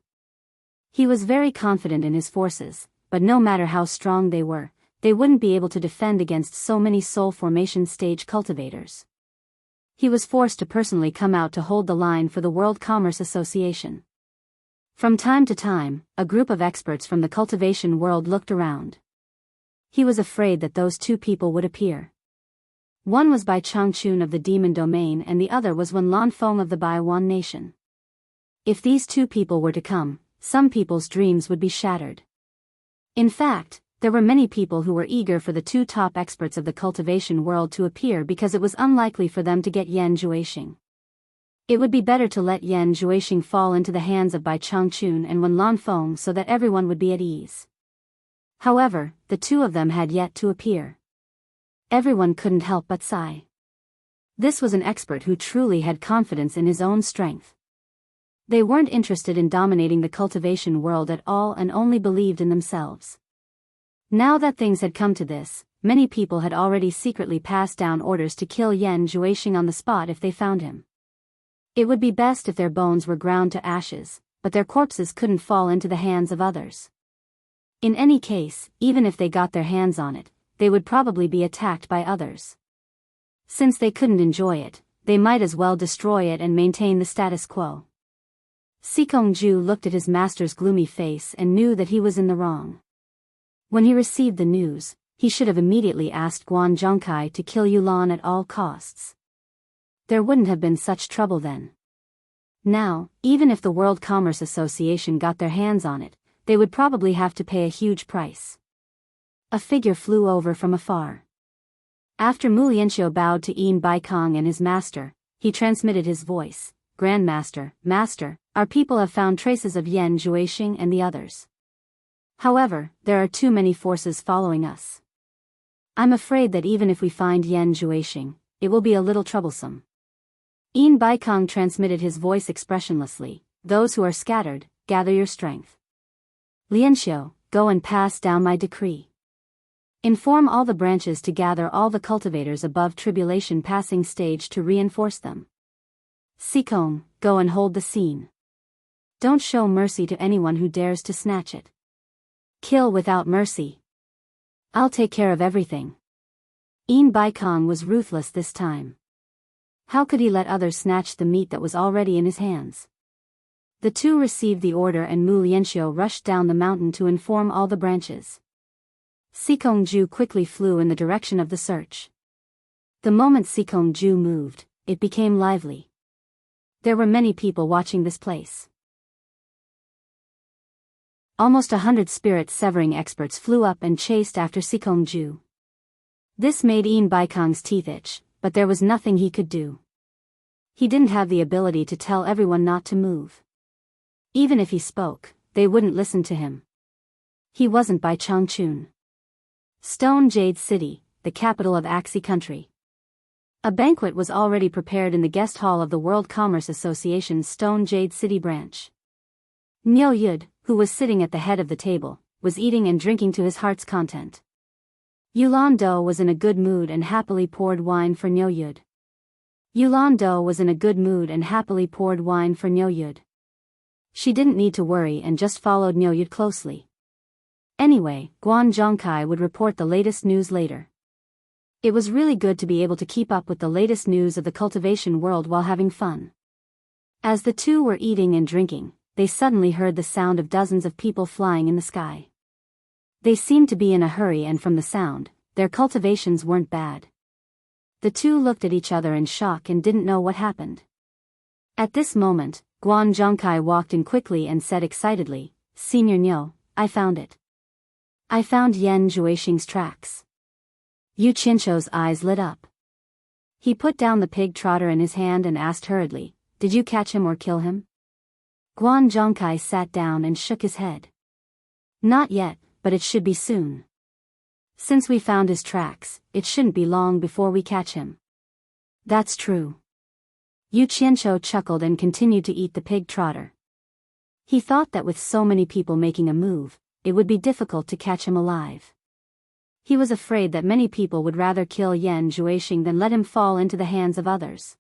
He was very confident in his forces, but no matter how strong they were, they wouldn't be able to defend against so many soul formation stage cultivators. He was forced to personally come out to hold the line for the World Commerce Association. From time to time, a group of experts from the cultivation world looked around. He was afraid that those two people would appear. One was Bai Changchun of the Demon Domain and the other was Wen Lanfeng of the Baiwan Nation. If these two people were to come, some people's dreams would be shattered. In fact, there were many people who were eager for the two top experts of the cultivation world to appear because it was unlikely for them to get Yan Juexing. It would be better to let Yan Juexing fall into the hands of Bai Changchun and Wen Lanfeng so that everyone would be at ease. However, the two of them had yet to appear. Everyone couldn't help but sigh. This was an expert who truly had confidence in his own strength. They weren't interested in dominating the cultivation world at all and only believed in themselves. Now that things had come to this, many people had already secretly passed down orders to kill Yan Juexing on the spot if they found him. It would be best if their bones were ground to ashes, but their corpses couldn't fall into the hands of others. In any case, even if they got their hands on it, they would probably be attacked by others. Since they couldn't enjoy it, they might as well destroy it and maintain the status quo. Sikong-ju looked at his master's gloomy face and knew that he was in the wrong. When he received the news, he should have immediately asked Guan Zhongkai to kill Yulan at all costs. There wouldn't have been such trouble then. Now, even if the World Commerce Association got their hands on it, they would probably have to pay a huge price. A figure flew over from afar. After Mu Lianxiu bowed to Yin Baikong and his master, he transmitted his voice. Grandmaster, Master, our people have found traces of Yan Juexing and the others. However, there are too many forces following us. I'm afraid that even if we find Yan Juexing, it will be a little troublesome. Yin Baikong transmitted his voice expressionlessly. Those who are scattered, gather your strength. Lianxiu, go and pass down my decree. Inform all the branches to gather all the cultivators above tribulation passing stage to reinforce them. Sikong, go and hold the scene. Don't show mercy to anyone who dares to snatch it. Kill without mercy. I'll take care of everything. Yin Baikong was ruthless this time. How could he let others snatch the meat that was already in his hands? The two received the order and Mu Lianxiu rushed down the mountain to inform all the branches. Sikongju quickly flew in the direction of the search. The moment Sikongju moved, it became lively. There were many people watching this place. Almost 100 spirit-severing experts flew up and chased after Sikongju. This made Yin Baikong's teeth itch, but there was nothing he could do. He didn't have the ability to tell everyone not to move. Even if he spoke, they wouldn't listen to him. He wasn't by Changchun. Stone Jade City, the capital of Axi country. A banquet was already prepared in the guest hall of the World Commerce Association's Stone Jade City branch. Niu Yud, who was sitting at the head of the table, was eating and drinking to his heart's content. Yulan Do was in a good mood and happily poured wine for Niu Yud. She didn't need to worry and just followed Niu Yud closely. Anyway, Guan Zhongkai would report the latest news later. It was really good to be able to keep up with the latest news of the cultivation world while having fun. As the two were eating and drinking, they suddenly heard the sound of dozens of people flying in the sky. They seemed to be in a hurry, and from the sound, their cultivations weren't bad. The two looked at each other in shock and didn't know what happened. At this moment, Guan Zhongkai walked in quickly and said excitedly, "Senior Niu, I found it. I found Yan Zhuixing's tracks." Yu Qianshou's eyes lit up. He put down the pig trotter in his hand and asked hurriedly, "Did you catch him or kill him?" Guan Zhongkai sat down and shook his head. "Not yet, but it should be soon. Since we found his tracks, it shouldn't be long before we catch him." "That's true." Yu Qianshou chuckled and continued to eat the pig trotter. He thought that with so many people making a move, it would be difficult to catch him alive. He was afraid that many people would rather kill Yan Zhuixing than let him fall into the hands of others.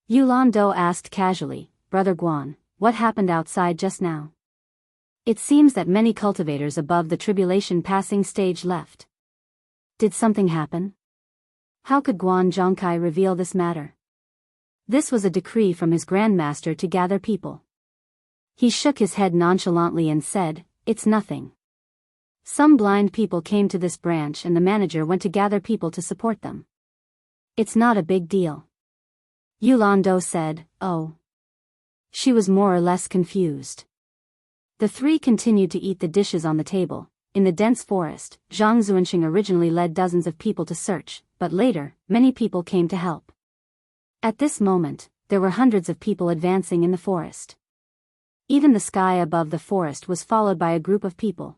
Yulan Do asked casually, "Brother Guan, what happened outside just now?" "It seems that many cultivators above the tribulation passing stage left." "Did something happen?" How could Guan Zhongkai reveal this matter? This was a decree from his grandmaster to gather people. He shook his head nonchalantly and said, "It's nothing. Some blind people came to this branch and the manager went to gather people to support them. It's not a big deal." Yulan Do said, "Oh." She was more or less confused. The three continued to eat the dishes on the table. In the dense forest, Zhang Zuanxing originally led dozens of people to search, but later, many people came to help. At this moment, there were hundreds of people advancing in the forest. Even the sky above the forest was followed by a group of people.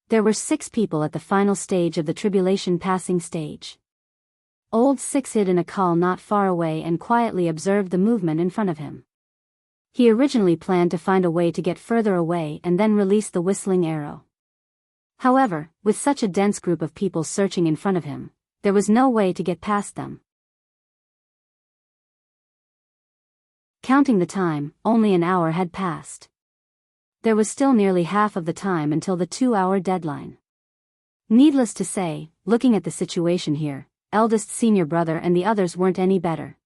There were 6 people at the final stage of the tribulation passing stage. Old Six hid in a call not far away and quietly observed the movement in front of him. He originally planned to find a way to get further away and then release the whistling arrow. However, with such a dense group of people searching in front of him, there was no way to get past them. Counting the time, only an hour had passed. There was still nearly half of the time until the 2-hour deadline. Needless to say, looking at the situation here, eldest senior brother and the others weren't any better.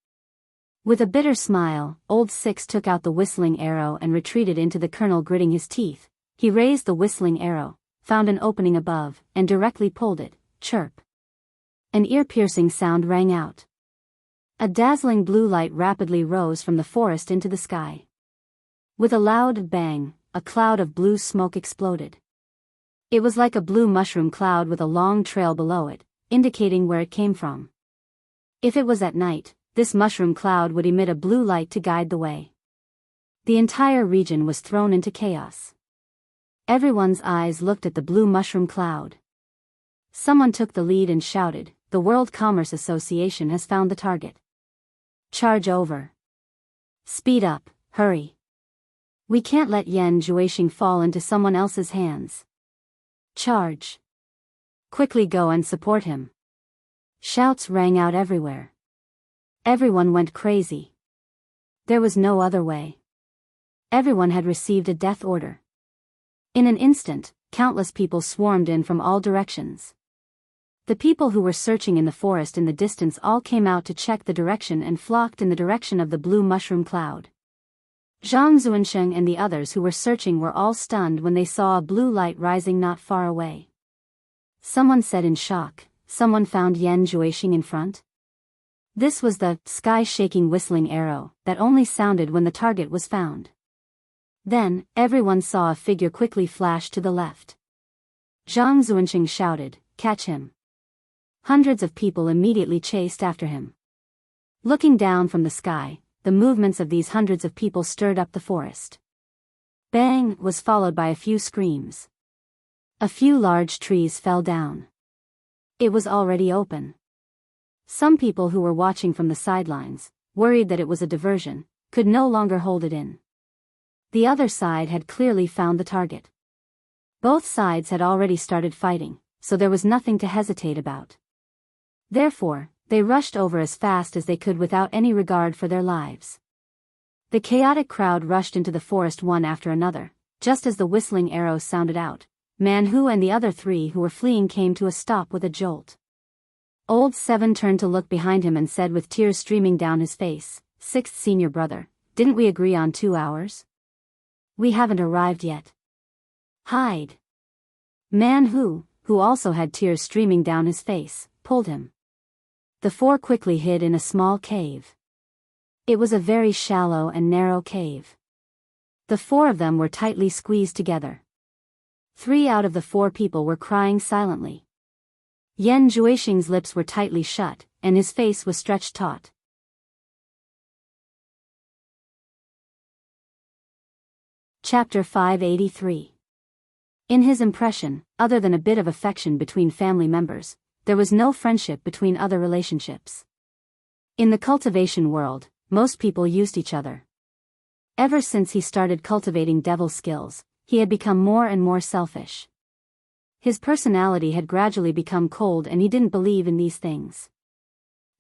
With a bitter smile, Old Six took out the whistling arrow and retreated into the kernel, gritting his teeth. He raised the whistling arrow, found an opening above, and directly pulled it. Chirp. An ear-piercing sound rang out. A dazzling blue light rapidly rose from the forest into the sky. With a loud bang, a cloud of blue smoke exploded. It was like a blue mushroom cloud with a long trail below it, indicating where it came from. If it was at night, this mushroom cloud would emit a blue light to guide the way. The entire region was thrown into chaos. Everyone's eyes looked at the blue mushroom cloud. Someone took the lead and shouted, "The World Commerce Association has found the target. Charge over. Speed up, hurry. We can't let Yan Zhuixing fall into someone else's hands. Charge. Quickly go and support him." Shouts rang out everywhere. Everyone went crazy. There was no other way. Everyone had received a death order. In an instant, countless people swarmed in from all directions. The people who were searching in the forest in the distance all came out to check the direction and flocked in the direction of the blue mushroom cloud. Zhang Zuansheng and the others who were searching were all stunned when they saw a blue light rising not far away. Someone said in shock, "Someone found Yan Juixing in front?" This was the sky-shaking whistling arrow that only sounded when the target was found. Then, everyone saw a figure quickly flash to the left. Zhang Zuansheng shouted, "Catch him!" Hundreds of people immediately chased after him. Looking down from the sky, the movements of these hundreds of people stirred up the forest. Bang was followed by a few screams. A few large trees fell down. It was already open. Some people who were watching from the sidelines, worried that it was a diversion, could no longer hold it in. The other side had clearly found the target. Both sides had already started fighting, so there was nothing to hesitate about. Therefore, they rushed over as fast as they could without any regard for their lives. The chaotic crowd rushed into the forest one after another. Just as the whistling arrows sounded out, Man Hu and the other three who were fleeing came to a stop with a jolt. Old Seven turned to look behind him and said with tears streaming down his face, "Sixth senior brother, didn't we agree on 2 hours? We haven't arrived yet. Hide." Man Hu, who also had tears streaming down his face, pulled him. The four quickly hid in a small cave. It was a very shallow and narrow cave. The four of them were tightly squeezed together. 3 out of the 4 people were crying silently. Yan Juixing's lips were tightly shut, and his face was stretched taut. Chapter 583. In his impression, other than a bit of affection between family members, there was no friendship between other relationships. In the cultivation world, most people used each other. Ever since he started cultivating devil skills, he had become more and more selfish. His personality had gradually become cold and he didn't believe in these things.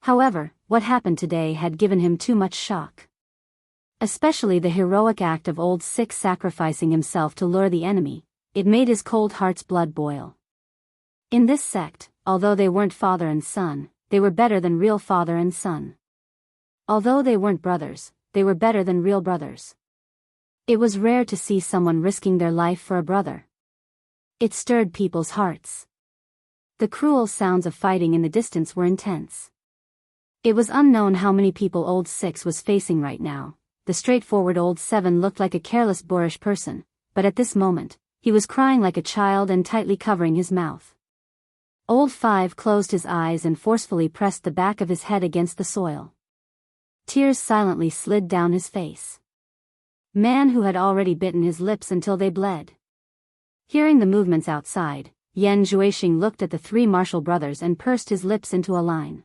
However, what happened today had given him too much shock. Especially the heroic act of Old Six sacrificing himself to lure the enemy, it made his cold heart's blood boil. In this sect, although they weren't father and son, they were better than real father and son. Although they weren't brothers, they were better than real brothers. It was rare to see someone risking their life for a brother. It stirred people's hearts. The cruel sounds of fighting in the distance were intense. It was unknown how many people Old Six was facing right now. The straightforward Old Seven looked like a careless boorish person, but at this moment, he was crying like a child and tightly covering his mouth. Old Five closed his eyes and forcefully pressed the back of his head against the soil. Tears silently slid down his face. Man Who had already bitten his lips until they bled. Hearing the movements outside, Yan Juixing looked at the 3 Marshall brothers and pursed his lips into a line.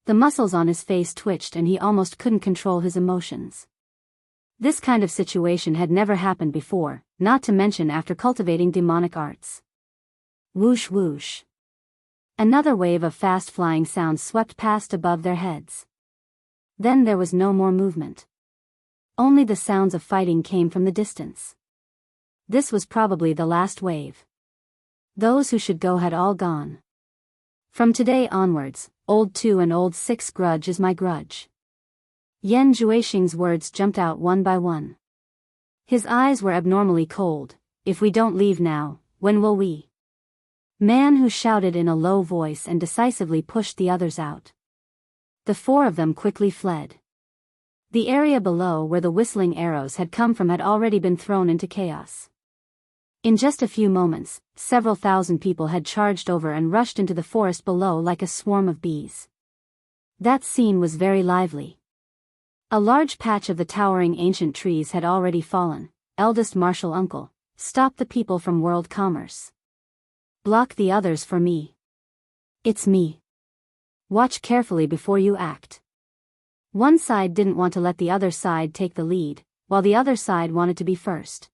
The muscles on his face twitched and he almost couldn't control his emotions. This kind of situation had never happened before, not to mention after cultivating demonic arts. Whoosh whoosh. Another wave of fast-flying sounds swept past above their heads. Then there was no more movement. Only the sounds of fighting came from the distance. This was probably the last wave. Those who should go had all gone. From today onwards, Old 2 and Old 6 grudge is my grudge. Yan Juixing's words jumped out one by one. His eyes were abnormally cold. If we don't leave now, when will we? Man Who shouted in a low voice and decisively pushed the others out. The 4 of them quickly fled. The area below where the whistling arrows had come from had already been thrown into chaos. In just a few moments, several thousand people had charged over and rushed into the forest below like a swarm of bees. That scene was very lively. A large patch of the towering ancient trees had already fallen. Eldest Marshal Uncle, stop the people from world commerce. Block the others for me. It's me. Watch carefully before you act. One side didn't want to let the other side take the lead, while the other side wanted to be first.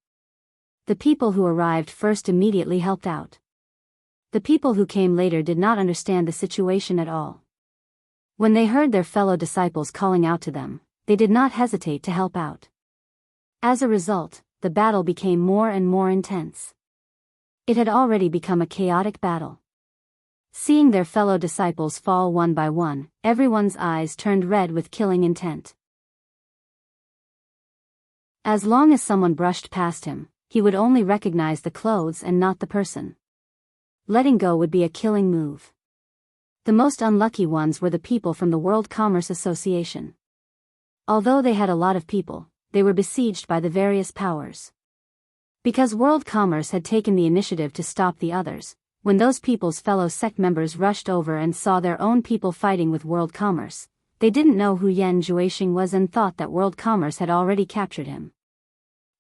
The people who arrived first immediately helped out. The people who came later did not understand the situation at all. When they heard their fellow disciples calling out to them, they did not hesitate to help out. As a result, the battle became more and more intense. It had already become a chaotic battle. Seeing their fellow disciples fall one by one, everyone's eyes turned red with killing intent. As long as someone brushed past him, he would only recognize the clothes and not the person. Letting go would be a killing move. The most unlucky ones were the people from the World Commerce Association. Although they had a lot of people, they were besieged by the various powers. Because World Commerce had taken the initiative to stop the others, when those people's fellow sect members rushed over and saw their own people fighting with World Commerce, they didn't know who Yan Juexing was and thought that World Commerce had already captured him.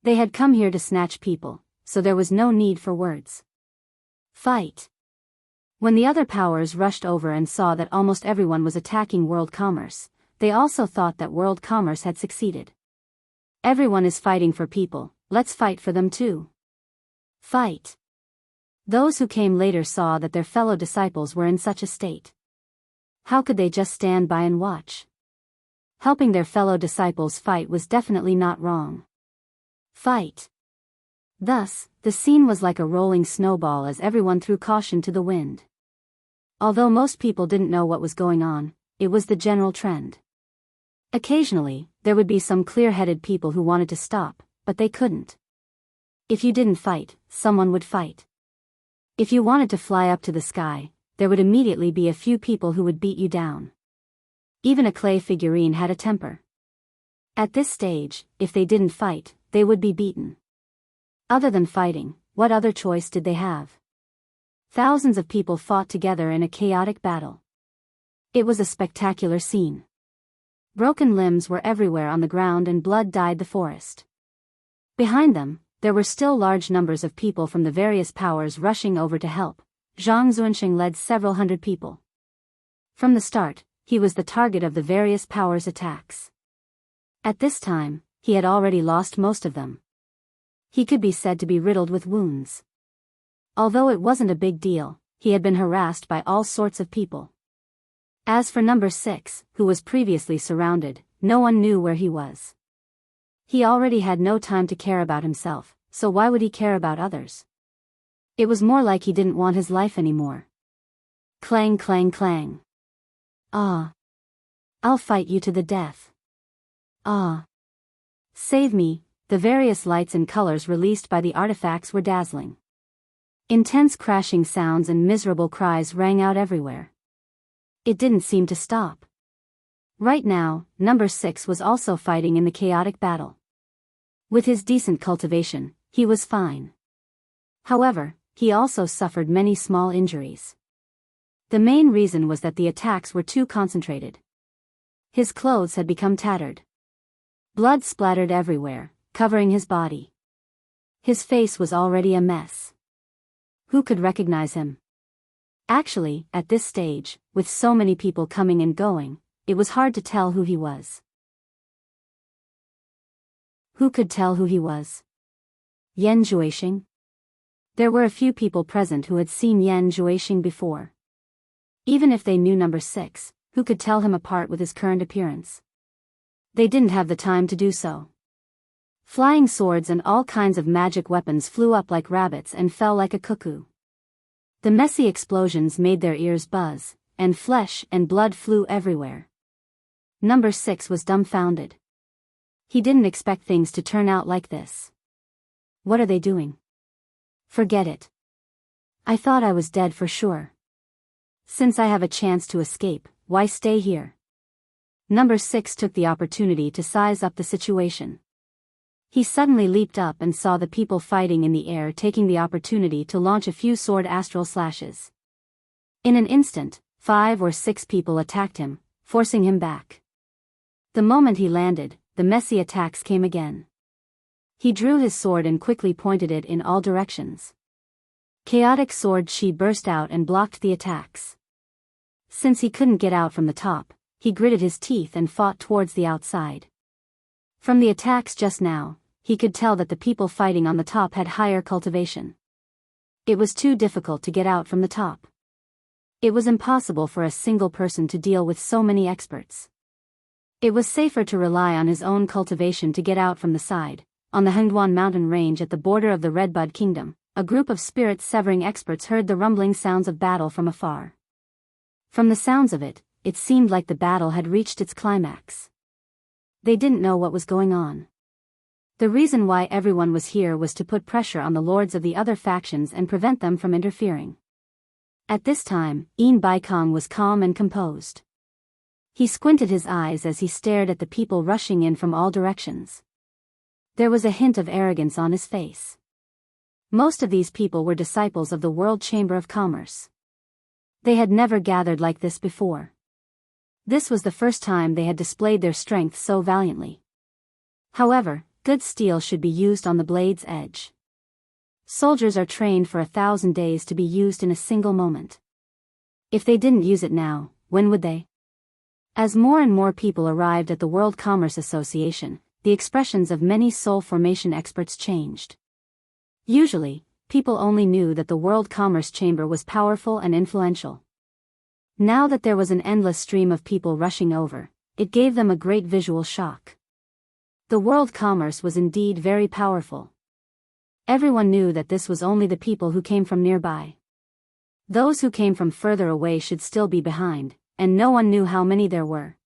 They had come here to snatch people, so there was no need for words. Fight. When the other powers rushed over and saw that almost everyone was attacking World Commerce, they also thought that World Commerce had succeeded. Everyone is fighting for people, let's fight for them too. Fight. Those who came later saw that their fellow disciples were in such a state. How could they just stand by and watch? Helping their fellow disciples fight was definitely not wrong. Fight. Thus, the scene was like a rolling snowball as everyone threw caution to the wind. Although most people didn't know what was going on, it was the general trend. Occasionally, there would be some clear-headed people who wanted to stop, but they couldn't. If you didn't fight, someone would fight. If you wanted to fly up to the sky, there would immediately be a few people who would beat you down. Even a clay figurine had a temper. At this stage, if they didn't fight, they would be beaten. Other than fighting, what other choice did they have? Thousands of people fought together in a chaotic battle. It was a spectacular scene. Broken limbs were everywhere on the ground and blood dyed the forest. Behind them, there were still large numbers of people from the various powers rushing over to help. Zhang Zuanxing led several hundred people. From the start, he was the target of the various powers' attacks. At this time, he had already lost most of them. He could be said to be riddled with wounds. Although it wasn't a big deal, he had been harassed by all sorts of people. As for number 6, who was previously surrounded, no one knew where he was. He already had no time to care about himself, so why would he care about others? It was more like he didn't want his life anymore. Clang clang clang. Ah. I'll fight you to the death. Ah. Save me. The various lights and colors released by the artifacts were dazzling. Intense crashing sounds and miserable cries rang out everywhere. It didn't seem to stop. Right now, number 6 was also fighting in the chaotic battle. With his decent cultivation, he was fine. However, he also suffered many small injuries. The main reason was that the attacks were too concentrated. His clothes had become tattered. Blood splattered everywhere, covering his body. His face was already a mess. Who could recognize him? Actually, at this stage, with so many people coming and going, it was hard to tell who he was. Who could tell who he was? Yan Juexing? There were a few people present who had seen Yan Juexing before. Even if they knew number 6, who could tell him apart with his current appearance? They didn't have the time to do so. Flying swords and all kinds of magic weapons flew up like rabbits and fell like a cuckoo. The messy explosions made their ears buzz, and flesh and blood flew everywhere. Number 6 was dumbfounded. He didn't expect things to turn out like this. What are they doing? Forget it. I thought I was dead for sure. Since I have a chance to escape, why stay here? Number 6 took the opportunity to size up the situation. He suddenly leaped up and saw the people fighting in the air, taking the opportunity to launch a few sword astral slashes. In an instant, 5 or 6 people attacked him, forcing him back. The moment he landed, the messy attacks came again. He drew his sword and quickly pointed it in all directions. Chaotic sword chi burst out and blocked the attacks. Since he couldn't get out from the top, he gritted his teeth and fought towards the outside. From the attacks just now, he could tell that the people fighting on the top had higher cultivation. It was too difficult to get out from the top. It was impossible for a single person to deal with so many experts. It was safer to rely on his own cultivation to get out from the side. On the Hengduan mountain range at the border of the Redbud Kingdom, a group of spirit-severing experts heard the rumbling sounds of battle from afar. From the sounds of it, it seemed like the battle had reached its climax. They didn't know what was going on. The reason why everyone was here was to put pressure on the lords of the other factions and prevent them from interfering. At this time, Baikong was calm and composed. He squinted his eyes as he stared at the people rushing in from all directions. There was a hint of arrogance on his face. Most of these people were disciples of the World Chamber of Commerce. They had never gathered like this before. This was the first time they had displayed their strength so valiantly. However, good steel should be used on the blade's edge. Soldiers are trained for 1,000 days to be used in a single moment. If they didn't use it now, when would they? As more and more people arrived at the World Commerce Association, the expressions of many soul formation experts changed. Usually, people only knew that the World Commerce Chamber was powerful and influential. Now that there was an endless stream of people rushing over, it gave them a great visual shock. The World Commerce was indeed very powerful. Everyone knew that this was only the people who came from nearby. Those who came from further away should still be behind, and no one knew how many there were.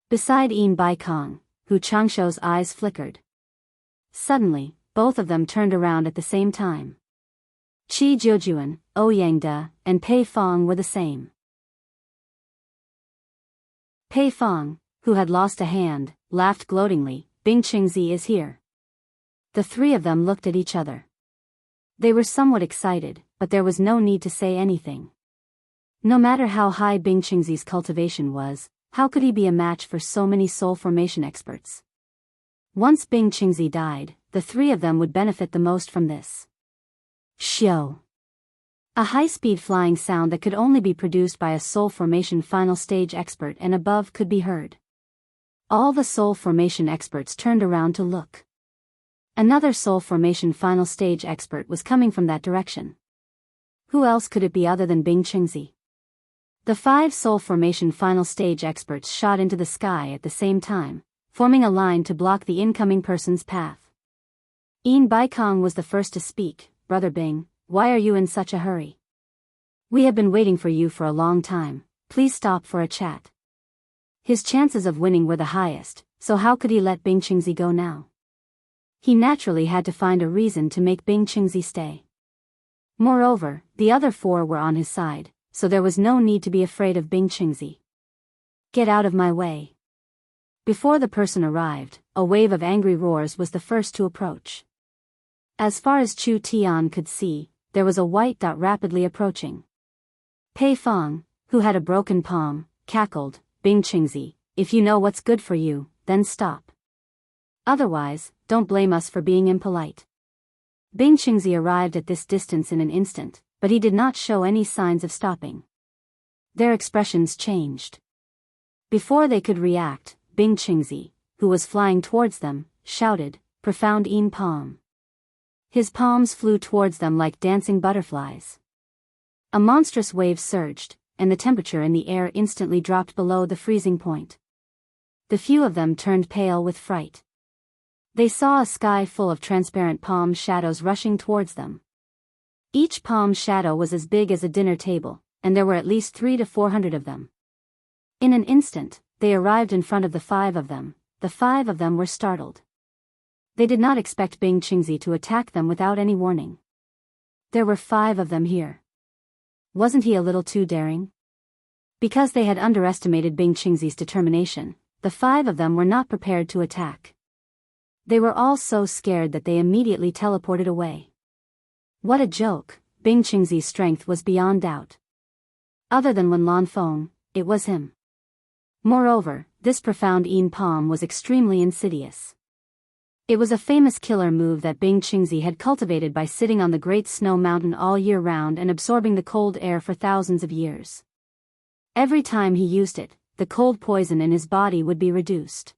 Beside Baikong, Hu Changshou's eyes flickered. Suddenly, both of them turned around at the same time. Qi Jiujuan, Ouyang and Pei Fong were the same. Pei Fong, who had lost a hand, laughed gloatingly. Bing Qingzi is here. The three of them looked at each other. They were somewhat excited, but there was no need to say anything. No matter how high Bing Qingzi's cultivation was, how could he be a match for so many soul formation experts? Once Bing Qingzi died, the three of them would benefit the most from this. Xiao. A high-speed flying sound that could only be produced by a soul formation final stage expert and above could be heard. All the soul formation experts turned around to look. Another soul formation final stage expert was coming from that direction. Who else could it be other than Bing Qingzi? The 5 soul formation final stage experts shot into the sky at the same time, forming a line to block the incoming person's path. Baikong was the first to speak. Brother Bing, why are you in such a hurry? We have been waiting for you for a long time. Please stop for a chat. His chances of winning were the highest, so how could he let Bing Qingzi go now? He naturally had to find a reason to make Bing Qingzi stay. Moreover, the other 4 were on his side, so there was no need to be afraid of Bing Qingzi. Get out of my way. Before the person arrived, a wave of angry roars was the first to approach. As far as Chu Tian could see, there was a white dot rapidly approaching. Pei Fong, who had a broken palm, cackled, Bing Qingzi, if you know what's good for you, then stop. Otherwise, don't blame us for being impolite. Bing Qingzi arrived at this distance in an instant, but he did not show any signs of stopping. Their expressions changed. Before they could react, Bing Qingzi, who was flying towards them, shouted, profound palm. His palms flew towards them like dancing butterflies. A monstrous wave surged, and the temperature in the air instantly dropped below the freezing point. The few of them turned pale with fright. They saw a sky full of transparent palm shadows rushing towards them. Each palm shadow was as big as a dinner table, and there were at least 300 to 400 of them. In an instant, they arrived in front of the 5 of them. The 5 of them were startled. They did not expect Bing Qingzi to attack them without any warning. There were 5 of them here. Wasn't he a little too daring? Because they had underestimated Bing Qingzi's determination, the 5 of them were not prepared to attack. They were all so scared that they immediately teleported away. What a joke! Bing Qingzi's strength was beyond doubt. Other than Wen Lanfeng, it was him. Moreover, this profound palm was extremely insidious. It was a famous killer move that Bing Qingzi had cultivated by sitting on the Great Snow Mountain all year round and absorbing the cold air for thousands of years. Every time he used it, the cold poison in his body would be reduced.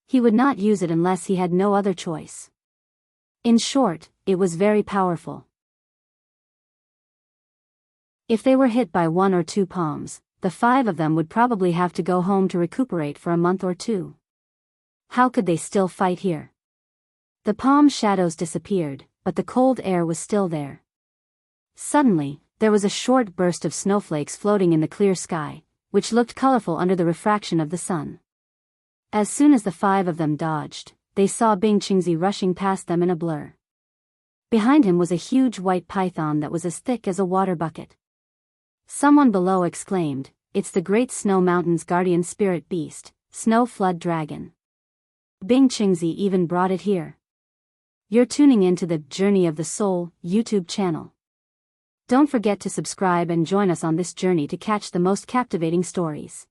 He would not use it unless he had no other choice. In short, it was very powerful. If they were hit by 1 or 2 palms, the 5 of them would probably have to go home to recuperate for a month or 2. How could they still fight here? The palm shadows disappeared, but the cold air was still there. Suddenly, There was a short burst of snowflakes floating in the clear sky, which looked colorful under the refraction of the sun. As soon as the 5 of them dodged, they saw Bing Qingzi rushing past them in a blur. Behind him was a huge white python that was as thick as a water bucket. Someone below exclaimed, "It's the Great Snow Mountain's guardian spirit beast, Snow Flood Dragon." Bing Qingzi even brought it here. You're tuning in to the Journey of the Soul YouTube channel. Don't forget to subscribe and join us on this journey to catch the most captivating stories.